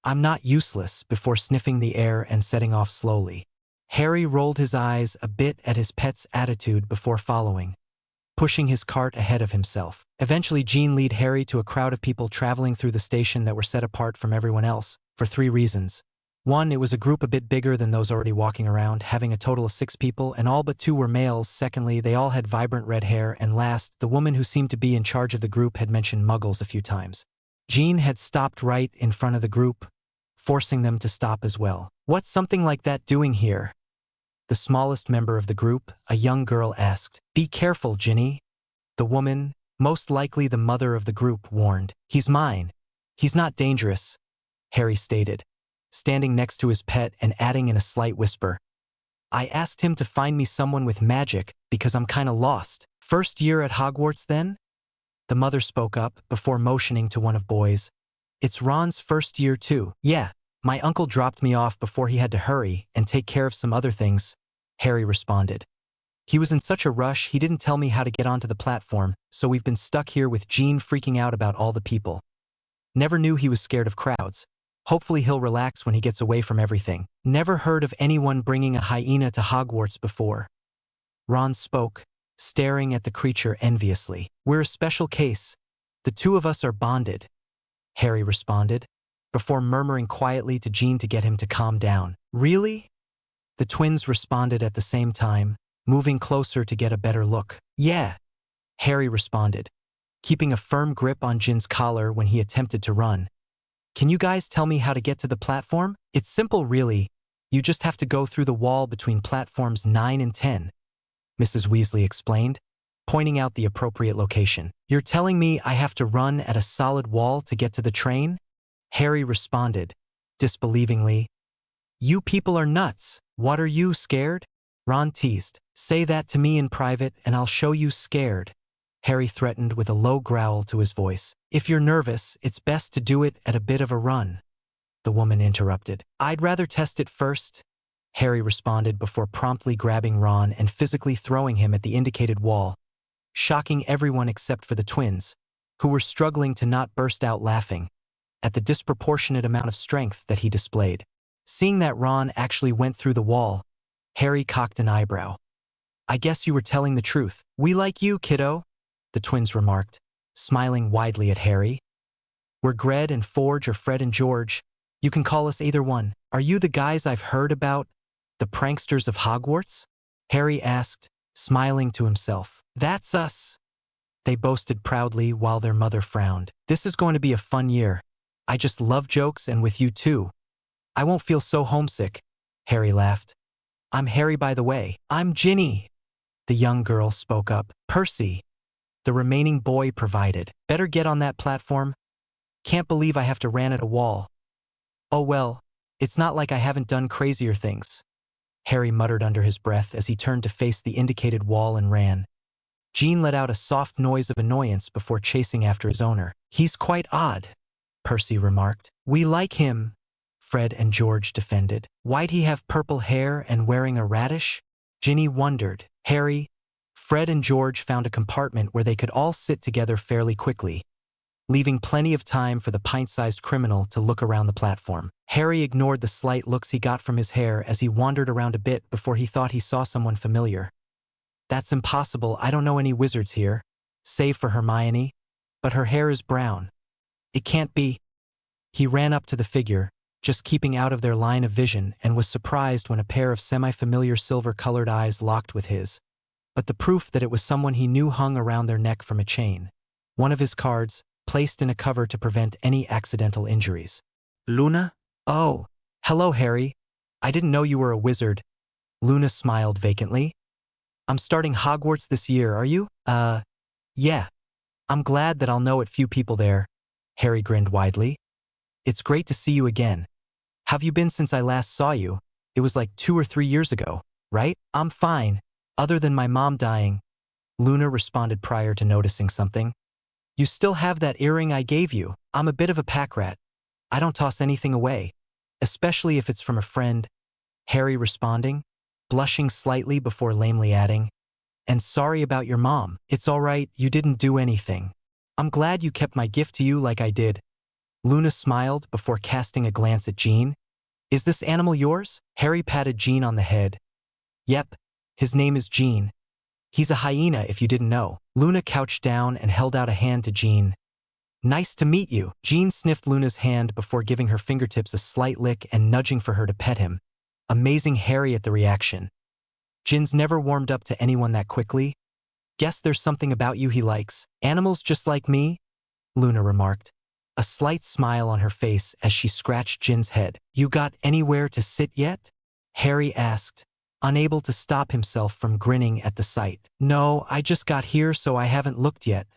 "I'm not useless," before sniffing the air and setting off slowly. Harry rolled his eyes a bit at his pet's attitude before following, pushing his cart ahead of himself. Eventually, Jean led Harry to a crowd of people traveling through the station that were set apart from everyone else, for 3 reasons. 1, it was a group a bit bigger than those already walking around, having a total of 6 people, and all but 2 were males. Secondly, they all had vibrant red hair, and last, the woman who seemed to be in charge of the group had mentioned muggles a few times. Jean had stopped right in front of the group, forcing them to stop as well. "What's something like that doing here?" The smallest member of the group, a young girl, asked. "Be careful, Ginny," the woman, most likely the mother of the group, warned. "He's mine. He's not dangerous," Harry stated, standing next to his pet and adding in a slight whisper, "I asked him to find me someone with magic because I'm kinda lost." "First year at Hogwarts then?" The mother spoke up before motioning to one of boys. "It's Ron's first year too." "Yeah, my uncle dropped me off before he had to hurry and take care of some other things," Harry responded. "He was in such a rush he didn't tell me how to get onto the platform, so we've been stuck here with Jean freaking out about all the people. Never knew he was scared of crowds. Hopefully he'll relax when he gets away from everything. Never heard of anyone bringing a hyena to Hogwarts before." Ron spoke, staring at the creature enviously. "We're a special case. The 2 of us are bonded," Harry responded, before murmuring quietly to Jean to get him to calm down. "Really?" The twins responded at the same time, moving closer to get a better look. "Yeah," Harry responded, keeping a firm grip on Jin's collar when he attempted to run. "Can you guys tell me how to get to the platform?" "It's simple really. You just have to go through the wall between platforms 9 and 10, Mrs. Weasley explained, pointing out the appropriate location. "You're telling me I have to run at a solid wall to get to the train?" Harry responded, disbelievingly. "You people are nuts. What are you, scared?" Ron teased. "Say that to me in private and I'll show you scared," Harry threatened with a low growl to his voice. "If you're nervous, it's best to do it at a bit of a run," the woman interrupted. "I'd rather test it first," Harry responded before promptly grabbing Ron and physically throwing him at the indicated wall, shocking everyone except for the twins, who were struggling to not burst out laughing at the disproportionate amount of strength that he displayed. Seeing that Ron actually went through the wall, Harry cocked an eyebrow. "I guess you were telling the truth. We like you, kiddo," the twins remarked, smiling widely at Harry. "We're Gred and Forge, or Fred and George. You can call us either one. Are you the guys I've heard about? The pranksters of Hogwarts?" Harry asked, smiling to himself. "That's us," they boasted proudly while their mother frowned. "This is going to be a fun year. I just love jokes, and with you too. I won't feel so homesick," Harry laughed. "I'm Harry, by the way." "I'm Ginny," the young girl spoke up. "Percy," the remaining boy provided. "Better get on that platform. Can't believe I have to ran at a wall." "Oh well, it's not like I haven't done crazier things," Harry muttered under his breath as he turned to face the indicated wall and ran. Jean let out a soft noise of annoyance before chasing after his owner. "He's quite odd," Percy remarked. "We like him," Fred and George defended. "Why'd he have purple hair and wearing a radish?" Ginny wondered. Harry, Fred and George found a compartment where they could all sit together fairly quickly, leaving plenty of time for the pint-sized criminal to look around the platform. Harry ignored the slight looks he got from his hair as he wandered around a bit before he thought he saw someone familiar. "That's impossible. I don't know any wizards here, save for Hermione, but her hair is brown. It can't be." He ran up to the figure, just keeping out of their line of vision, and was surprised when a pair of semi-familiar silver-colored eyes locked with his. But the proof that it was someone he knew hung around their neck from a chain. One of his cards, placed in a cover to prevent any accidental injuries. Luna? Oh, hello, Harry. I didn't know you were a wizard. Luna smiled vacantly. I'm starting Hogwarts this year, are you? Yeah. I'm glad that I'll know a few people there. Harry grinned widely. It's great to see you again. Have you been since I last saw you? It was like 2 or 3 years ago, right? I'm fine, other than my mom dying. Luna responded prior to noticing something. You still have that earring I gave you. I'm a bit of a pack rat. I don't toss anything away, especially if it's from a friend. Harry responding, blushing slightly before lamely adding, and sorry about your mom. It's all right, you didn't do anything. I'm glad you kept my gift to you like I did. Luna smiled before casting a glance at Jean. Is this animal yours? Harry patted Jean on the head. Yep, his name is Jean. He's a hyena if you didn't know. Luna couched down and held out a hand to Jean. Nice to meet you. Jean sniffed Luna's hand before giving her fingertips a slight lick and nudging for her to pet him. Amazing Harry at the reaction. Jin's never warmed up to anyone that quickly. Guess there's something about you he likes. Animals just like me? Luna remarked, a slight smile on her face as she scratched Jin's head. You got anywhere to sit yet? Harry asked, unable to stop himself from grinning at the sight. No, I just got here so I haven't looked yet,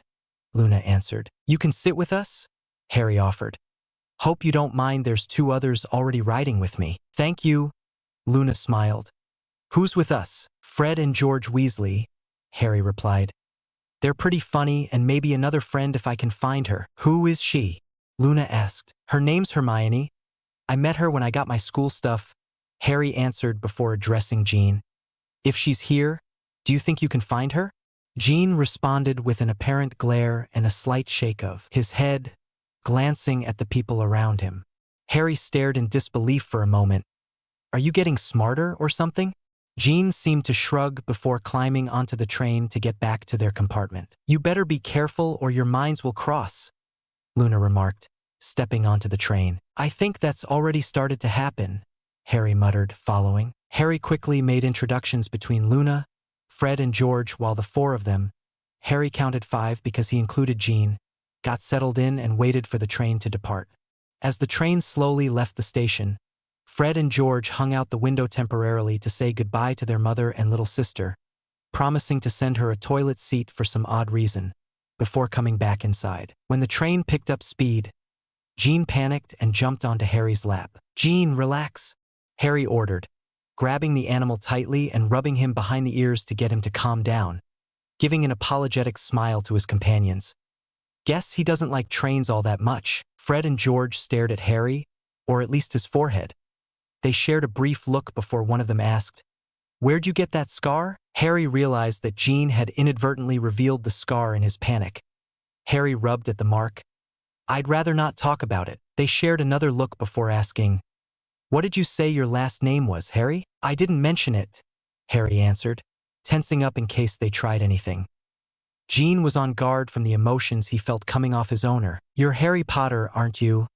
Luna answered. You can sit with us? Harry offered. Hope you don't mind, there's 2 others already riding with me. Thank you, Luna smiled. Who's with us? Fred and George Weasley, Harry replied. They're pretty funny and maybe another friend if I can find her. Who is she? Luna asked. Her name's Hermione. I met her when I got my school stuff, Harry answered before addressing Jean. If she's here, do you think you can find her? Jean responded with an apparent glare and a slight shake of his head, glancing at the people around him. Harry stared in disbelief for a moment. Are you getting smarter or something? Jean seemed to shrug before climbing onto the train to get back to their compartment. You better be careful or your minds will cross, Luna remarked, stepping onto the train. I think that's already started to happen, Harry muttered, following. Harry quickly made introductions between Luna, Fred and George while the 4 of them, Harry counted 5 because he included Jean, got settled in and waited for the train to depart. As the train slowly left the station, Fred and George hung out the window temporarily to say goodbye to their mother and little sister, promising to send her a toilet seat for some odd reason, before coming back inside. When the train picked up speed, Jean panicked and jumped onto Harry's lap. Jean, relax, Harry ordered, grabbing the animal tightly and rubbing him behind the ears to get him to calm down, giving an apologetic smile to his companions. Guess he doesn't like trains all that much. Fred and George stared at Harry, or at least his forehead. They shared a brief look before one of them asked, Where'd you get that scar? Harry realized that Jean had inadvertently revealed the scar in his panic. Harry rubbed at the mark. I'd rather not talk about it. They shared another look before asking, What did you say your last name was, Harry? I didn't mention it, Harry answered, tensing up in case they tried anything. Jean was on guard from the emotions he felt coming off his owner. You're Harry Potter, aren't you?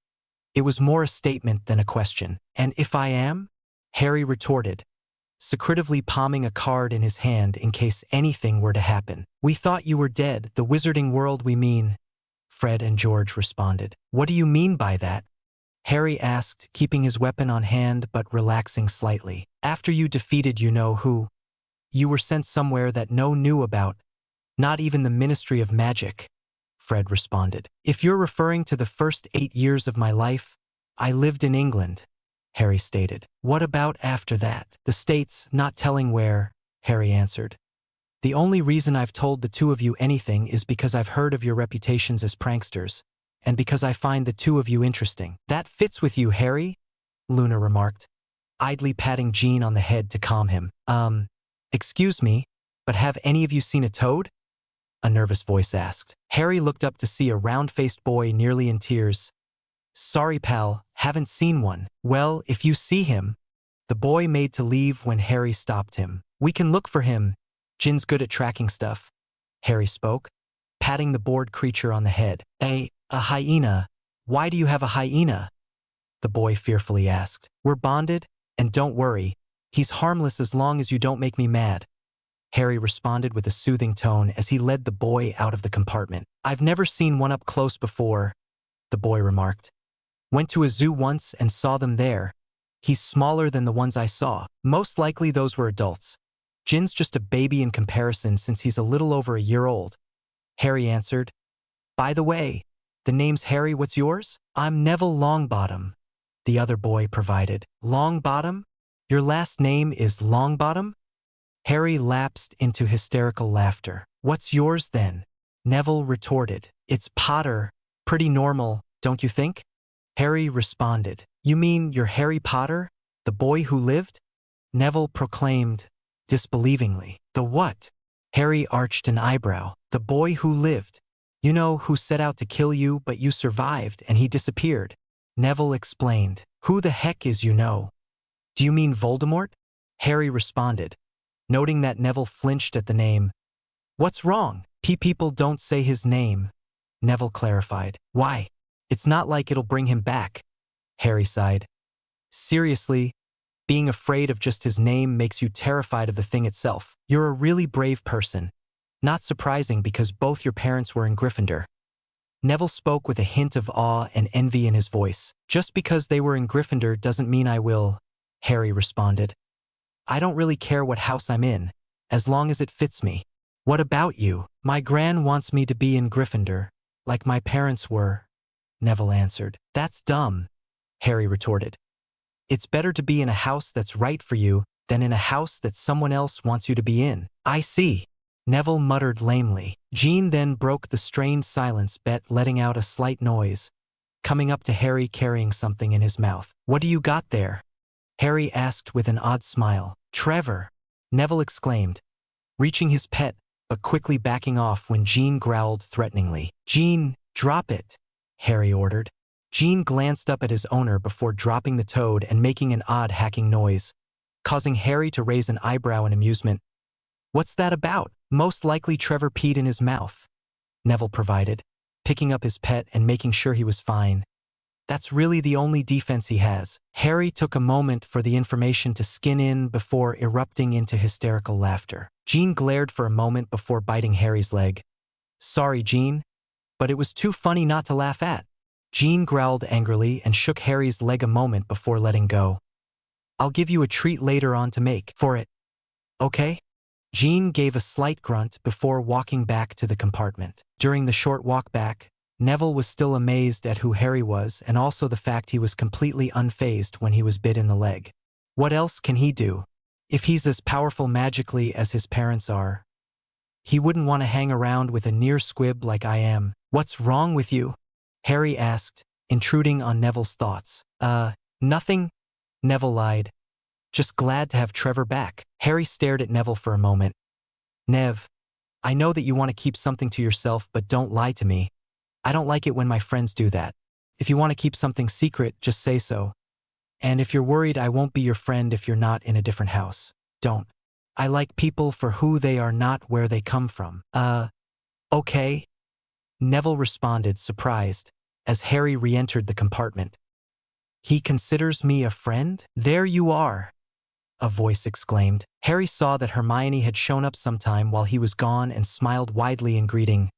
It was more a statement than a question. And if I am? Harry retorted, secretively palming a card in his hand in case anything were to happen. We thought you were dead, the wizarding world we mean, Fred and George responded. What do you mean by that? Harry asked, keeping his weapon on hand but relaxing slightly. After you defeated you-know-who, you were sent somewhere that no one knew about, not even the Ministry of Magic, Fred responded. If you're referring to the first 8 years of my life, I lived in England, Harry stated. What about after that? The States, not telling where, Harry answered. The only reason I've told the 2 of you anything is because I've heard of your reputations as pranksters, and because I find the 2 of you interesting. That fits with you, Harry, Luna remarked, idly patting Jean on the head to calm him. Excuse me, but have any of you seen a toad? A nervous voice asked. Harry looked up to see a round-faced boy nearly in tears. Sorry, pal, haven't seen one. Well, if you see him, the boy made to leave when Harry stopped him. We can look for him. Jin's good at tracking stuff, Harry spoke, patting the bored creature on the head. A hyena. Why do you have a hyena? The boy fearfully asked. We're bonded, and don't worry, he's harmless as long as you don't make me mad. Harry responded with a soothing tone as he led the boy out of the compartment. I've never seen one up close before, the boy remarked. Went to a zoo once and saw them there. He's smaller than the ones I saw. Most likely those were adults. Jin's just a baby in comparison since he's a little over a year old, Harry answered. By the way, the name's Harry, what's yours? I'm Neville Longbottom, the other boy provided. Longbottom? Your last name is Longbottom? Harry lapsed into hysterical laughter. What's yours then? Neville retorted. It's Potter. Pretty normal, don't you think? Harry responded. You mean you're Harry Potter? The boy who lived? Neville proclaimed, disbelievingly. The what? Harry arched an eyebrow. The boy who lived. You know, who set out to kill you, but you survived and he disappeared. Neville explained. Who the heck is you know? Do you mean Voldemort? Harry responded, noting that Neville flinched at the name. What's wrong? People don't say his name, Neville clarified. Why? It's not like it'll bring him back, Harry sighed. Seriously, being afraid of just his name makes you terrified of the thing itself. You're a really brave person. Not surprising because both your parents were in Gryffindor. Neville spoke with a hint of awe and envy in his voice. Just because they were in Gryffindor doesn't mean I will, Harry responded. I don't really care what house I'm in, as long as it fits me. What about you? My gran wants me to be in Gryffindor, like my parents were, Neville answered. That's dumb, Harry retorted. It's better to be in a house that's right for you than in a house that someone else wants you to be in. I see, Neville muttered lamely. Jean then broke the strained silence, letting out a slight noise, coming up to Harry carrying something in his mouth. What do you got there? Harry asked with an odd smile. Trevor, Neville exclaimed, reaching his pet, but quickly backing off when Jean growled threateningly. Jean, drop it, Harry ordered. Jean glanced up at his owner before dropping the toad and making an odd hacking noise, causing Harry to raise an eyebrow in amusement. What's that about? Most likely Trevor peed in his mouth, Neville provided, picking up his pet and making sure he was fine. That's really the only defense he has. Harry took a moment for the information to skin in before erupting into hysterical laughter. Jean glared for a moment before biting Harry's leg. Sorry, Jean, but it was too funny not to laugh at. Jean growled angrily and shook Harry's leg a moment before letting go. I'll give you a treat later on to make for it. Okay? Jean gave a slight grunt before walking back to the compartment. During the short walk back, Neville was still amazed at who Harry was and also the fact he was completely unfazed when he was bit in the leg. What else can he do? If he's as powerful magically as his parents are, he wouldn't want to hang around with a near squib like I am. What's wrong with you? Harry asked, intruding on Neville's thoughts. Nothing, Neville lied. Just glad to have Trevor back. Harry stared at Neville for a moment. Nev, I know that you want to keep something to yourself, but don't lie to me. I don't like it when my friends do that. If you want to keep something secret, just say so. And if you're worried I won't be your friend if you're not in a different house, don't. I like people for who they are, not where they come from. Okay? Neville responded, surprised, as Harry re-entered the compartment. He considers me a friend? There you are, a voice exclaimed. Harry saw that Hermione had shown up sometime while he was gone and smiled widely in greeting.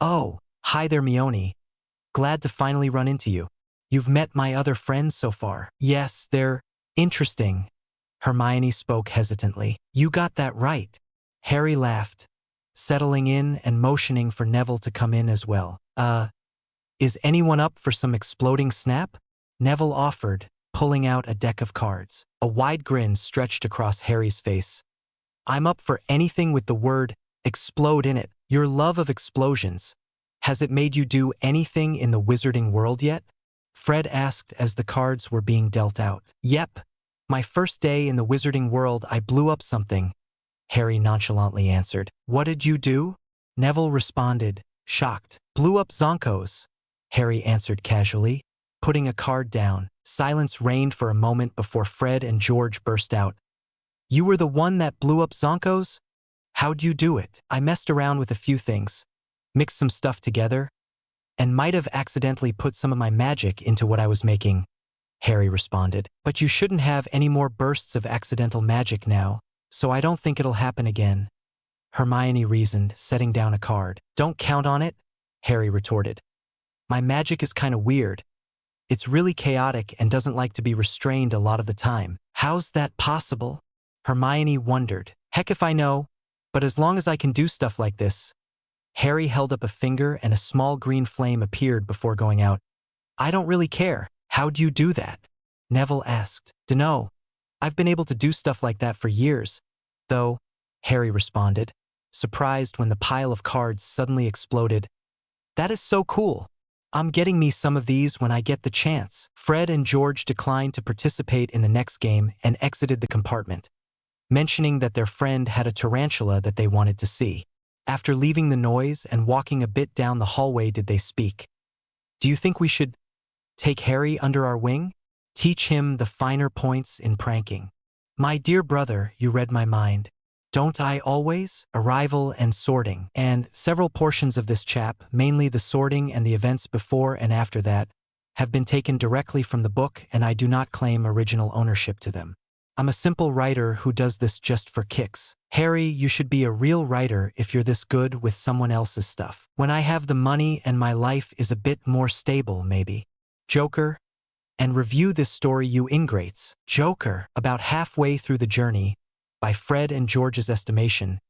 Oh, hi there, Mione. Glad to finally run into you. You've met my other friends so far. Yes, they're interesting. Hermione spoke hesitantly. You got that right. Harry laughed, settling in and motioning for Neville to come in as well. Is anyone up for some exploding snap? Neville offered, pulling out a deck of cards. A wide grin stretched across Harry's face. I'm up for anything with the word explode in it. Your love of explosions. Has it made you do anything in the wizarding world yet? Fred asked as the cards were being dealt out. Yep. My first day in the wizarding world I blew up something, Harry nonchalantly answered. What did you do? Neville responded, shocked. Blew up Zonkos, Harry answered casually, putting a card down. Silence reigned for a moment before Fred and George burst out. You were the one that blew up Zonkos? How'd you do it? I messed around with a few things, mixed some stuff together, and might have accidentally put some of my magic into what I was making, Harry responded. But you shouldn't have any more bursts of accidental magic now, so I don't think it'll happen again. Hermione reasoned, setting down a card. Don't count on it, Harry retorted. My magic is kinda weird. It's really chaotic and doesn't like to be restrained a lot of the time. How's that possible? Hermione wondered. Heck if I know, but as long as I can do stuff like this. Harry held up a finger and a small green flame appeared before going out. I don't really care. How'd you do that? Neville asked. Dunno. I've been able to do stuff like that for years, though, Harry responded, surprised when the pile of cards suddenly exploded. That is so cool. I'm getting me some of these when I get the chance. Fred and George declined to participate in the next game and exited the compartment, mentioning that their friend had a tarantula that they wanted to see. After leaving the noise and walking a bit down the hallway did they speak. Do you think we should take Harry under our wing? Teach him the finer points in pranking. My dear brother, you read my mind. Don't I always? Arrival and sorting. And several portions of this chap, mainly the sorting and the events before and after that, have been taken directly from the book and I do not claim original ownership to them. I'm a simple writer who does this just for kicks. Harry, you should be a real writer if you're this good with someone else's stuff. When I have the money and my life is a bit more stable, maybe. Joker. And review this story, you ingrates. Joker. About halfway through the journey, by Fred and George's estimation,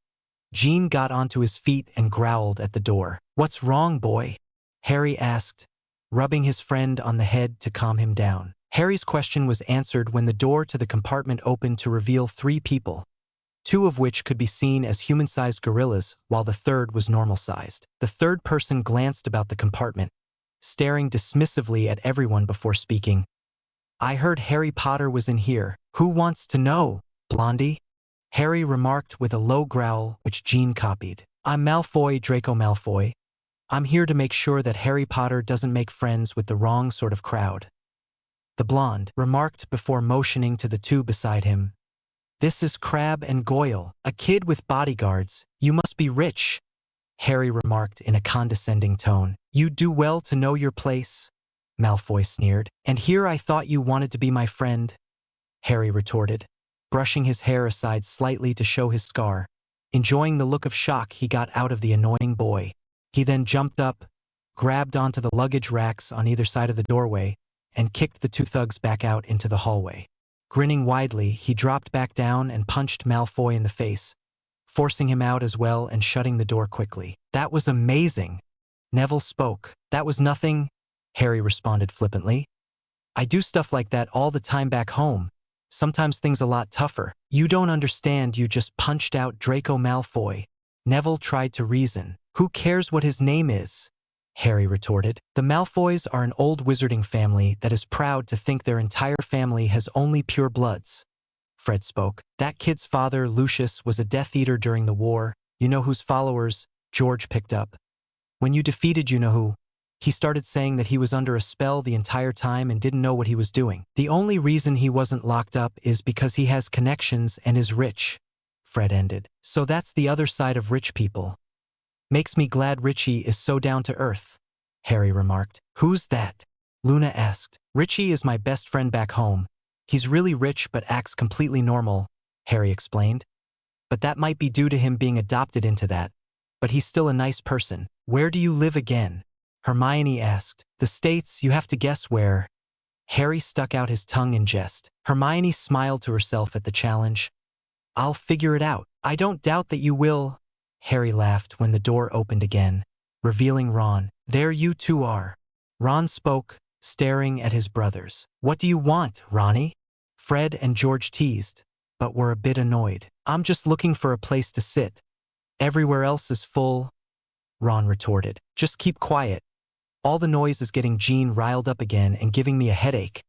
Jean got onto his feet and growled at the door. What's wrong, boy? Harry asked, rubbing his friend on the head to calm him down. Harry's question was answered when the door to the compartment opened to reveal 3 people, 2 of which could be seen as human-sized gorillas while the third was normal-sized. The third person glanced about the compartment, staring dismissively at everyone before speaking. I heard Harry Potter was in here. Who wants to know, Blondie? Harry remarked with a low growl which Jean copied. I'm Malfoy, Draco Malfoy. I'm here to make sure that Harry Potter doesn't make friends with the wrong sort of crowd. The blonde remarked before motioning to the 2 beside him. This is Crabbe and Goyle, a kid with bodyguards. You must be rich, Harry remarked in a condescending tone. You do well to know your place, Malfoy sneered. And here I thought you wanted to be my friend, Harry retorted, brushing his hair aside slightly to show his scar, enjoying the look of shock he got out of the annoying boy. He then jumped up, grabbed onto the luggage racks on either side of the doorway, and kicked the 2 thugs back out into the hallway. Grinning widely, he dropped back down and punched Malfoy in the face, forcing him out as well and shutting the door quickly. That was amazing, Neville spoke. That was nothing, Harry responded flippantly. I do stuff like that all the time back home. Sometimes things a lot tougher. You don't understand, you just punched out Draco Malfoy. Neville tried to reason. Who cares what his name is? Harry retorted. The Malfoys are an old wizarding family that is proud to think their entire family has only pure bloods. Fred spoke. That kid's father, Lucius, was a Death Eater during the war. You know whose followers? George picked up. When you defeated you-know-who, he started saying that he was under a spell the entire time and didn't know what he was doing. The only reason he wasn't locked up is because he has connections and is rich, Fred ended. So that's the other side of rich people. Makes me glad Richie is so down to earth, Harry remarked. Who's that? Luna asked. Richie is my best friend back home. He's really rich but acts completely normal, Harry explained. But that might be due to him being adopted into that. But he's still a nice person. Where do you live again? Hermione asked. The States, you have to guess where. Harry stuck out his tongue in jest. Hermione smiled to herself at the challenge. I'll figure it out. I don't doubt that you will. Harry laughed when the door opened again, revealing Ron. There you 2 are. Ron spoke, staring at his brothers. What do you want, Ronnie? Fred and George teased, but were a bit annoyed. I'm just looking for a place to sit. Everywhere else is full, Ron retorted. Just keep quiet. All the noise is getting Jean riled up again and giving me a headache,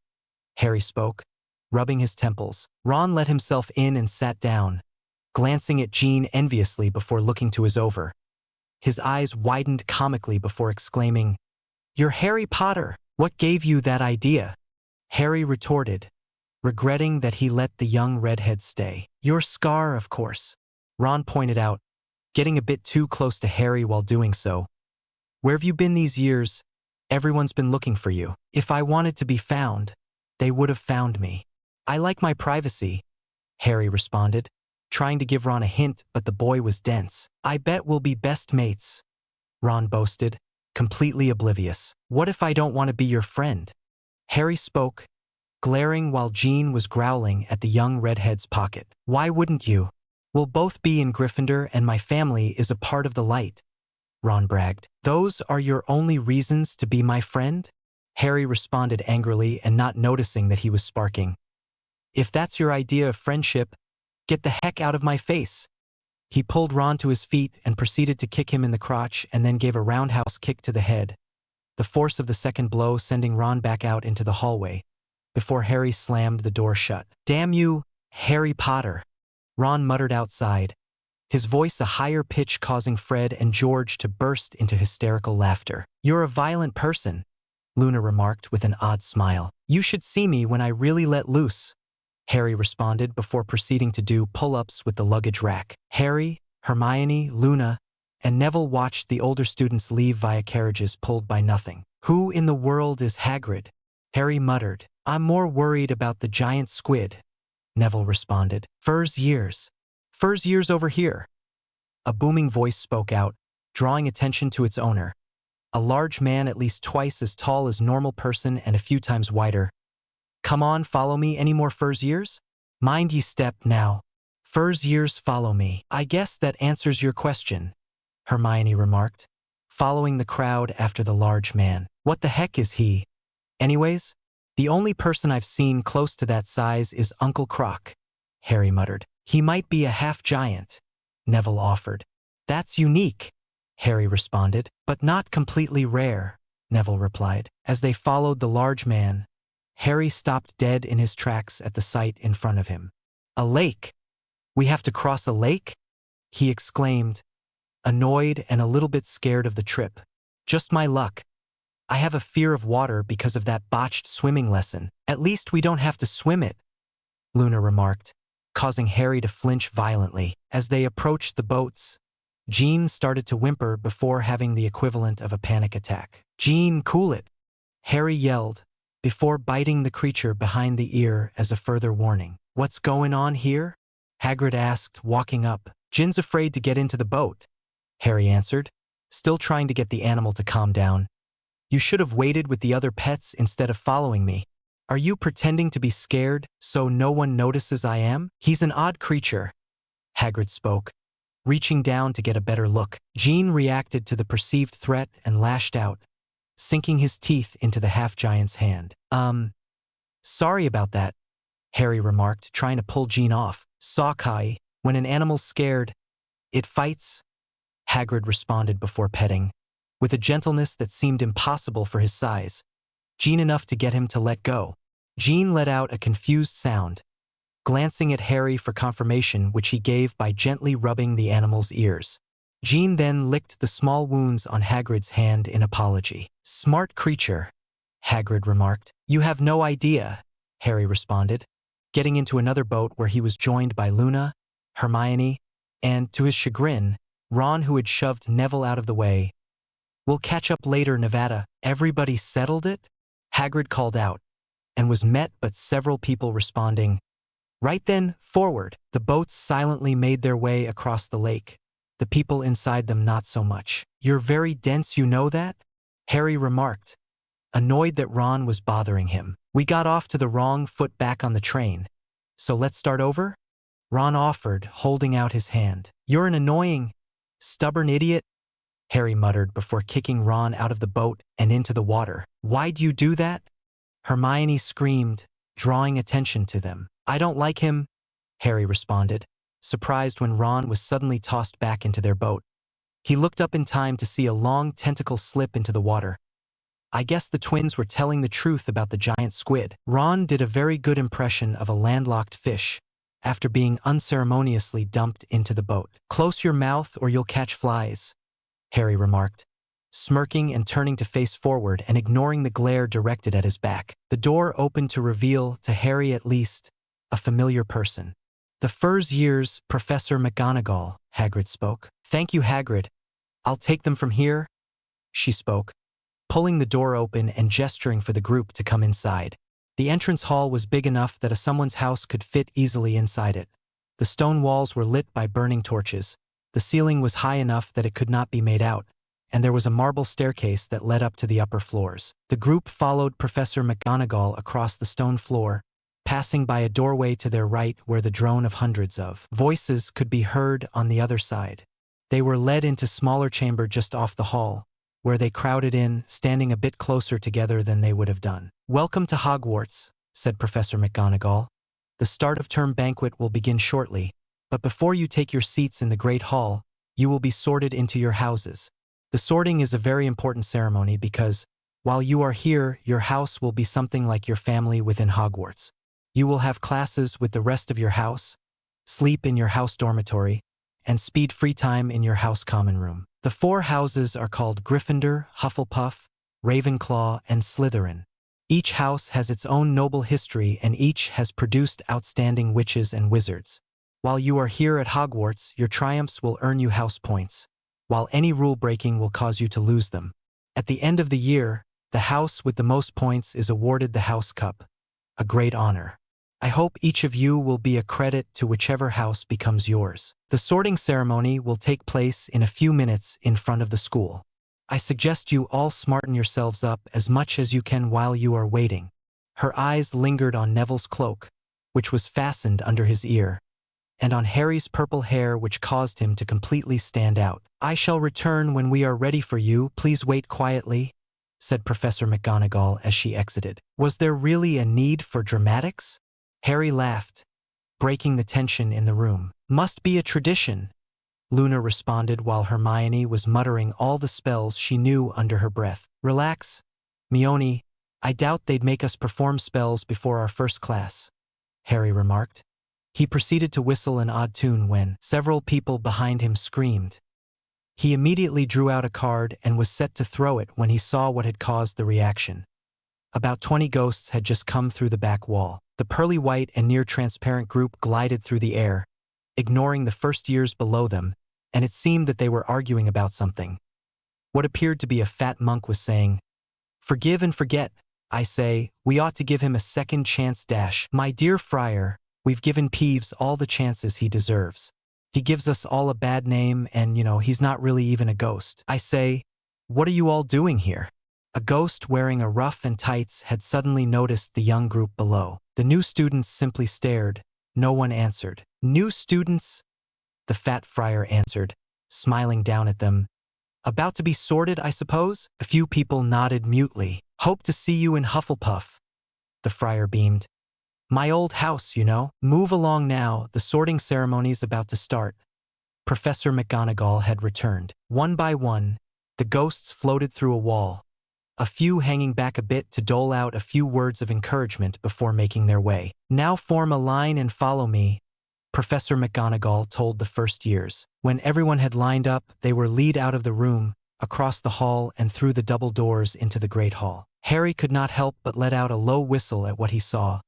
Harry spoke, rubbing his temples. Ron let himself in and sat down, glancing at Jean enviously before looking to his over. His eyes widened comically before exclaiming, You're Harry Potter. What gave you that idea? Harry retorted, regretting that he let the young redhead stay. Your scar, of course, Ron pointed out, getting a bit too close to Harry while doing so. Where have you been these years? Everyone's been looking for you. If I wanted to be found, they would have found me. I like my privacy, Harry responded, trying to give Ron a hint, but the boy was dense. "I bet we'll be best mates," Ron boasted, completely oblivious. "What if I don't want to be your friend?" Harry spoke, glaring while Jean was growling at the young redhead's pocket. "Why wouldn't you? We'll both be in Gryffindor and my family is a part of the light," Ron bragged. "Those are your only reasons to be my friend?" Harry responded angrily and not noticing that he was sparking. "If that's your idea of friendship, get the heck out of my face." He pulled Ron to his feet and proceeded to kick him in the crotch and then gave a roundhouse kick to the head, the force of the second blow sending Ron back out into the hallway, before Harry slammed the door shut. "Damn you, Harry Potter," Ron muttered outside, his voice a higher pitch causing Fred and George to burst into hysterical laughter. "You're a violent person," Luna remarked with an odd smile. "You should see me when I really let loose," Harry responded before proceeding to do pull-ups with the luggage rack. Harry, Hermione, Luna, and Neville watched the older students leave via carriages pulled by nothing. "Who in the world is Hagrid?" Harry muttered. "I'm more worried about the giant squid," Neville responded. Fur's years over here." A booming voice spoke out, drawing attention to its owner. A large man at least twice as tall as normal person and a few times wider. "Come on, follow me. Any more Fur's years?" "Mind ye step now. Fur's years follow me." "I guess that answers your question," Hermione remarked, following the crowd after the large man. "What the heck is he? Anyways, the only person I've seen close to that size is Uncle Croc," Harry muttered. "He might be a half-giant," Neville offered. "That's unique," Harry responded. "But not completely rare," Neville replied. As they followed the large man, Harry stopped dead in his tracks at the sight in front of him. "A lake! We have to cross a lake?" he exclaimed, annoyed and a little bit scared of the trip. "Just my luck. I have a fear of water because of that botched swimming lesson." "At least we don't have to swim it," Luna remarked, causing Harry to flinch violently. As they approached the boats, Jean started to whimper before having the equivalent of a panic attack. "Jean, cool it," Harry yelled, before biting the creature behind the ear as a further warning. "What's going on here?" Hagrid asked, walking up. "Jin's afraid to get into the boat," Harry answered, still trying to get the animal to calm down. "You should have waited with the other pets instead of following me. Are you pretending to be scared so no one notices I am?" "He's an odd creature," Hagrid spoke, reaching down to get a better look. Jean reacted to the perceived threat and lashed out, sinking his teeth into the half-giant's hand. Sorry about that," Harry remarked, trying to pull Jean off. "Sockeye, when an animal's scared, it fights," Hagrid responded before petting, with a gentleness that seemed impossible for his size, Jean enough to get him to let go. Jean let out a confused sound, glancing at Harry for confirmation, which he gave by gently rubbing the animal's ears. Jean then licked the small wounds on Hagrid's hand in apology. "Smart creature," Hagrid remarked. "You have no idea," Harry responded, getting into another boat where he was joined by Luna, Hermione, and, to his chagrin, Ron, who had shoved Neville out of the way. "We'll catch up later, Nevada." "Everybody settled it?" Hagrid called out, and was met by several people responding, "Right then, forward." The boats silently made their way across the lake, the people inside them not so much. "You're very dense, you know that?" Harry remarked, annoyed that Ron was bothering him. "We got off to the wrong foot back on the train, so let's start over?" Ron offered, holding out his hand. "You're an annoying, stubborn idiot," Harry muttered before kicking Ron out of the boat and into the water. "Why'd you do that?" Hermione screamed, drawing attention to them. "I don't like him," Harry responded, surprised when Ron was suddenly tossed back into their boat. He looked up in time to see a long tentacle slip into the water. I guess the twins were telling the truth about the giant squid. Ron did a very good impression of a landlocked fish after being unceremoniously dumped into the boat. "Close your mouth or you'll catch flies," Harry remarked, smirking and turning to face forward and ignoring the glare directed at his back. The door opened to reveal, to Harry at least, a familiar person. "The Fur's years, Professor McGonagall," Hagrid spoke. "Thank you, Hagrid. I'll take them from here," she spoke, pulling the door open and gesturing for the group to come inside. The entrance hall was big enough that someone's house could fit easily inside it. The stone walls were lit by burning torches. The ceiling was high enough that it could not be made out, and there was a marble staircase that led up to the upper floors. The group followed Professor McGonagall across the stone floor, passing by a doorway to their right where the drone of hundreds of voices could be heard on the other side. They were led into a smaller chamber just off the hall, where they crowded in, standing a bit closer together than they would have done. "Welcome to Hogwarts," said Professor McGonagall. "The start of term banquet will begin shortly, but before you take your seats in the Great Hall, you will be sorted into your houses. The sorting is a very important ceremony because, while you are here, your house will be something like your family within Hogwarts. You will have classes with the rest of your house, sleep in your house dormitory, and speed free time in your house common room. The 4 houses are called Gryffindor, Hufflepuff, Ravenclaw, and Slytherin. Each house has its own noble history and each has produced outstanding witches and wizards. While you are here at Hogwarts, your triumphs will earn you house points, while any rule breaking will cause you to lose them. At the end of the year, the house with the most points is awarded the House Cup, a great honor. I hope each of you will be a credit to whichever house becomes yours. The sorting ceremony will take place in a few minutes in front of the school. I suggest you all smarten yourselves up as much as you can while you are waiting." Her eyes lingered on Neville's cloak, which was fastened under his ear, and on Harry's purple hair, which caused him to completely stand out. "I shall return when we are ready for you. Please wait quietly," said Professor McGonagall as she exited. Was there really a need for dramatics? Harry laughed, breaking the tension in the room. "Must be a tradition," Luna responded while Hermione was muttering all the spells she knew under her breath. "Relax, Mione. I doubt they'd make us perform spells before our first class," Harry remarked. He proceeded to whistle an odd tune when several people behind him screamed. He immediately drew out a card and was set to throw it when he saw what had caused the reaction. About 20 ghosts had just come through the back wall. The pearly white and near-transparent group glided through the air, ignoring the first years below them, and it seemed that they were arguing about something. What appeared to be a fat monk was saying, "Forgive and forget, I say, we ought to give him a second chance dash. My dear friar, we've given Peeves all the chances he deserves. He gives us all a bad name and, he's not really even a ghost. I say, what are you all doing here?" A ghost wearing a ruff and tights had suddenly noticed the young group below. The new students simply stared. No one answered. "New students?" the fat friar answered, smiling down at them. "About to be sorted, I suppose?" A few people nodded mutely. "Hope to see you in Hufflepuff," the friar beamed. "My old house, Move along now, the sorting ceremony's about to start." Professor McGonagall had returned. One by one, the ghosts floated through a wall, a few hanging back a bit to dole out a few words of encouragement before making their way. "Now form a line and follow me," Professor McGonagall told the first years. When everyone had lined up, they were led out of the room, across the hall and through the double doors into the Great Hall. Harry could not help but let out a low whistle at what he saw.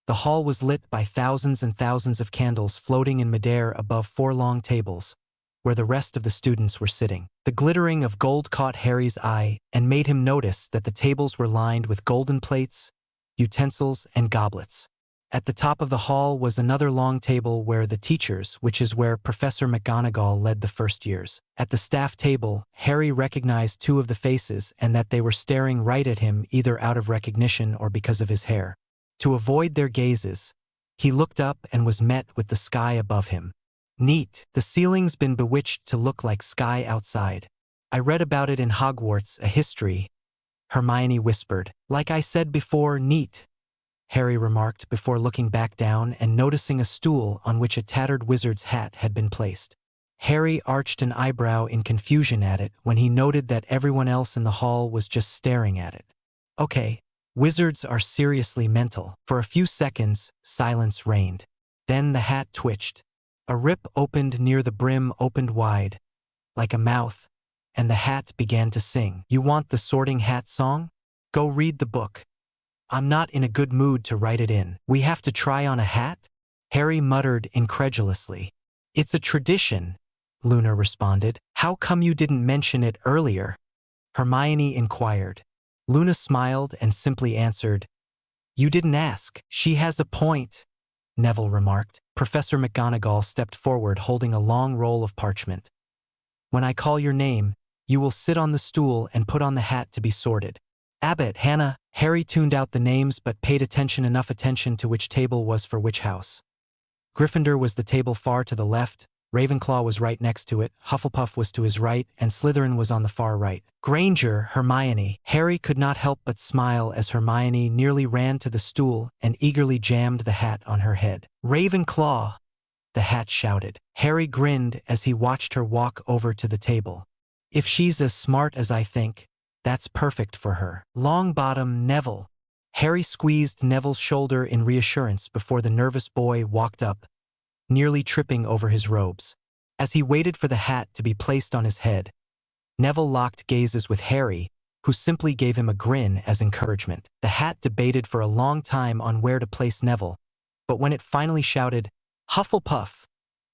The hall was lit by thousands and thousands of candles floating in midair above 4 long tables, where the rest of the students were sitting. The glittering of gold caught Harry's eye and made him notice that the tables were lined with golden plates, utensils, and goblets. At the top of the hall was another long table where the teachers, which is where Professor McGonagall led the first years. At the staff table, Harry recognized 2 of the faces and that they were staring right at him either out of recognition or because of his hair. To avoid their gazes, he looked up and was met with the sky above him. "Neat. The ceiling's been bewitched to look like sky outside. I read about it in Hogwarts, a history," Hermione whispered. "Like I said before, neat," Harry remarked before looking back down and noticing a stool on which a tattered wizard's hat had been placed. Harry arched an eyebrow in confusion at it when he noted that everyone else in the hall was just staring at it. Okay, wizards are seriously mental. For a few seconds, silence reigned. Then the hat twitched. A rip opened near the brim opened wide, like a mouth, and the hat began to sing. "You want the Sorting Hat song? Go read the book. I'm not in a good mood to write it in. We have to try on a hat?" Harry muttered incredulously. "It's a tradition," Luna responded. "How come you didn't mention it earlier?" Hermione inquired. Luna smiled and simply answered, "You didn't ask." "She has a point," Neville remarked. Professor McGonagall stepped forward holding a long roll of parchment. When I call your name, you will sit on the stool and put on the hat to be sorted. Abbott, Hannah. Harry tuned out the names but paid enough attention to which table was for which house. Gryffindor was the table far to the left, Ravenclaw was right next to it, Hufflepuff was to his right, and Slytherin was on the far right. Granger, Hermione. Harry could not help but smile as Hermione nearly ran to the stool and eagerly jammed the hat on her head. Ravenclaw, the hat shouted. Harry grinned as he watched her walk over to the table. If she's as smart as I think, that's perfect for her. Longbottom, Neville. Harry squeezed Neville's shoulder in reassurance before the nervous boy walked up, nearly tripping over his robes. As he waited for the hat to be placed on his head, Neville locked gazes with Harry, who simply gave him a grin as encouragement. The hat debated for a long time on where to place Neville, but when it finally shouted, "Hufflepuff!"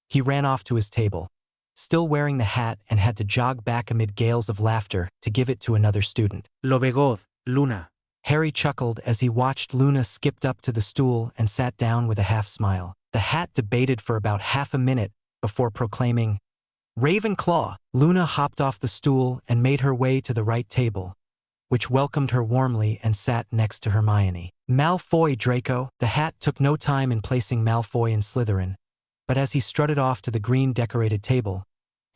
he ran off to his table, still wearing the hat, and had to jog back amid gales of laughter to give it to another student. Lo begod, Luna. Harry chuckled as he watched Luna skipped up to the stool and sat down with a half-smile. The hat debated for about half a minute before proclaiming, "Ravenclaw!" Luna hopped off the stool and made her way to the right table, which welcomed her warmly and sat next to Hermione. "Malfoy, Draco." The hat took no time in placing Malfoy in Slytherin, but as he strutted off to the green-decorated table,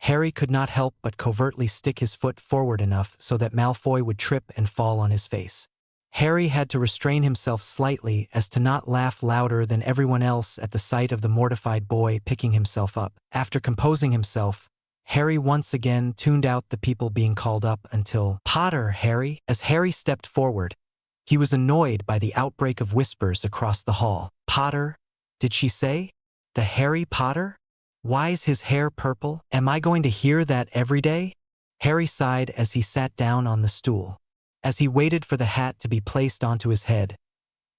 Harry could not help but covertly stick his foot forward enough so that Malfoy would trip and fall on his face. Harry had to restrain himself slightly as to not laugh louder than everyone else at the sight of the mortified boy picking himself up. After composing himself, Harry once again tuned out the people being called up until, "Potter, Harry." As Harry stepped forward, he was annoyed by the outbreak of whispers across the hall. "Potter? Did she say? The Harry Potter? Why's his hair purple? Am I going to hear that every day?" Harry sighed as he sat down on the stool. As he waited for the hat to be placed onto his head,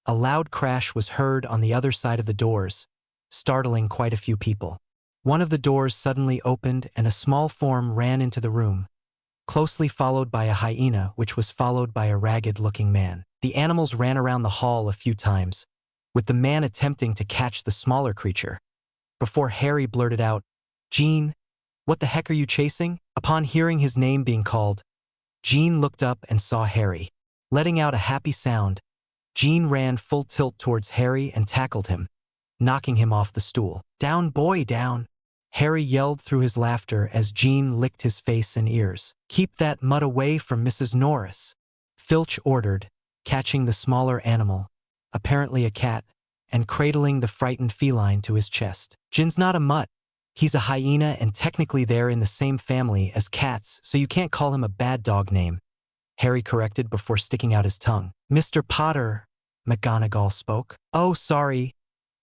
a loud crash was heard on the other side of the doors, startling quite a few people. One of the doors suddenly opened and a small form ran into the room, closely followed by a hyena, which was followed by a ragged-looking man. The animals ran around the hall a few times, with the man attempting to catch the smaller creature, before Harry blurted out, "Jean, what the heck are you chasing?" Upon hearing his name being called, Jean looked up and saw Harry. Letting out a happy sound, Jean ran full tilt towards Harry and tackled him, knocking him off the stool. "Down, boy, down!" Harry yelled through his laughter as Jean licked his face and ears. "Keep that mutt away from Mrs. Norris," Filch ordered, catching the smaller animal, apparently a cat, and cradling the frightened feline to his chest. "Jin's not a mutt. He's a hyena and technically they're in the same family as cats, so you can't call him a bad dog name," Harry corrected before sticking out his tongue. "Mr. Potter," McGonagall spoke. "Oh, sorry,"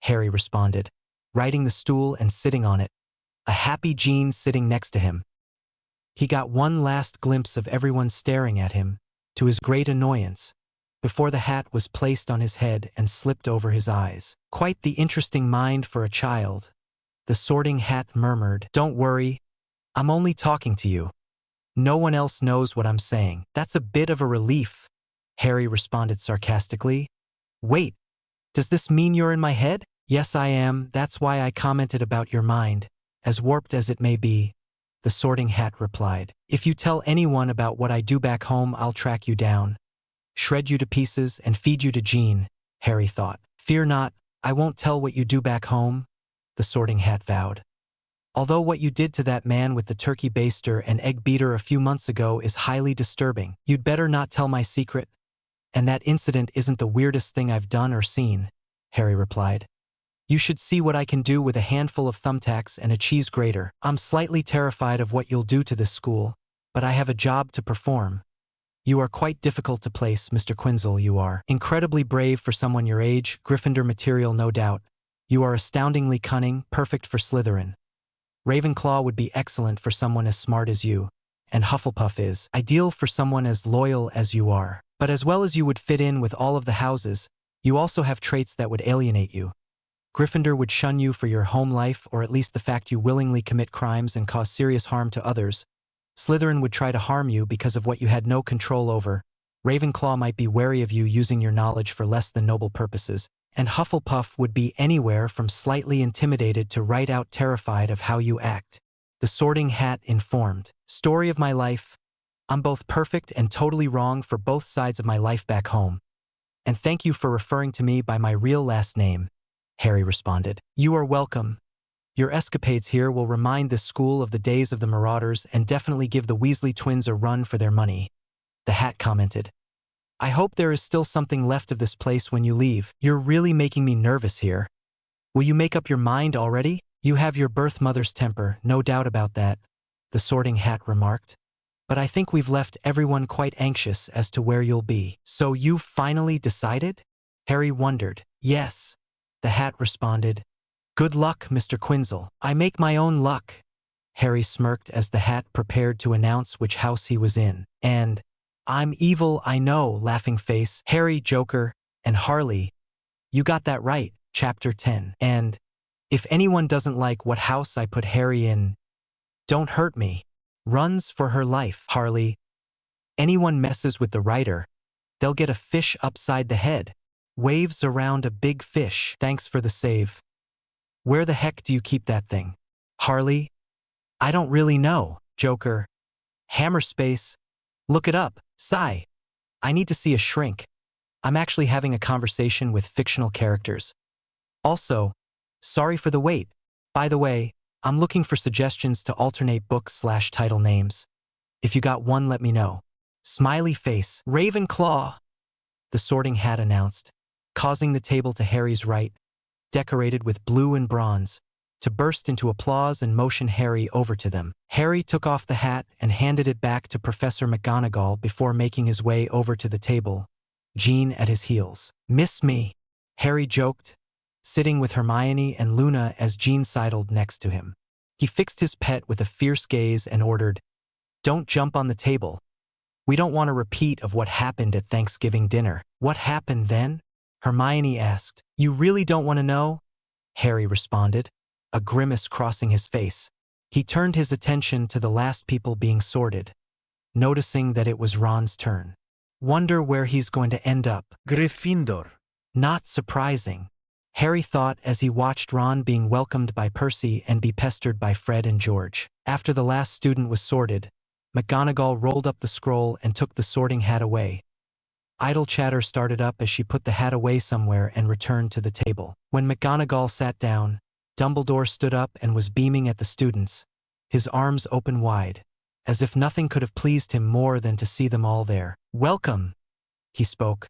Harry responded, righting the stool and sitting on it, a happy Jean sitting next to him. He got one last glimpse of everyone staring at him, to his great annoyance, before the hat was placed on his head and slipped over his eyes. "Quite the interesting mind for a child," the Sorting Hat murmured. "Don't worry, I'm only talking to you. No one else knows what I'm saying." "That's a bit of a relief," Harry responded sarcastically. "Wait, does this mean you're in my head?" "Yes, I am. That's why I commented about your mind, as warped as it may be," the Sorting Hat replied. "If you tell anyone about what I do back home, I'll track you down, shred you to pieces, and feed you to Jean," Harry thought. "Fear not, I won't tell what you do back home," the Sorting Hat vowed. "Although what you did to that man with the turkey baster and egg beater a few months ago is highly disturbing. You'd better not tell my secret. And that incident isn't the weirdest thing I've done or seen," Harry replied. "You should see what I can do with a handful of thumbtacks and a cheese grater. I'm slightly terrified of what you'll do to this school, but I have a job to perform. You are quite difficult to place, Mr. Quinzel, you are. Incredibly brave for someone your age, Gryffindor material no doubt. You are astoundingly cunning, perfect for Slytherin. Ravenclaw would be excellent for someone as smart as you, and Hufflepuff is ideal for someone as loyal as you are. But as well as you would fit in with all of the houses, you also have traits that would alienate you. Gryffindor would shun you for your home life, or at least the fact you willingly commit crimes and cause serious harm to others. Slytherin would try to harm you because of what you had no control over. Ravenclaw might be wary of you using your knowledge for less than noble purposes. and Hufflepuff would be anywhere from slightly intimidated to right out terrified of how you act. The Sorting Hat informed. Story of my life. I'm both perfect and totally wrong for both sides of my life back home. And thank you for referring to me by my real last name, Harry responded. You are welcome. Your escapades here will remind this school of the days of the Marauders and definitely give the Weasley twins a run for their money, the Hat commented. I hope there is still something left of this place when you leave. You're really making me nervous here. Will you make up your mind already? You have your birth mother's temper, no doubt about that, the Sorting Hat remarked. But I think we've left everyone quite anxious as to where you'll be. So you've finally decided? Harry wondered. Yes, the Hat responded. Good luck, Mr. Quinzel. I make my own luck. Harry smirked as the Hat prepared to announce which house he was in. And, I'm evil, I know, laughing face. Harry, Joker, and Harley. You got that right, Chapter 10. And, if anyone doesn't like what house I put Harry in, don't hurt me. Runs for her life, Harley. Anyone messes with the writer, they'll get a fish upside the head. Waves around a big fish. Thanks for the save. Where the heck do you keep that thing? Harley? I don't really know, Joker. Hammerspace. Look it up. Sigh. I need to see a shrink. I'm actually having a conversation with fictional characters. Also, sorry for the wait. By the way, I'm looking for suggestions to alternate book/title names. If you got one, let me know. Smiley face. Ravenclaw, the Sorting Hat announced, causing the table to Harry's right, decorated with blue and bronze, to burst into applause and motion Harry over to them. Harry took off the hat and handed it back to Professor McGonagall before making his way over to the table, Jean at his heels. Miss me, Harry joked, sitting with Hermione and Luna as Jean sidled next to him. He fixed his pet with a fierce gaze and ordered, Don't jump on the table. We don't want a repeat of what happened at Thanksgiving dinner. What happened then? Hermione asked. You really don't want to know? Harry responded, a grimace crossing his face. He turned his attention to the last people being sorted, noticing that it was Ron's turn. Wonder where he's going to end up. Gryffindor. Not surprising, Harry thought as he watched Ron being welcomed by Percy and be pestered by Fred and George. After the last student was sorted, McGonagall rolled up the scroll and took the Sorting Hat away. Idle chatter started up as she put the hat away somewhere and returned to the table. When McGonagall sat down, Dumbledore stood up and was beaming at the students, his arms open wide, as if nothing could have pleased him more than to see them all there. Welcome, he spoke.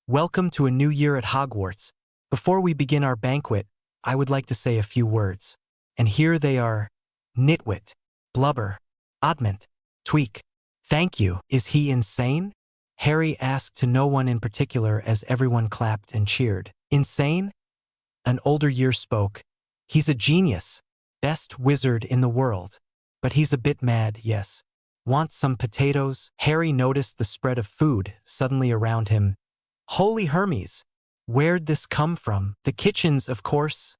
Welcome to a new year at Hogwarts. Before we begin our banquet, I would like to say a few words. And here they are. Nitwit, Blubber, Oddment, Tweak. Thank you. Is he insane? Harry asked to no one in particular as everyone clapped and cheered. Insane? An older year spoke. He's a genius. Best wizard in the world. But he's a bit mad, yes. Want some potatoes? Harry noticed the spread of food suddenly around him. Holy Hermes! Where'd this come from? The kitchens, of course,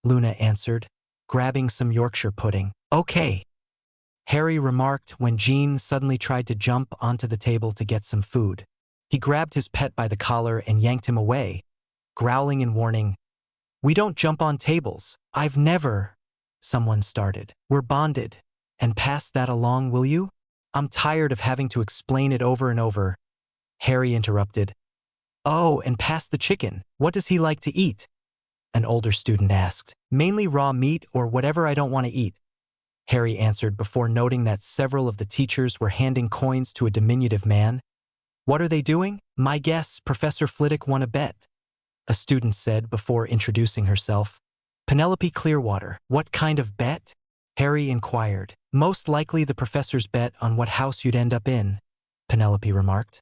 Luna answered, grabbing some Yorkshire pudding. Okay, Harry remarked when Jean suddenly tried to jump onto the table to get some food. He grabbed his pet by the collar and yanked him away, growling in warning. We don't jump on tables. I've never, someone started. We're bonded. And pass that along, will you? I'm tired of having to explain it over and over. Harry interrupted. Oh, and pass the chicken. What does he like to eat? An older student asked. Mainly raw meat or whatever I don't want to eat, Harry answered before noting that several of the teachers were handing coins to a diminutive man. What are they doing? My guess, Professor Flitwick won a bet, a student said before introducing herself. Penelope Clearwater. What kind of bet? Harry inquired. Most likely the professor's bet on what house you'd end up in, Penelope remarked.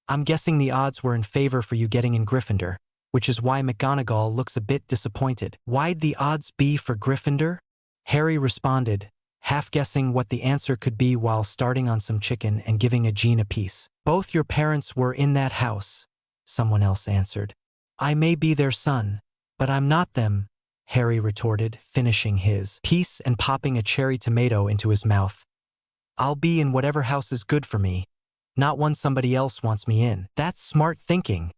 I'm guessing the odds were in favor for you getting in Gryffindor, which is why McGonagall looks a bit disappointed. Why'd the odds be for Gryffindor? Harry responded, half guessing what the answer could be while starting on some chicken and giving a Jean a piece. Both your parents were in that house, someone else answered. I may be their son, but I'm not them, Harry retorted, finishing his piece and popping a cherry tomato into his mouth. I'll be in whatever house is good for me, not one somebody else wants me in. That's smart thinking,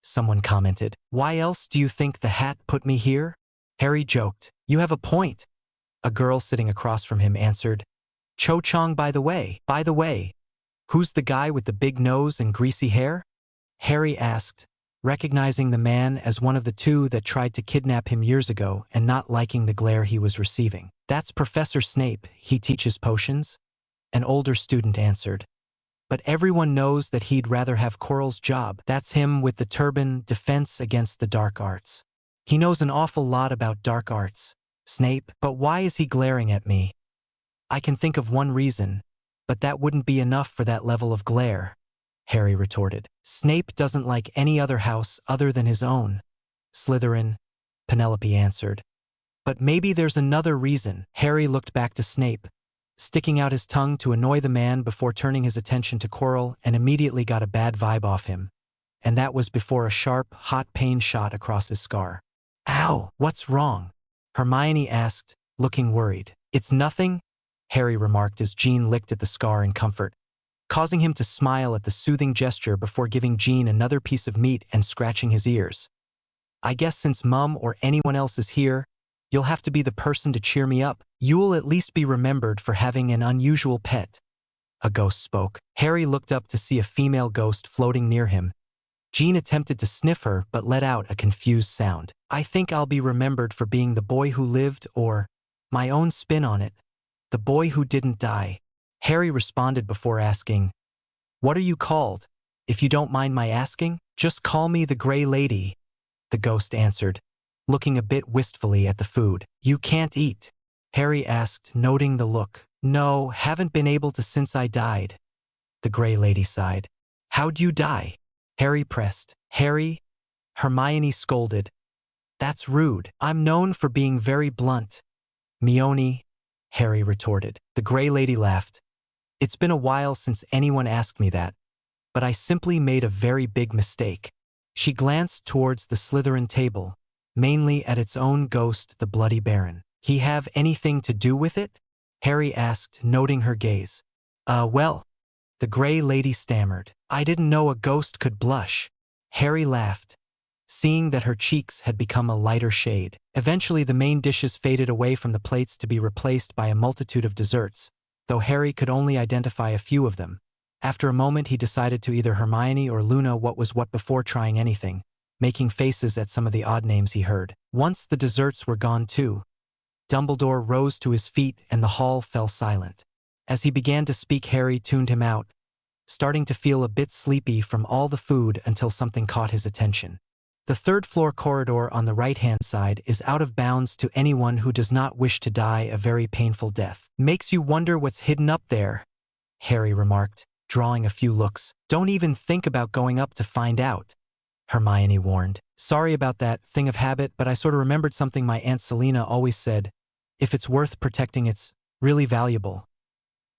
someone commented. Why else do you think the hat put me here? Harry joked. You have a point. A girl sitting across from him answered. Cho Chong, by the way. By the way, who's the guy with the big nose and greasy hair? Harry asked, recognizing the man as one of the two that tried to kidnap him years ago and not liking the glare he was receiving. That's Professor Snape. He teaches potions? An older student answered. But everyone knows that he'd rather have Quirrell's job. That's him with the turban, defense against the dark arts. He knows an awful lot about dark arts. Snape, but why is he glaring at me? I can think of one reason, but that wouldn't be enough for that level of glare, Harry retorted. Snape doesn't like any other house other than his own. Slytherin, Penelope answered. But maybe there's another reason. Harry looked back to Snape, sticking out his tongue to annoy the man before turning his attention to Quirrell, and immediately got a bad vibe off him. And that was before a sharp, hot pain shot across his scar. Ow, what's wrong? Hermione asked, looking worried. It's nothing, Harry remarked as Jean licked at the scar in comfort, causing him to smile at the soothing gesture before giving Jean another piece of meat and scratching his ears. I guess since Mum or anyone else is here, you'll have to be the person to cheer me up. You'll at least be remembered for having an unusual pet. A ghost spoke. Harry looked up to see a female ghost floating near him. Jean attempted to sniff her but let out a confused sound. I think I'll be remembered for being the boy who lived, or my own spin on it, the boy who didn't die. Harry responded before asking, What are you called? If you don't mind my asking, just call me the Grey Lady, the ghost answered, looking a bit wistfully at the food. You can't eat? Harry asked, noting the look. No, haven't been able to since I died, the Grey Lady sighed. How'd you die? Harry pressed. Harry? Hermione scolded. That's rude. I'm known for being very blunt. Mione, Harry retorted. The Grey Lady laughed. It's been a while since anyone asked me that, but I simply made a very big mistake. She glanced towards the Slytherin table, mainly at its own ghost, the Bloody Baron. He have anything to do with it? Harry asked, noting her gaze. Well, the Grey Lady stammered. I didn't know a ghost could blush. Harry laughed, seeing that her cheeks had become a lighter shade. Eventually the main dishes faded away from the plates to be replaced by a multitude of desserts, though Harry could only identify a few of them. After a moment he decided to either Hermione or Luna what was what before trying anything, making faces at some of the odd names he heard. Once the desserts were gone too, Dumbledore rose to his feet and the hall fell silent. As he began to speak, Harry tuned him out, starting to feel a bit sleepy from all the food until something caught his attention. The third-floor corridor on the right-hand side is out of bounds to anyone who does not wish to die a very painful death. Makes you wonder what's hidden up there, Harry remarked, drawing a few looks. Don't even think about going up to find out, Hermione warned. Sorry about that, thing of habit, but I sort of remembered something my Aunt Selina always said. If it's worth protecting, it's really valuable.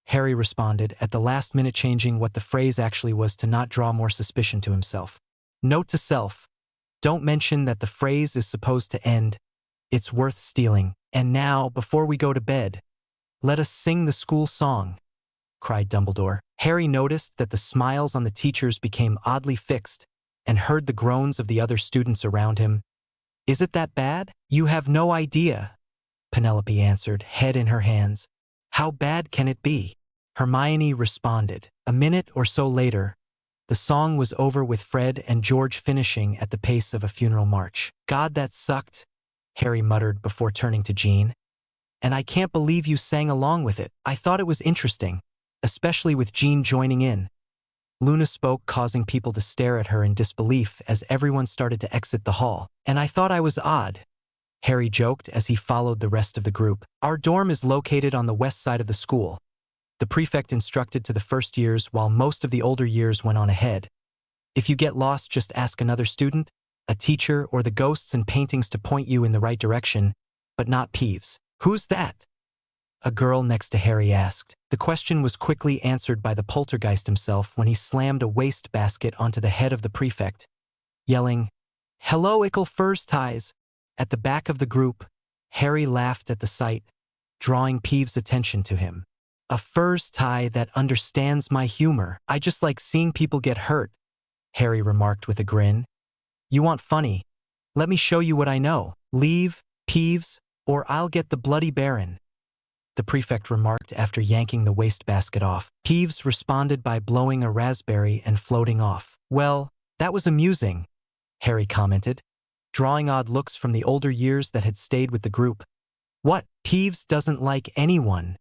Harry responded, at the last minute changing what the phrase actually was to not draw more suspicion to himself. Note to self. Don't mention that the phrase is supposed to end, it's worth stealing. And now, before we go to bed, let us sing the school song, cried Dumbledore. Harry noticed that the smiles on the teachers became oddly fixed and heard the groans of the other students around him. Is it that bad? You have no idea, Penelope answered, head in her hands. How bad can it be? Hermione responded. A minute or so later, the song was over with Fred and George finishing at the pace of a funeral march. God, that sucked, Harry muttered before turning to Jean. And I can't believe you sang along with it. I thought it was interesting, especially with Jean joining in. Luna spoke, causing people to stare at her in disbelief as everyone started to exit the hall. And I thought I was odd, Harry joked as he followed the rest of the group. Our dorm is located on the west side of the school, the prefect instructed to the first years while most of the older years went on ahead. If you get lost, just ask another student, a teacher, or the ghosts and paintings to point you in the right direction, but not Peeves. Who's that? A girl next to Harry asked. The question was quickly answered by the poltergeist himself when he slammed a waste basket onto the head of the prefect, yelling, Hello, Ickle Furs Ties! At the back of the group, Harry laughed at the sight, drawing Peeves' attention to him. A furs tie that understands my humor. I just like seeing people get hurt, Harry remarked with a grin. You want funny? Let me show you what I know. Leave, Peeves, or I'll get the bloody Baron, the prefect remarked after yanking the wastebasket off. Peeves responded by blowing a raspberry and floating off. Well, that was amusing, Harry commented, drawing odd looks from the older years that had stayed with the group. What? Peeves doesn't like anyone,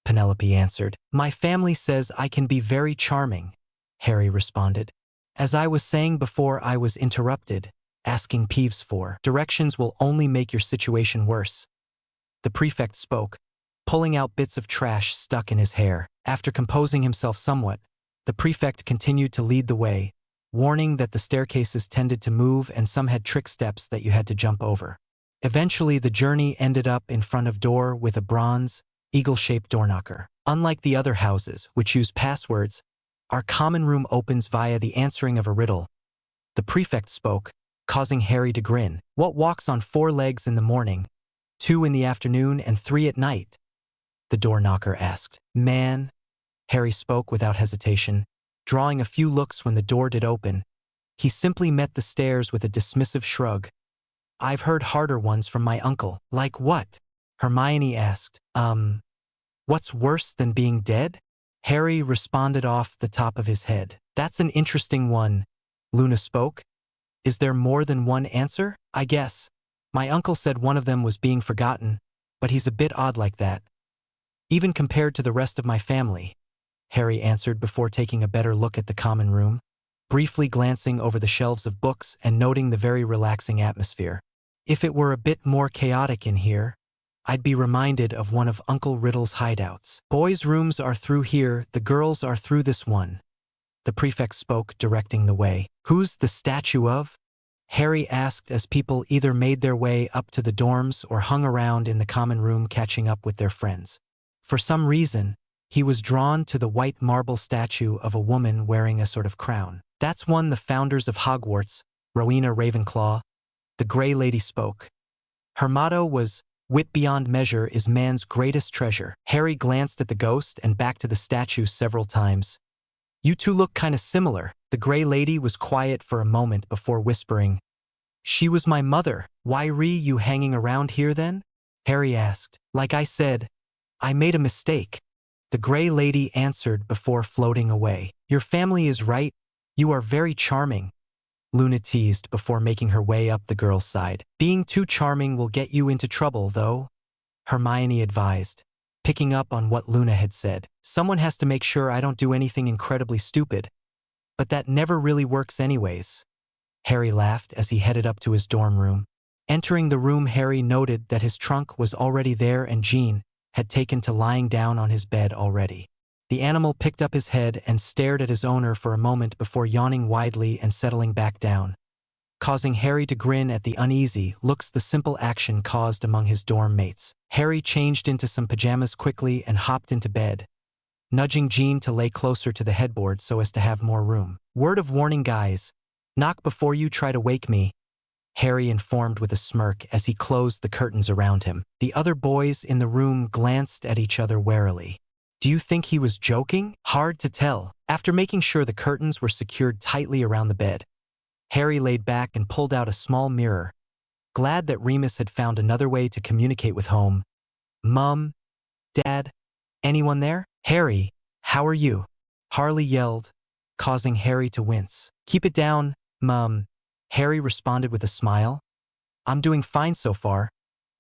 Penelope answered. My family says I can be very charming, Harry responded. As I was saying before I was interrupted, asking Peeves for directions will only make your situation worse. The prefect spoke, pulling out bits of trash stuck in his hair. After composing himself somewhat, the prefect continued to lead the way, warning that the staircases tended to move and some had trick steps that you had to jump over. Eventually, the journey ended up in front of door with a bronze, eagle-shaped door knocker. Unlike the other houses, which use passwords, our common room opens via the answering of a riddle. The prefect spoke, causing Harry to grin. What walks on 4 legs in the morning, 2 in the afternoon, and 3 at night? The door knocker asked. Man, Harry spoke without hesitation, drawing a few looks when the door did open. He simply met the stares with a dismissive shrug. I've heard harder ones from my uncle. Like what? Hermione asked. What's worse than being dead? Harry responded off the top of his head. That's an interesting one, Luna spoke. Is there more than one answer? I guess. My uncle said one of them was being forgotten, but he's a bit odd like that. Even compared to the rest of my family, Harry answered before taking a better look at the common room, briefly glancing over the shelves of books and noting the very relaxing atmosphere. If it were a bit more chaotic in here, I'd be reminded of one of Uncle Riddle's hideouts. Boys' rooms are through here, the girls are through this one. The prefect spoke, directing the way. Who's the statue of? Harry asked as people either made their way up to the dorms or hung around in the common room catching up with their friends. For some reason, he was drawn to the white marble statue of a woman wearing a sort of crown. That's one the founders of Hogwarts, Rowena Ravenclaw. The Grey Lady spoke. Her motto was, "Wit beyond measure is man's greatest treasure." Harry glanced at the ghost and back to the statue several times. You two look kinda similar. The Grey Lady was quiet for a moment before whispering. She was my mother. Why were you hanging around here then? Harry asked. Like I said, I made a mistake. The Grey Lady answered before floating away. Your family is right. You are very charming, Luna teased before making her way up the girl's side. Being too charming will get you into trouble, though, Hermione advised, picking up on what Luna had said. Someone has to make sure I don't do anything incredibly stupid. But that never really works anyways. Harry laughed as he headed up to his dorm room. Entering the room, Harry noted that his trunk was already there and Jean had taken to lying down on his bed already. The animal picked up his head and stared at his owner for a moment before yawning widely and settling back down, causing Harry to grin at the uneasy looks the simple action caused among his dorm mates. Harry changed into some pajamas quickly and hopped into bed, nudging Jean to lay closer to the headboard so as to have more room. Word of warning, guys. Knock before you try to wake me, Harry informed with a smirk as he closed the curtains around him. The other boys in the room glanced at each other warily. Do you think he was joking? Hard to tell. After making sure the curtains were secured tightly around the bed, Harry laid back and pulled out a small mirror, glad that Remus had found another way to communicate with home. Mum? Dad? Anyone there? Harry, how are you? Harley yelled, causing Harry to wince. Keep it down, Mum, Harry responded with a smile. I'm doing fine so far.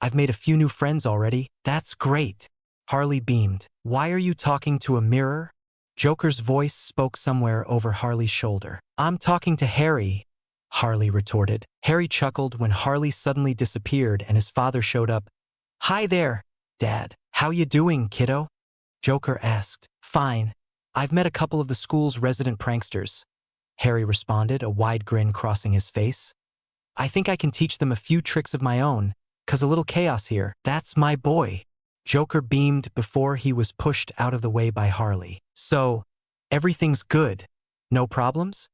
I've made a few new friends already. That's great. Harley beamed. Why are you talking to a mirror? Joker's voice spoke somewhere over Harley's shoulder. I'm talking to Harry, Harley retorted. Harry chuckled when Harley suddenly disappeared and his father showed up. Hi there, Dad. How you doing, kiddo? Joker asked. Fine. I've met a couple of the school's resident pranksters, Harry responded, a wide grin crossing his face. I think I can teach them a few tricks of my own, 'cause a little chaos here. That's my boy. Joker beamed before he was pushed out of the way by Harley. So, everything's good? No problems?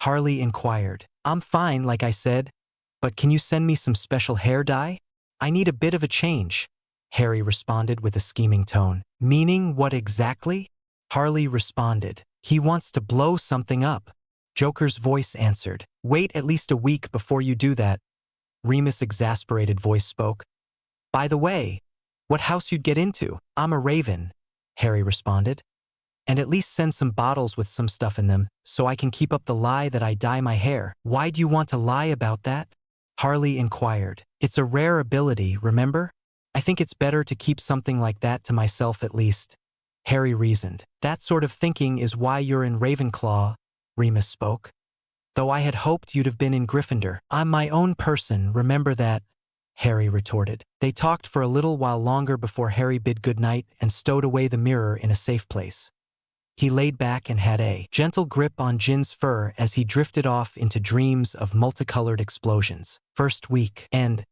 Harley inquired. I'm fine, like I said, but can you send me some special hair dye? I need a bit of a change, Harry responded with a scheming tone. Meaning what exactly? Harley responded. He wants to blow something up. Joker's voice answered. Wait at least a week before you do that, Remus' exasperated voice spoke. By the way, what house you'd get into? I'm a raven, Harry responded. And at least send some bottles with some stuff in them, so I can keep up the lie that I dye my hair. Why do you want to lie about that? Harley inquired. It's a rare ability, remember? I think it's better to keep something like that to myself at least. Harry reasoned. That sort of thinking is why you're in Ravenclaw, Remus spoke. Though I had hoped you'd have been in Gryffindor. I'm my own person, remember that? Harry retorted. They talked for a little while longer before Harry bid goodnight and stowed away the mirror in a safe place. He laid back and had a gentle grip on Jin's fur as he drifted off into dreams of multicolored explosions. First week, and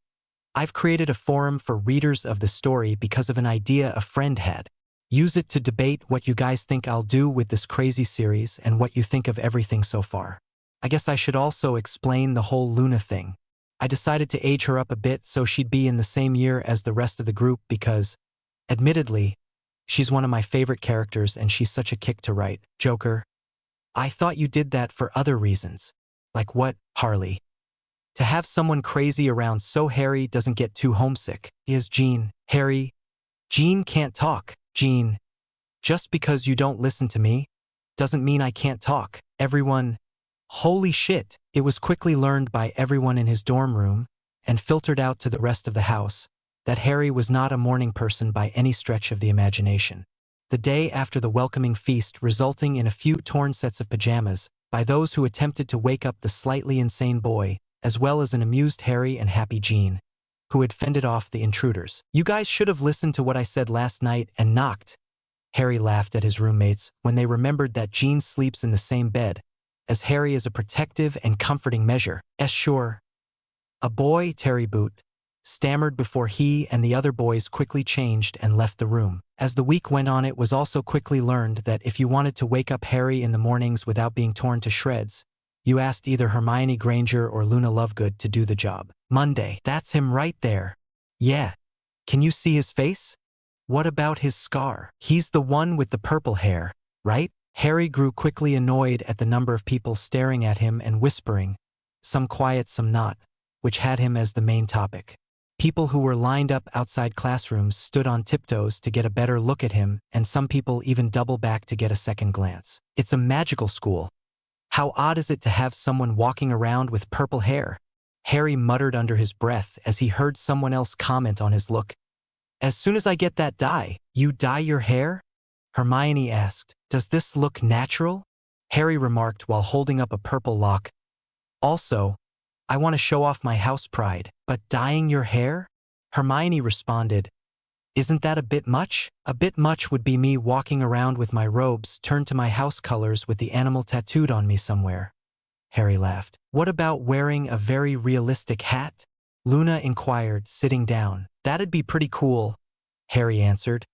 I've created a forum for readers of the story because of an idea a friend had. Use it to debate what you guys think I'll do with this crazy series and what you think of everything so far. I guess I should also explain the whole Luna thing. I decided to age her up a bit so she'd be in the same year as the rest of the group because, admittedly, she's one of my favorite characters and she's such a kick to write. Joker. I thought you did that for other reasons. Like what, Harley? To have someone crazy around so Harry doesn't get too homesick. Is Jean. Harry. Jean can't talk. Jean. Just because you don't listen to me doesn't mean I can't talk. Everyone. Holy shit. It was quickly learned by everyone in his dorm room and filtered out to the rest of the house that Harry was not a morning person by any stretch of the imagination. The day after the welcoming feast resulting in a few torn sets of pajamas by those who attempted to wake up the slightly insane boy, as well as an amused Harry and happy Jean, who had fended off the intruders. You guys should have listened to what I said last night and knocked. Harry laughed at his roommates when they remembered that Jean sleeps in the same bed as Harry as a protective and comforting measure. Sure. A boy, Terry Boot, stammered before he and the other boys quickly changed and left the room. As the week went on, it was also quickly learned that if you wanted to wake up Harry in the mornings without being torn to shreds, you asked either Hermione Granger or Luna Lovegood to do the job. Monday. That's him right there. Yeah. Can you see his face? What about his scar? He's the one with the purple hair, right? Harry grew quickly annoyed at the number of people staring at him and whispering, some quiet, some not, which had him as the main topic. People who were lined up outside classrooms stood on tiptoes to get a better look at him, and some people even double back to get a second glance. It's a magical school. How odd is it to have someone walking around with purple hair? Harry muttered under his breath as he heard someone else comment on his look. As soon as I get that dye, you dye your hair? Hermione asked. Does this look natural? Harry remarked while holding up a purple lock. Also, I want to show off my house pride, but dyeing your hair? Hermione responded. Isn't that a bit much? A bit much would be me walking around with my robes turned to my house colors with the animal tattooed on me somewhere. Harry laughed. What about wearing a very realistic hat? Luna inquired, sitting down. That'd be pretty cool, Harry answered.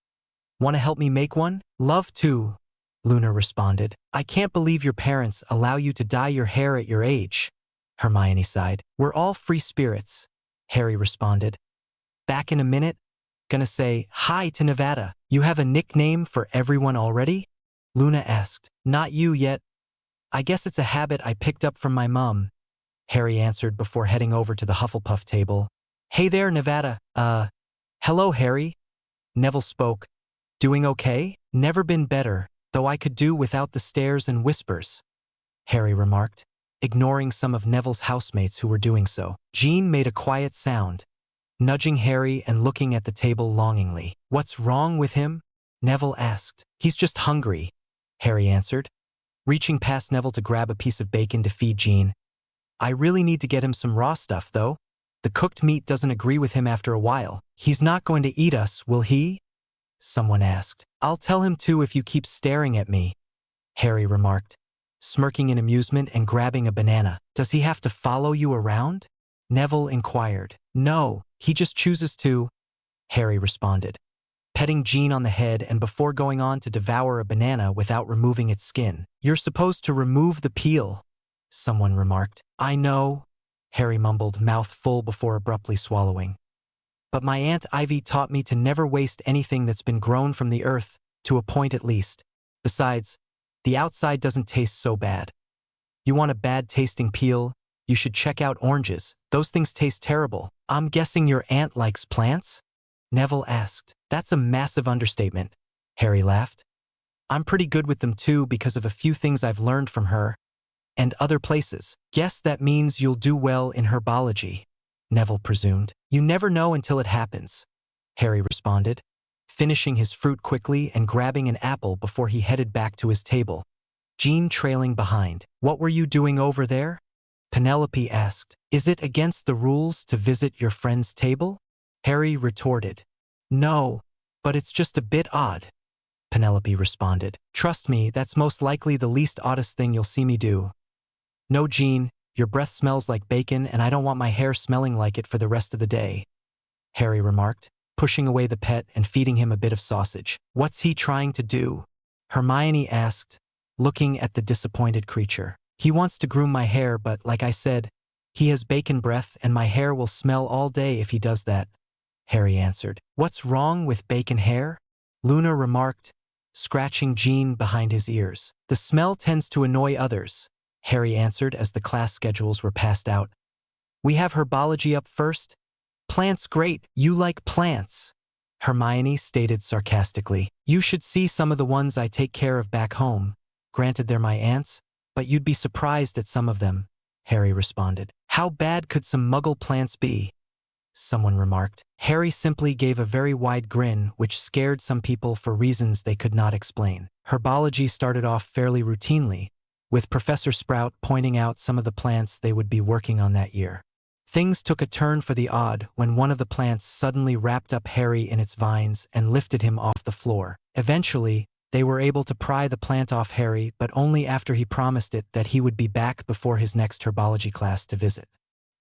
Want to help me make one? Love to, Luna responded. I can't believe your parents allow you to dye your hair at your age, Hermione sighed. We're all free spirits, Harry responded. Back in a minute. Gonna say hi to Nevada. You have a nickname for everyone already? Luna asked. Not you yet. I guess it's a habit I picked up from my mom, Harry answered before heading over to the Hufflepuff table. Hey there, Nevada. Hello, Harry. Neville spoke. Doing okay? Never been better, though I could do without the stares and whispers, Harry remarked, ignoring some of Neville's housemates who were doing so. Jean made a quiet sound, nudging Harry and looking at the table longingly. What's wrong with him? Neville asked. He's just hungry, Harry answered, reaching past Neville to grab a piece of bacon to feed Jean. I really need to get him some raw stuff, though. The cooked meat doesn't agree with him after a while. He's not going to eat us, will he? Someone asked. I'll tell him to if you keep staring at me, Harry remarked, smirking in amusement and grabbing a banana. Does he have to follow you around? Neville inquired. No, he just chooses to, Harry responded, petting Jean on the head and before going on to devour a banana without removing its skin. You're supposed to remove the peel, someone remarked. I know, Harry mumbled, mouth full before abruptly swallowing. But my Aunt Ivy taught me to never waste anything that's been grown from the earth, to a point at least. Besides, the outside doesn't taste so bad. You want a bad-tasting peel? You should check out oranges. Those things taste terrible. I'm guessing your aunt likes plants? Neville asked. That's a massive understatement. Harry laughed. I'm pretty good with them too because of a few things I've learned from her and other places. Guess that means you'll do well in herbology, Neville presumed. You never know until it happens, Harry responded, finishing his fruit quickly and grabbing an apple before he headed back to his table, Jean trailing behind. What were you doing over there? Penelope asked. Is it against the rules to visit your friend's table? Harry retorted. No, but it's just a bit odd, Penelope responded. Trust me, that's most likely the least oddest thing you'll see me do. No, Jean, your breath smells like bacon and I don't want my hair smelling like it for the rest of the day, Harry remarked, pushing away the pet and feeding him a bit of sausage. What's he trying to do? Hermione asked, looking at the disappointed creature. He wants to groom my hair, but like I said, he has bacon breath and my hair will smell all day if he does that, Harry answered. What's wrong with bacon hair? Luna remarked, scratching Jean behind his ears. The smell tends to annoy others, Harry answered as the class schedules were passed out. We have herbology up first? Plants great, you like plants, Hermione stated sarcastically. You should see some of the ones I take care of back home. Granted they're my aunts, but you'd be surprised at some of them, Harry responded. How bad could some muggle plants be? Someone remarked. Harry simply gave a very wide grin, which scared some people for reasons they could not explain. Herbology started off fairly routinely, with Professor Sprout pointing out some of the plants they would be working on that year. Things took a turn for the odd when one of the plants suddenly wrapped up Harry in its vines and lifted him off the floor. Eventually, they were able to pry the plant off Harry, but only after he promised it that he would be back before his next herbology class to visit.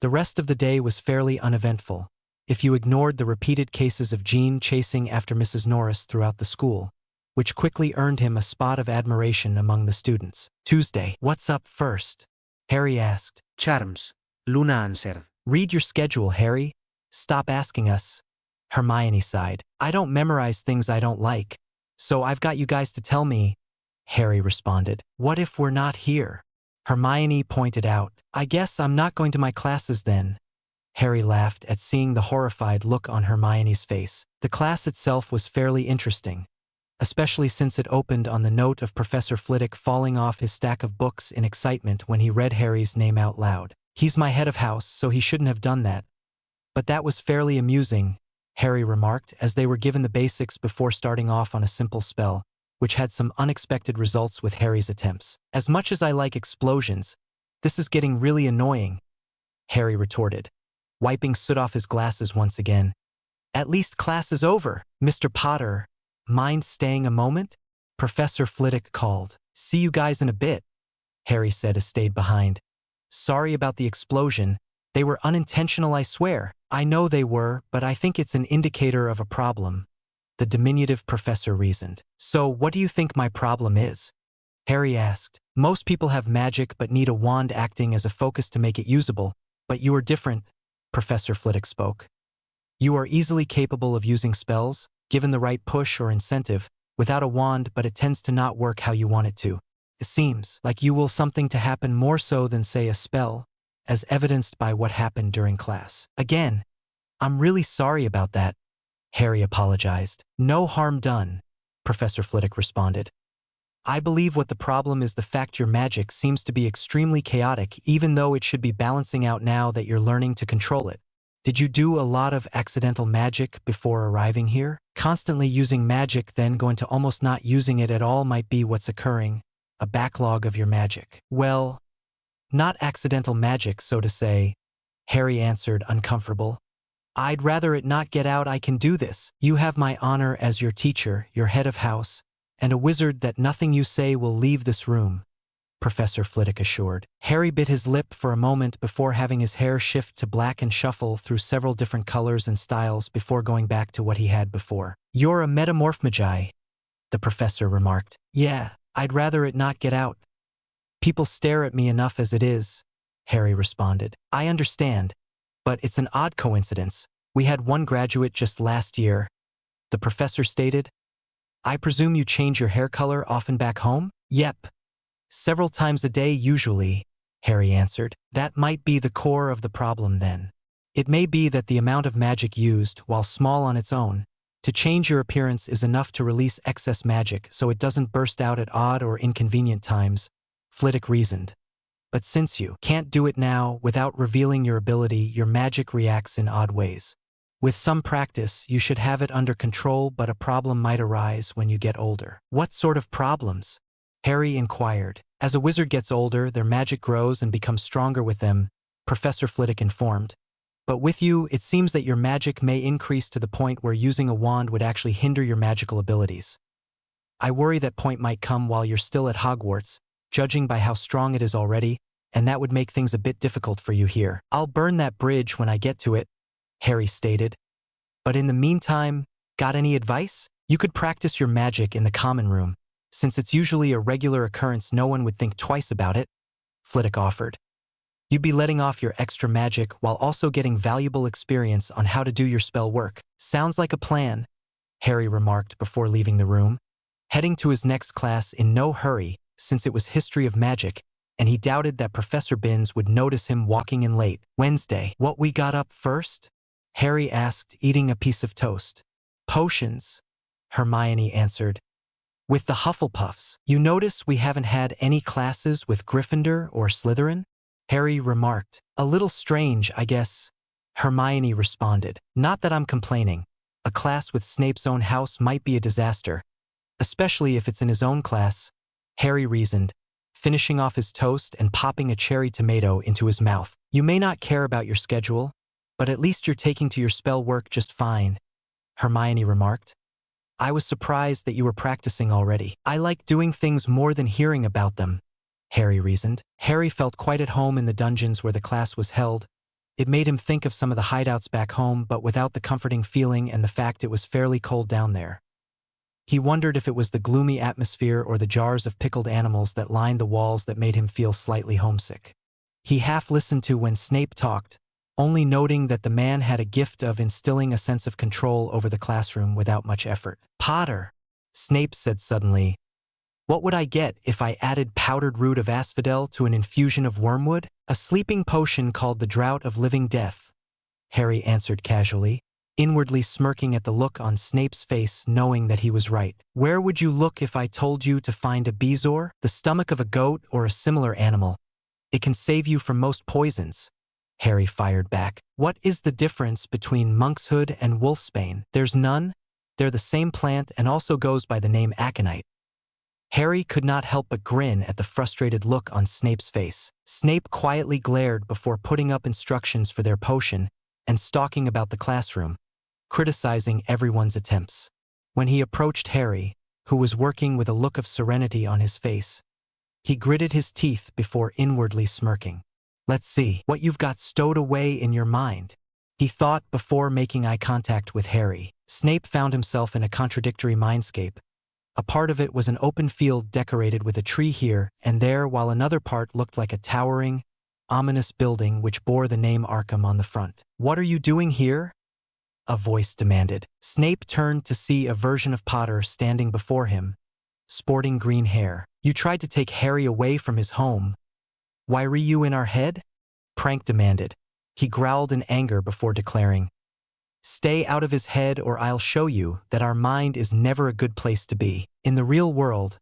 The rest of the day was fairly uneventful, if you ignored the repeated cases of Jean chasing after Mrs. Norris throughout the school, which quickly earned him a spot of admiration among the students. Tuesday. What's up first? Harry asked. Charms. Luna answered. Read your schedule, Harry. Stop asking us. Hermione sighed. I don't memorize things I don't like, so I've got you guys to tell me, Harry responded. What if we're not here? Hermione pointed out. I guess I'm not going to my classes then. Harry laughed at seeing the horrified look on Hermione's face. The class itself was fairly interesting, especially since it opened on the note of Professor Flitwick falling off his stack of books in excitement when he read Harry's name out loud. He's my head of house, so he shouldn't have done that. But that was fairly amusing, Harry remarked as they were given the basics before starting off on a simple spell, which had some unexpected results with Harry's attempts. As much as I like explosions, this is getting really annoying, Harry retorted, wiping soot off his glasses once again. At least class is over. Mr. Potter, mind staying a moment? Professor Flitwick called. See you guys in a bit, Harry said as stayed behind. Sorry about the explosion. They were unintentional, I swear. I know they were, but I think it's an indicator of a problem, the diminutive professor reasoned. So what do you think my problem is? Harry asked. Most people have magic but need a wand acting as a focus to make it usable, but you are different, Professor Flitwick spoke. You are easily capable of using spells, given the right push or incentive, without a wand, but it tends to not work how you want it to. It seems like you will something to happen more so than, say, a spell, as evidenced by what happened during class. Again, I'm really sorry about that, Harry apologized. No harm done, Professor Flitwick responded. I believe what the problem is the fact your magic seems to be extremely chaotic, even though it should be balancing out now that you're learning to control it. Did you do a lot of accidental magic before arriving here? Constantly using magic, then going to almost not using it at all might be what's occurring, a backlog of your magic. Well, not accidental magic, so to say, Harry answered, uncomfortable. I'd rather it not get out. I can do this. You have my honor as your teacher, your head of house, and a wizard that nothing you say will leave this room, Professor Flitwick assured. Harry bit his lip for a moment before having his hair shift to black and shuffle through several different colors and styles before going back to what he had before. You're a metamorphmagi, the professor remarked. Yeah, I'd rather it not get out. People stare at me enough as it is, Harry responded. I understand, but it's an odd coincidence. We had one graduate just last year, the professor stated. I presume you change your hair color often back home? Yep. Several times a day usually, Harry answered. That might be the core of the problem then. It may be that the amount of magic used, while small on its own, to change your appearance is enough to release excess magic so it doesn't burst out at odd or inconvenient times, Flitwick reasoned. But since you can't do it now without revealing your ability, your magic reacts in odd ways. With some practice, you should have it under control, but a problem might arise when you get older. What sort of problems? Harry inquired. As a wizard gets older, their magic grows and becomes stronger with them, Professor Flitwick informed. But with you, it seems that your magic may increase to the point where using a wand would actually hinder your magical abilities. I worry that point might come while you're still at Hogwarts, judging by how strong it is already, and that would make things a bit difficult for you here. I'll burn that bridge when I get to it, Harry stated. But in the meantime, got any advice? You could practice your magic in the common room. Since it's usually a regular occurrence, no one would think twice about it, Flitwick offered. You'd be letting off your extra magic while also getting valuable experience on how to do your spell work. Sounds like a plan, Harry remarked before leaving the room, heading to his next class in no hurry since it was history of magic, and he doubted that Professor Binns would notice him walking in late. Wednesday. What we got up first? Harry asked, eating a piece of toast. Potions, Hermione answered. With the Hufflepuffs. You notice we haven't had any classes with Gryffindor or Slytherin? Harry remarked. A little strange, I guess, Hermione responded. Not that I'm complaining. A class with Snape's own house might be a disaster, especially if it's in his own class, Harry reasoned, finishing off his toast and popping a cherry tomato into his mouth. You may not care about your schedule, but at least you're taking to your spell work just fine, Hermione remarked. I was surprised that you were practicing already. I like doing things more than hearing about them, Harry reasoned. Harry felt quite at home in the dungeons where the class was held. It made him think of some of the hideouts back home, but without the comforting feeling and the fact it was fairly cold down there. He wondered if it was the gloomy atmosphere or the jars of pickled animals that lined the walls that made him feel slightly homesick. He half listened to when Snape talked, only noting that the man had a gift of instilling a sense of control over the classroom without much effort. Potter, Snape said suddenly. What would I get if I added powdered root of asphodel to an infusion of wormwood? A sleeping potion called the Draught of Living Death, Harry answered casually, inwardly smirking at the look on Snape's face, knowing that he was right. Where would you look if I told you to find a bezoar? The stomach of a goat or a similar animal. It can save you from most poisons, Harry fired back. What is the difference between monkshood and wolfsbane? There's none. They're the same plant and also goes by the name aconite. Harry could not help but grin at the frustrated look on Snape's face. Snape quietly glared before putting up instructions for their potion and stalking about the classroom, criticizing everyone's attempts. When he approached Harry, who was working with a look of serenity on his face, he gritted his teeth before inwardly smirking. Let's see what you've got stowed away in your mind, he thought before making eye contact with Harry. Snape found himself in a contradictory mindscape. A part of it was an open field decorated with a tree here and there, while another part looked like a towering, ominous building which bore the name Arkham on the front. What are you doing here? A voice demanded. Snape turned to see a version of Potter standing before him, sporting green hair. You tried to take Harry away from his home. Why were you in our head? Prank demanded. He growled in anger before declaring, Stay out of his head or I'll show you that our mind is never a good place to be. In the real world,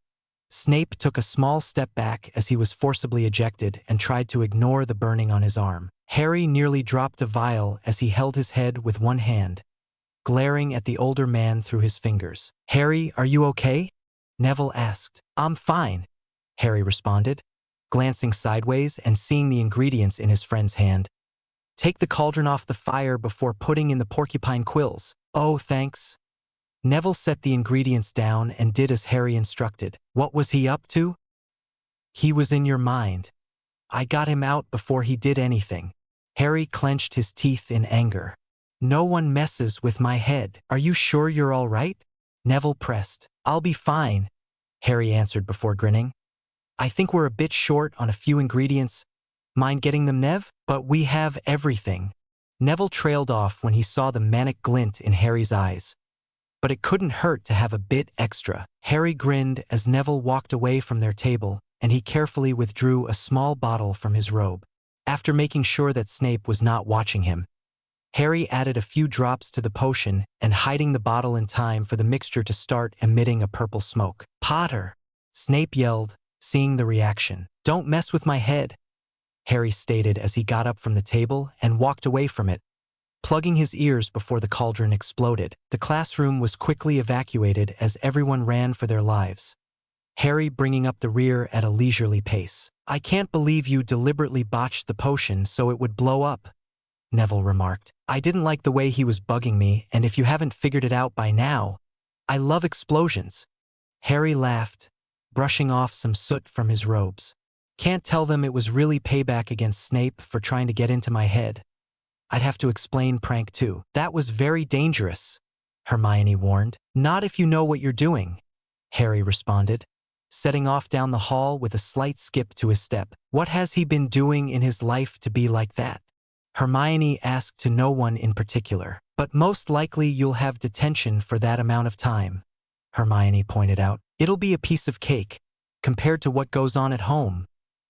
Snape took a small step back as he was forcibly ejected and tried to ignore the burning on his arm. Harry nearly dropped a vial as he held his head with one hand, glaring at the older man through his fingers. Harry, are you okay? Neville asked. I'm fine, Harry responded, glancing sideways and seeing the ingredients in his friend's hand. Take the cauldron off the fire before putting in the porcupine quills. Oh, thanks. Neville set the ingredients down and did as Harry instructed. What was he up to? He was in your mind. I got him out before he did anything. Harry clenched his teeth in anger. No one messes with my head. Are you sure you're all right? Neville pressed. I'll be fine, Harry answered before grinning. I think we're a bit short on a few ingredients. Mind getting them, Nev? But we have everything. Neville trailed off when he saw the manic glint in Harry's eyes. But it couldn't hurt to have a bit extra. Harry grinned as Neville walked away from their table and he carefully withdrew a small bottle from his robe. After making sure that Snape was not watching him, Harry added a few drops to the potion and hiding the bottle in time for the mixture to start emitting a purple smoke. "Potter!" Snape yelled, seeing the reaction. "Don't mess with my head," Harry stated as he got up from the table and walked away from it, plugging his ears before the cauldron exploded. The classroom was quickly evacuated as everyone ran for their lives, Harry bringing up the rear at a leisurely pace. "I can't believe you deliberately botched the potion so it would blow up," Neville remarked. "I didn't like the way he was bugging me, and if you haven't figured it out by now, I love explosions." Harry laughed, brushing off some soot from his robes. "Can't tell them it was really payback against Snape for trying to get into my head. I'd have to explain prank too." "That was very dangerous," Hermione warned. "Not if you know what you're doing," Harry responded, setting off down the hall with a slight skip to his step. "What has he been doing in his life to be like that?" Hermione asked to no one in particular. "But most likely you'll have detention for that amount of time," Hermione pointed out. "It'll be a piece of cake, compared to what goes on at home,"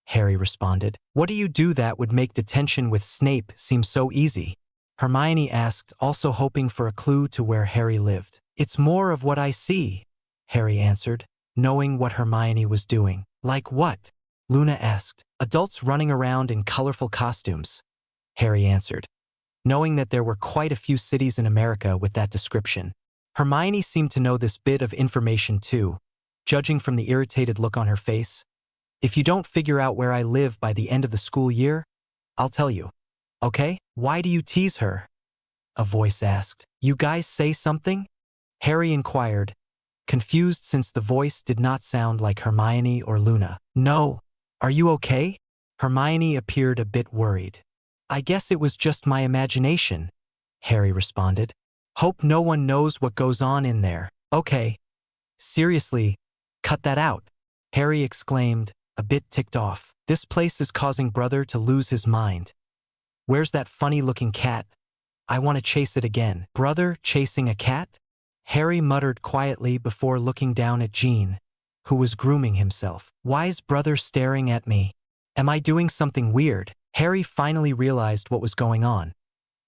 Harry responded. "What do you do that would make detention with Snape seem so easy?" Hermione asked, also hoping for a clue to where Harry lived. "It's more of what I see," Harry answered, knowing what Hermione was doing. "Like what?" Luna asked. "Adults running around in colorful costumes," Harry answered, knowing that there were quite a few cities in America with that description. Hermione seemed to know this bit of information too, judging from the irritated look on her face. "If you don't figure out where I live by the end of the school year, I'll tell you. Okay? Why do you tease her?" a voice asked. "You guys say something?" Harry inquired, confused since the voice did not sound like Hermione or Luna. "No. Are you okay?" Hermione appeared a bit worried. "I guess it was just my imagination," Harry responded. "Hope no one knows what goes on in there." "Okay. Seriously, cut that out," Harry exclaimed, a bit ticked off. "This place is causing Brother to lose his mind. Where's that funny-looking cat? I want to chase it again." "Brother chasing a cat?" Harry muttered quietly before looking down at Jean, who was grooming himself. "Why's Brother staring at me? Am I doing something weird?" Harry finally realized what was going on.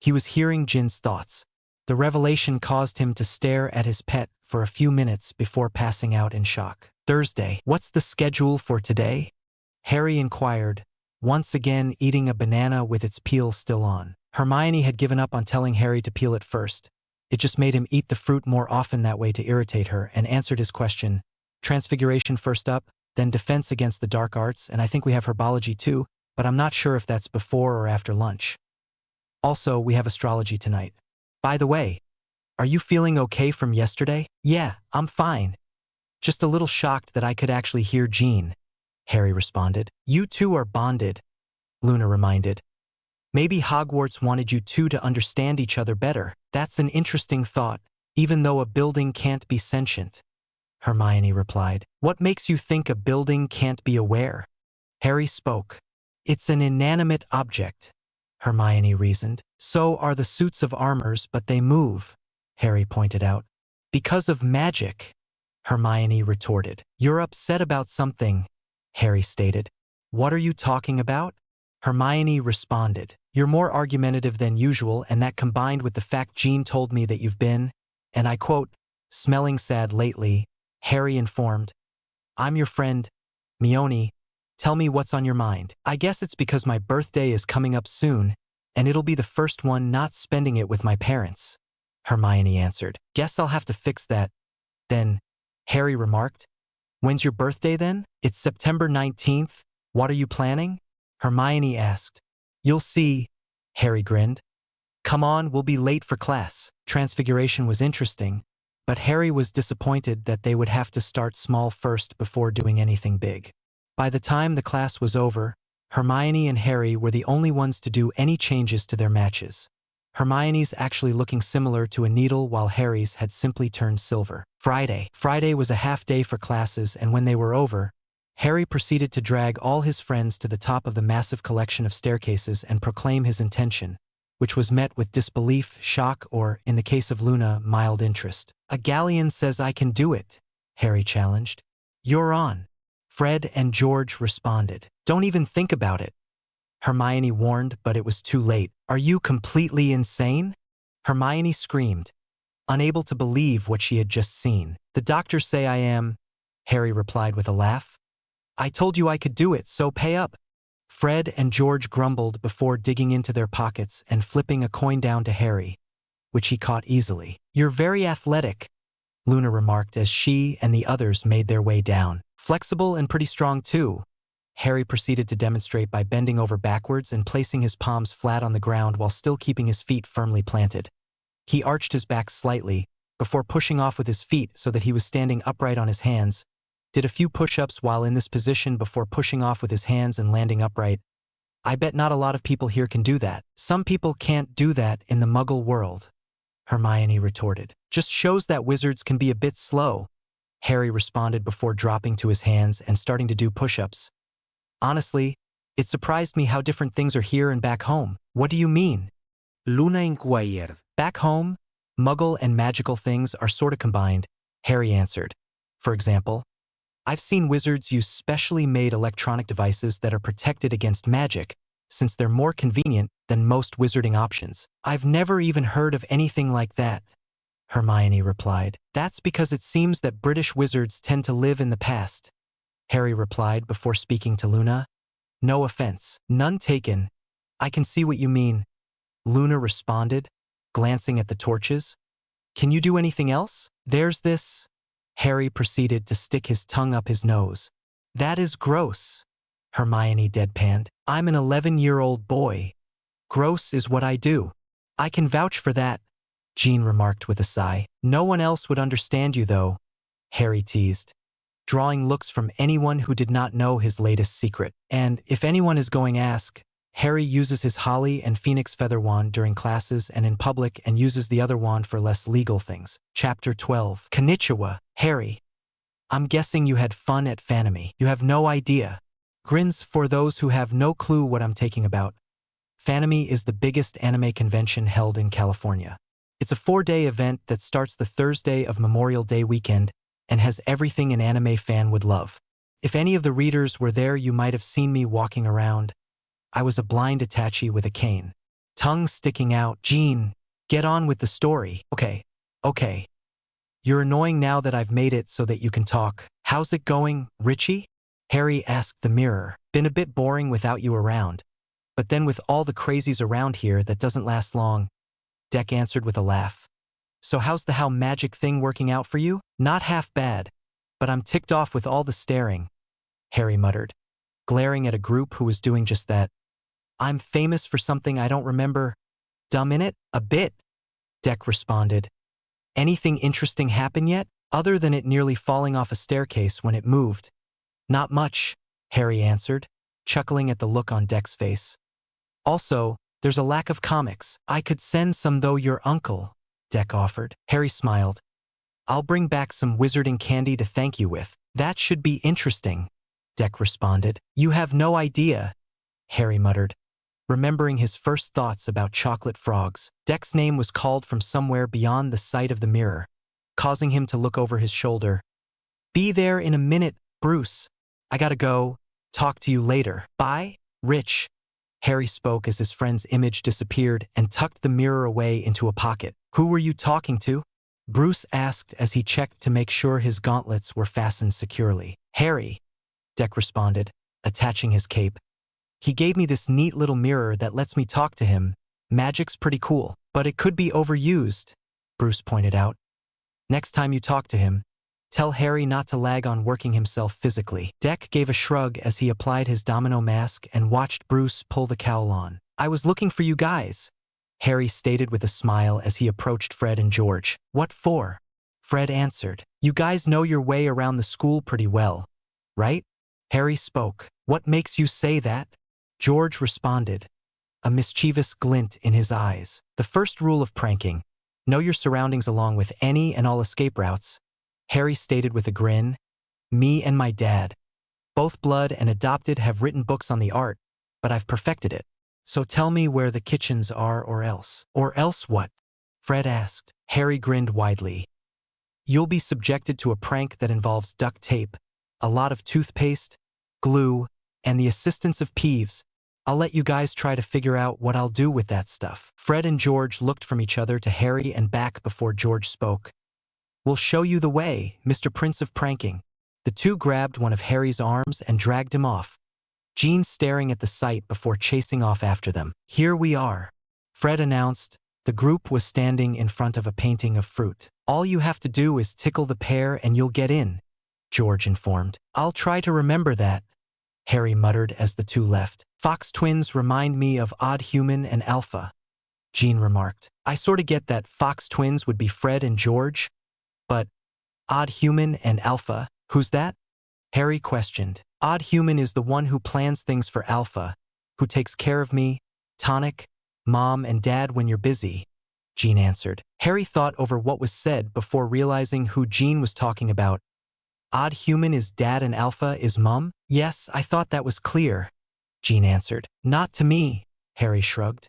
He was hearing Jin's thoughts. The revelation caused him to stare at his pet for a few minutes before passing out in shock. "Thursday. What's the schedule for today?" Harry inquired, once again eating a banana with its peel still on. Hermione had given up on telling Harry to peel it first. It just made him eat the fruit more often that way to irritate her, and answered his question. "Transfiguration first up, then defense against the dark arts, and I think we have herbology too, but I'm not sure if that's before or after lunch. Also, we have astrology tonight. By the way, are you feeling okay from yesterday?" "Yeah, I'm fine. Just a little shocked that I could actually hear Jean," Harry responded. "You two are bonded," Luna reminded. "Maybe Hogwarts wanted you two to understand each other better." "That's an interesting thought, even though a building can't be sentient," Hermione replied. "What makes you think a building can't be aware?" Harry spoke. "It's an inanimate object," Hermione reasoned. "So are the suits of armors, but they move," Harry pointed out. "Because of magic," Hermione retorted. "You're upset about something," Harry stated. "What are you talking about?" Hermione responded. "You're more argumentative than usual, and that combined with the fact Jean told me that you've been, and I quote, smelling sad lately," Harry informed. "I'm your friend, Mione. Tell me what's on your mind." "I guess it's because my birthday is coming up soon, and it'll be the first one not spending it with my parents," Hermione answered. "Guess I'll have to fix that, then," Harry remarked. "When's your birthday then?" "It's September 19th. What are you planning?" Hermione asked. "You'll see," Harry grinned. "Come on, we'll be late for class." Transfiguration was interesting, but Harry was disappointed that they would have to start small first before doing anything big. By the time the class was over, Hermione and Harry were the only ones to do any changes to their matches. Hermione's actually looking similar to a needle while Harry's had simply turned silver. Friday was a half day for classes, and when they were over, Harry proceeded to drag all his friends to the top of the massive collection of staircases and proclaim his intention, which was met with disbelief, shock, or, in the case of Luna, mild interest. "A galleon says I can do it," Harry challenged. "You're on." Fred and George responded. Don't even think about it. Hermione warned, but it was too late. Are you completely insane? Hermione screamed, unable to believe what she had just seen. The doctors say I am, Harry replied with a laugh. I told you I could do it, so pay up. Fred and George grumbled before digging into their pockets and flipping a coin down to Harry, which he caught easily. You're very athletic, Luna remarked as she and the others made their way down. Flexible and pretty strong too. Harry proceeded to demonstrate by bending over backwards and placing his palms flat on the ground while still keeping his feet firmly planted. He arched his back slightly, before pushing off with his feet so that he was standing upright on his hands, did a few push-ups while in this position before pushing off with his hands and landing upright. I bet not a lot of people here can do that. Some people can't do that in the Muggle world, Hermione retorted. Just shows that wizards can be a bit slow, Harry responded before dropping to his hands and starting to do push-ups. Honestly, it surprised me how different things are here and back home. What do you mean? Luna inquired. Back home, Muggle and magical things are sorta combined, Harry answered. For example, I've seen wizards use specially made electronic devices that are protected against magic, since they're more convenient than most wizarding options. I've never even heard of anything like that, Hermione replied. That's because it seems that British wizards tend to live in the past, Harry replied before speaking to Luna. No offense. None taken. I can see what you mean, Luna responded, glancing at the torches. Can you do anything else? There's this. Harry proceeded to stick his tongue up his nose. That is gross, Hermione deadpanned. I'm an 11-year-old boy. Gross is what I do. I can vouch for that, Jean remarked with a sigh. No one else would understand you though, Harry teased, drawing looks from anyone who did not know his latest secret. And if anyone is going ask, Harry uses his holly and phoenix feather wand during classes and in public and uses the other wand for less legal things. Chapter 12. Konnichiwa, Harry. I'm guessing you had fun at Fanime. You have no idea. Grins for those who have no clue what I'm taking about. Fanime is the biggest anime convention held in California. It's a 4-day event that starts the Thursday of Memorial Day weekend and has everything an anime fan would love. If any of the readers were there, you might have seen me walking around. I was a blind attaché with a cane. Tongue sticking out. Jean, get on with the story. Okay. You're annoying now that I've made it so that you can talk. How's it going, Richie? Harry asked the mirror. Been a bit boring without you around. But then with all the crazies around here, that doesn't last long, Deck answered with a laugh. So how's the how magic thing working out for you? Not half bad. But I'm ticked off with all the staring, Harry muttered, glaring at a group who was doing just that. I'm famous for something I don't remember. Dumb in it? A bit, Deck responded. Anything interesting happen yet? Other than it nearly falling off a staircase when it moved. Not much, Harry answered, chuckling at the look on Deck's face. Also, there's a lack of comics. I could send some though, your uncle, Deck offered. Harry smiled. I'll bring back some wizarding candy to thank you with. That should be interesting, Deck responded. You have no idea, Harry muttered, remembering his first thoughts about chocolate frogs. Deck's name was called from somewhere beyond the sight of the mirror, causing him to look over his shoulder. Be there in a minute, Bruce. I gotta go. Talk to you later. Bye, Rich. Harry spoke as his friend's image disappeared and tucked the mirror away into a pocket. Who were you talking to? Bruce asked as he checked to make sure his gauntlets were fastened securely. Harry, Deck responded, attaching his cape. He gave me this neat little mirror that lets me talk to him. Magic's pretty cool, but it could be overused, Bruce pointed out. Next time you talk to him, tell Harry not to lag on working himself physically. Deck gave a shrug as he applied his domino mask and watched Bruce pull the cowl on. I was looking for you guys, Harry stated with a smile as he approached Fred and George. What for? Fred answered. You guys know your way around the school pretty well, right? Harry spoke. What makes you say that? George responded, a mischievous glint in his eyes. The first rule of pranking, know your surroundings along with any and all escape routes, Harry stated with a grin. Me and my dad, both blood and adopted, have written books on the art, but I've perfected it. So tell me where the kitchens are or else. Or else what? Fred asked. Harry grinned widely. You'll be subjected to a prank that involves duct tape, a lot of toothpaste, glue, and the assistance of Peeves. I'll let you guys try to figure out what I'll do with that stuff. Fred and George looked from each other to Harry and back before George spoke. We'll show you the way, Mr. Prince of Pranking. The two grabbed one of Harry's arms and dragged him off, Jean staring at the sight before chasing off after them. Here we are, Fred announced. The group was standing in front of a painting of fruit. All you have to do is tickle the pear and you'll get in, George informed. I'll try to remember that, Harry muttered as the two left. Fox twins remind me of Odd Human and Alpha, Jean remarked. I sorta get that Fox twins would be Fred and George, but Odd Human and Alpha, who's that? Harry questioned. Odd Human is the one who plans things for Alpha, who takes care of me, Tonic, Mom, and Dad when you're busy, Jean answered. Harry thought over what was said before realizing who Jean was talking about. Odd Human is Dad and Alpha is Mom? Yes, I thought that was clear, Jean answered. Not to me, Harry shrugged.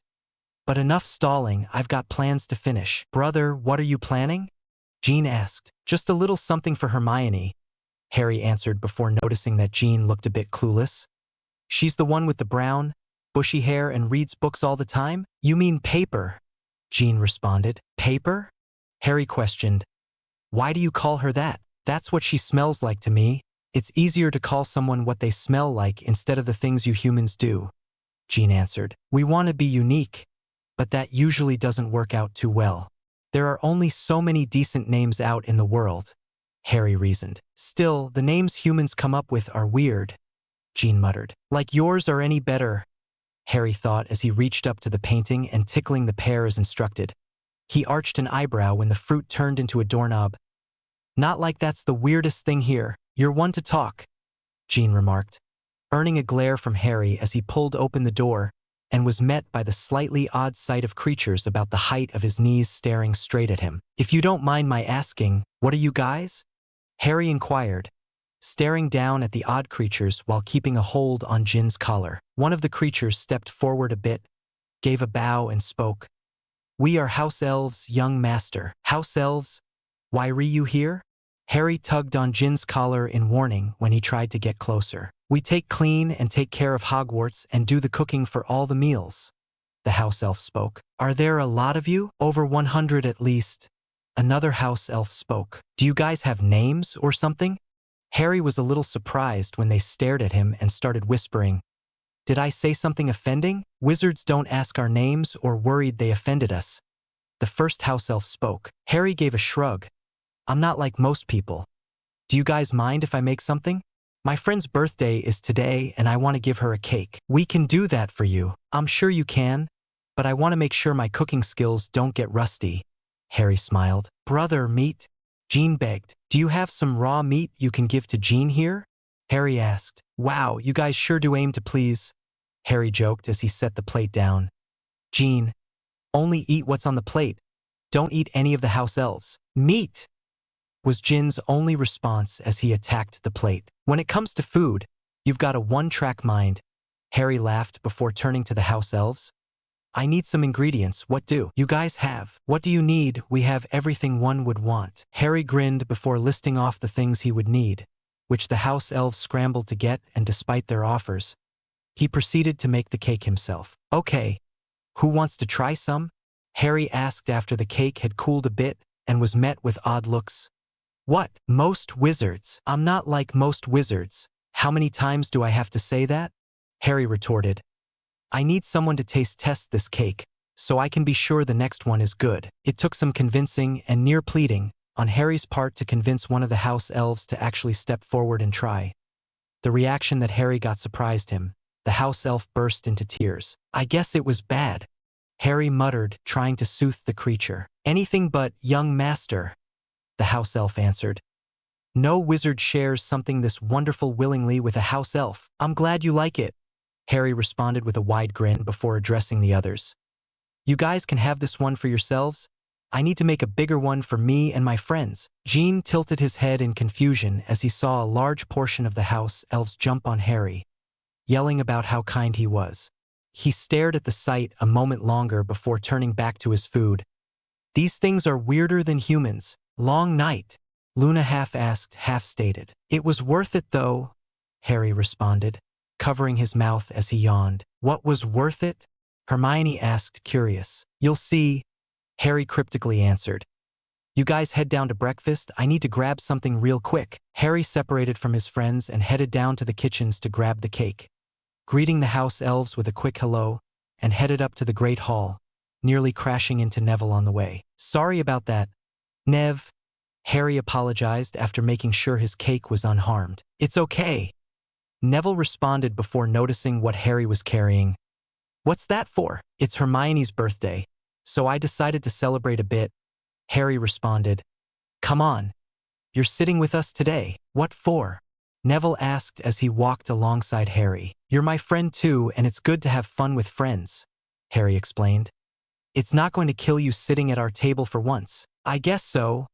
But enough stalling, I've got plans to finish. Brother, what are you planning? Jean asked. Just a little something for Hermione, Harry answered before noticing that Jean looked a bit clueless. She's the one with the brown, bushy hair and reads books all the time? You mean Paper, Jean responded. Paper? Harry questioned. Why do you call her that? That's what she smells like to me. It's easier to call someone what they smell like instead of the things you humans do, Jean answered. We want to be unique, but that usually doesn't work out too well. There are only so many decent names out in the world, Harry reasoned. Still, the names humans come up with are weird, Jean muttered. Like yours are any better, Harry thought as he reached up to the painting and tickling the pear as instructed. He arched an eyebrow when the fruit turned into a doorknob. Not like that's the weirdest thing here. You're one to talk, Jean remarked, earning a glare from Harry as he pulled open the door and was met by the slightly odd sight of creatures about the height of his knees staring straight at him. If you don't mind my asking, what are you guys? Harry inquired, staring down at the odd creatures while keeping a hold on Jin's collar. One of the creatures stepped forward a bit, gave a bow and spoke. We are house elves, young master. House elves? Why are you here? Harry tugged on Jin's collar in warning when he tried to get closer. We take clean and take care of Hogwarts and do the cooking for all the meals, the house elf spoke. Are there a lot of you? Over 100 at least, another house elf spoke. Do you guys have names or something? Harry was a little surprised when they stared at him and started whispering. Did I say something offending? Wizards don't ask our names or worried they offended us, the first house elf spoke. Harry gave a shrug. I'm not like most people. Do you guys mind if I make something? My friend's birthday is today and I want to give her a cake. We can do that for you. I'm sure you can, but I want to make sure my cooking skills don't get rusty, Harry smiled. Brother, meat? Jean begged. Do you have some raw meat you can give to Jean here? Harry asked. Wow, you guys sure do aim to please, Harry joked as he set the plate down. Jean, only eat what's on the plate. Don't eat any of the house elves. Meat! Was Jin's only response as he attacked the plate. When it comes to food, you've got a one-track mind, Harry laughed before turning to the house elves. I need some ingredients. What do you guys have? What do you need? We have everything one would want. Harry grinned before listing off the things he would need, which the house elves scrambled to get, and despite their offers, he proceeded to make the cake himself. Okay, who wants to try some? Harry asked after the cake had cooled a bit and was met with odd looks. What? Most wizards? I'm not like most wizards. How many times do I have to say that? Harry retorted. I need someone to taste test this cake, so I can be sure the next one is good. It took some convincing and near pleading on Harry's part to convince one of the house elves to actually step forward and try. The reaction that Harry got surprised him. The house elf burst into tears. I guess it was bad, Harry muttered, trying to soothe the creature. Anything but, young master, the house elf answered. No wizard shares something this wonderful willingly with a house elf. I'm glad you like it, Harry responded with a wide grin before addressing the others. You guys can have this one for yourselves. I need to make a bigger one for me and my friends. Jean tilted his head in confusion as he saw a large portion of the house elves jump on Harry, yelling about how kind he was. He stared at the sight a moment longer before turning back to his food. These things are weirder than humans. Long night, Luna half asked, half stated. It was worth it though, Harry responded, covering his mouth as he yawned. What was worth it? Hermione asked, curious. You'll see, Harry cryptically answered. You guys head down to breakfast. I need to grab something real quick. Harry separated from his friends and headed down to the kitchens to grab the cake, greeting the house elves with a quick hello, and headed up to the Great Hall, nearly crashing into Neville on the way. Sorry about that, Nev, Harry apologized after making sure his cake was unharmed. It's okay, Neville responded before noticing what Harry was carrying. What's that for? It's Hermione's birthday, so I decided to celebrate a bit, Harry responded. Come on, you're sitting with us today. What for? Neville asked as he walked alongside Harry. You're my friend too, and it's good to have fun with friends, Harry explained. It's not going to kill you sitting at our table for once. I guess so,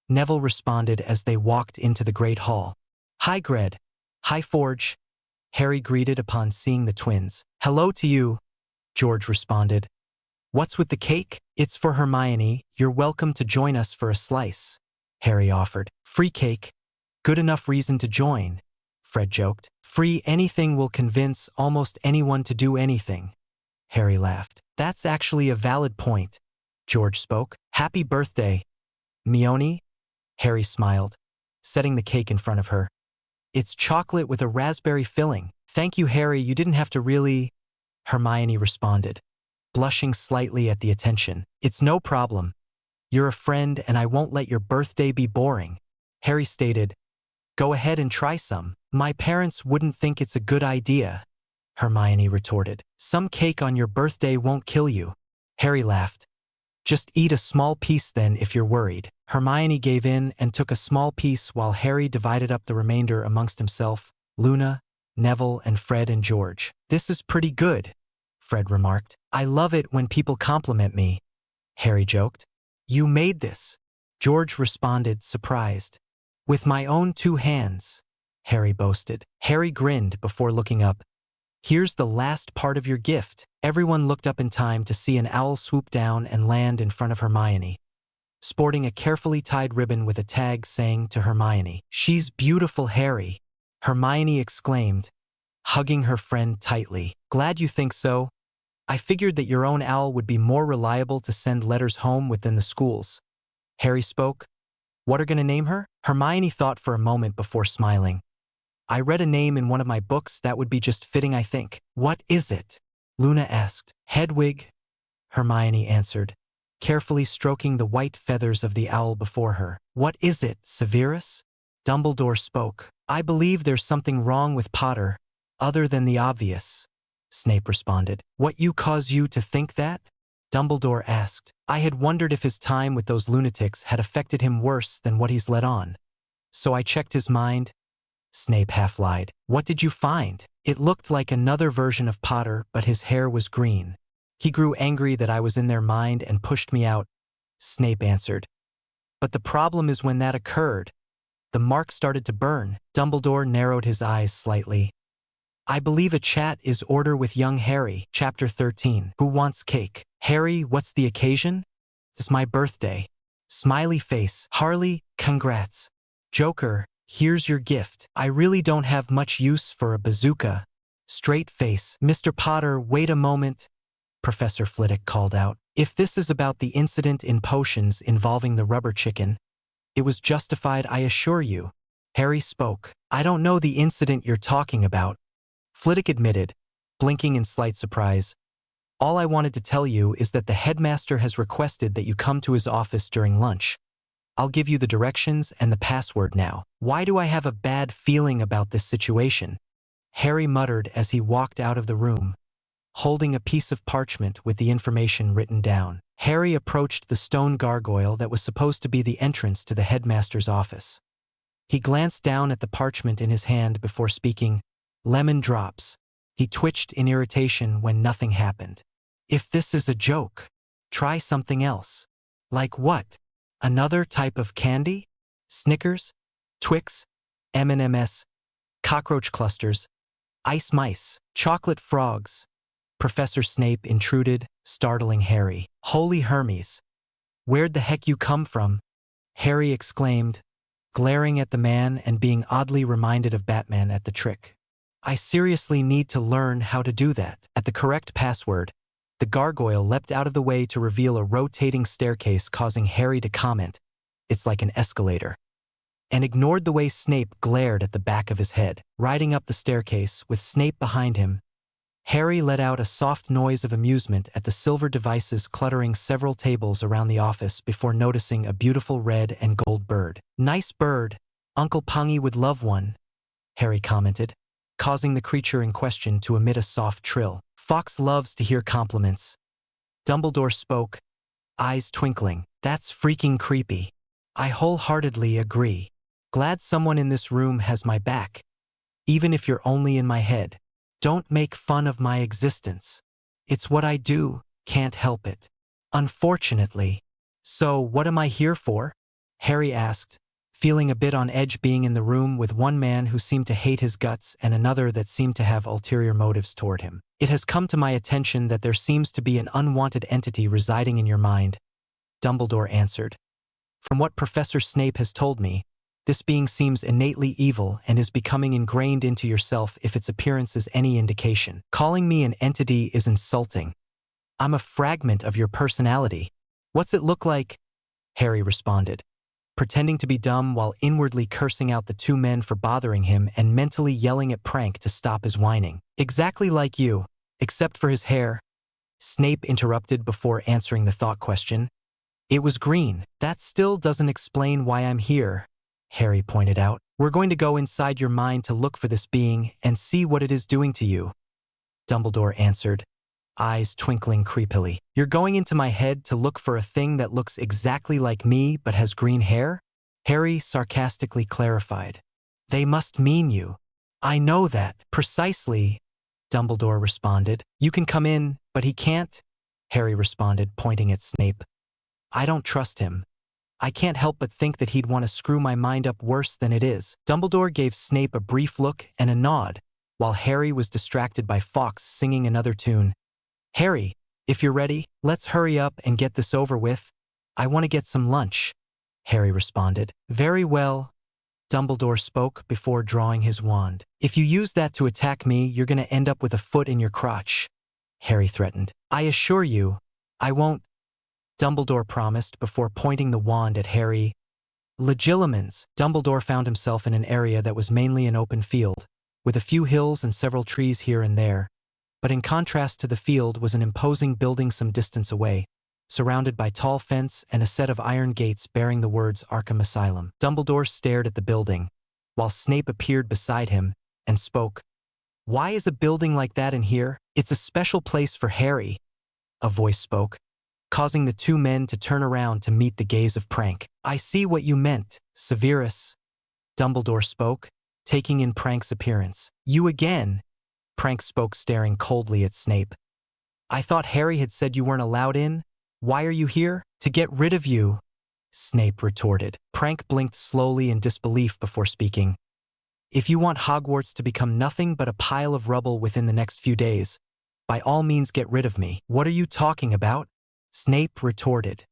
Neville responded as they walked into the Great Hall. Hi Gred. Hi Forge, Harry greeted upon seeing the twins. Hello to you, George responded. What's with the cake? It's for Hermione. You're welcome to join us for a slice, Harry offered. Free cake. Good enough reason to join, Fred joked. Free anything will convince almost anyone to do anything, Harry laughed. That's actually a valid point, George spoke. Happy birthday, Mione, Harry smiled, setting the cake in front of her. It's chocolate with a raspberry filling. Thank you, Harry, you didn't have to really, Hermione responded, blushing slightly at the attention. It's no problem. You're a friend and I won't let your birthday be boring, Harry stated. Go ahead and try some. My parents wouldn't think it's a good idea, Hermione retorted. Some cake on your birthday won't kill you, Harry laughed. Just eat a small piece then if you're worried. Hermione gave in and took a small piece while Harry divided up the remainder amongst himself, Luna, Neville, and Fred and George. This is pretty good, Fred remarked. I love it when people compliment me, Harry joked. You made this, George responded, surprised. With my own 2 hands, Harry boasted. Harry grinned before looking up. Here's the last part of your gift. Everyone looked up in time to see an owl swoop down and land in front of Hermione, sporting a carefully tied ribbon with a tag saying to Hermione, She's beautiful, Harry, Hermione exclaimed, hugging her friend tightly. Glad you think so. I figured that your own owl would be more reliable to send letters home within the schools. Harry spoke. What are gonna name her? Hermione thought for a moment before smiling. I read a name in one of my books that would be just fitting, I think. What is it? Luna asked. Hedwig, Hermione answered, carefully stroking the white feathers of the owl before her. What is it, Severus? Dumbledore spoke. I believe there's something wrong with Potter, other than the obvious, Snape responded. What cause you to think that? Dumbledore asked. I had wondered if his time with those lunatics had affected him worse than what he's let on. So I checked his mind, Snape half lied. What did you find? It looked like another version of Potter, but his hair was green. He grew angry that I was in their mind and pushed me out, Snape answered. But the problem is when that occurred, the mark started to burn. Dumbledore narrowed his eyes slightly. I believe a chat is order with young Harry. Chapter 13. Who wants cake? Harry, what's the occasion? It's my birthday. Smiley face. Harley, congrats. Joker, here's your gift. I really don't have much use for a bazooka. Straight face. Mr. Potter, wait a moment, Professor Flitwick called out. If this is about the incident in potions involving the rubber chicken, it was justified, I assure you. Harry spoke. I don't know the incident you're talking about, Flitwick admitted, blinking in slight surprise. All I wanted to tell you is that the headmaster has requested that you come to his office during lunch. I'll give you the directions and the password now. Why do I have a bad feeling about this situation? Harry muttered as he walked out of the room, holding a piece of parchment with the information written down. Harry approached the stone gargoyle that was supposed to be the entrance to the headmaster's office. He glanced down at the parchment in his hand before speaking. Lemon drops. He twitched in irritation when nothing happened. If this is a joke, try something else. Like what? Another type of candy? Snickers? Twix? M&Ms? Cockroach clusters? Ice mice? Chocolate frogs? Professor Snape intruded, startling Harry. Holy Hermes! Where'd the heck you come from? Harry exclaimed, glaring at the man and being oddly reminded of Batman at the trick. I seriously need to learn how to do that. At the correct password, the gargoyle leapt out of the way to reveal a rotating staircase, causing Harry to comment, "It's like an escalator," and ignored the way Snape glared at the back of his head. Riding up the staircase, with Snape behind him, Harry let out a soft noise of amusement at the silver devices cluttering several tables around the office before noticing a beautiful red and gold bird. "Nice bird. Uncle Pungy would love one," Harry commented, causing the creature in question to emit a soft trill. "Fox loves to hear compliments," Dumbledore spoke, eyes twinkling. "That's freaking creepy." "I wholeheartedly agree. Glad someone in this room has my back, even if you're only in my head. Don't make fun of my existence. It's what I do, can't help it. Unfortunately." "So what am I here for?" Harry asked, feeling a bit on edge being in the room with one man who seemed to hate his guts and another that seemed to have ulterior motives toward him. "It has come to my attention that there seems to be an unwanted entity residing in your mind," Dumbledore answered. "From what Professor Snape has told me, this being seems innately evil and is becoming ingrained into yourself if its appearance is any indication. Calling me an entity is insulting. I'm a fragment of your personality. What's it look like?" Harry responded, pretending to be dumb while inwardly cursing out the two men for bothering him and mentally yelling at Prank to stop his whining. "Exactly like you, except for his hair," Snape interrupted before answering the thought question. "It was green." "That still doesn't explain why I'm here," Harry pointed out. "We're going to go inside your mind to look for this being and see what it is doing to you," Dumbledore answered, eyes twinkling creepily. "You're going into my head to look for a thing that looks exactly like me but has green hair?" Harry sarcastically clarified. "They must mean you." "I know that." "Precisely," Dumbledore responded. "You can come in, but he can't," Harry responded, pointing at Snape. "I don't trust him. I can't help but think that he'd want to screw my mind up worse than it is." Dumbledore gave Snape a brief look and a nod, while Harry was distracted by Fawkes singing another tune. "Harry, if you're ready, let's hurry up and get this over with. I want to get some lunch," Harry responded. "Very well," Dumbledore spoke before drawing his wand. "If you use that to attack me, you're going to end up with a foot in your crotch," Harry threatened. "I assure you, I won't," Dumbledore promised before pointing the wand at Harry. Legilimens. Dumbledore found himself in an area that was mainly an open field, with a few hills and several trees here and there. But in contrast to the field was an imposing building some distance away, surrounded by tall fence and a set of iron gates bearing the words Arkham Asylum. Dumbledore stared at the building, while Snape appeared beside him and spoke. "Why is a building like that in here?" "It's a special place for Harry," a voice spoke, causing the two men to turn around to meet the gaze of Prank. "I see what you meant, Severus," Dumbledore spoke, taking in Prank's appearance. "You again," Prank spoke, staring coldly at Snape. "I thought Harry had said you weren't allowed in. Why are you here?" "To get rid of you," Snape retorted. Prank blinked slowly in disbelief before speaking. "If you want Hogwarts to become nothing but a pile of rubble within the next few days, by all means get rid of me." "What are you talking about?" Snape retorted.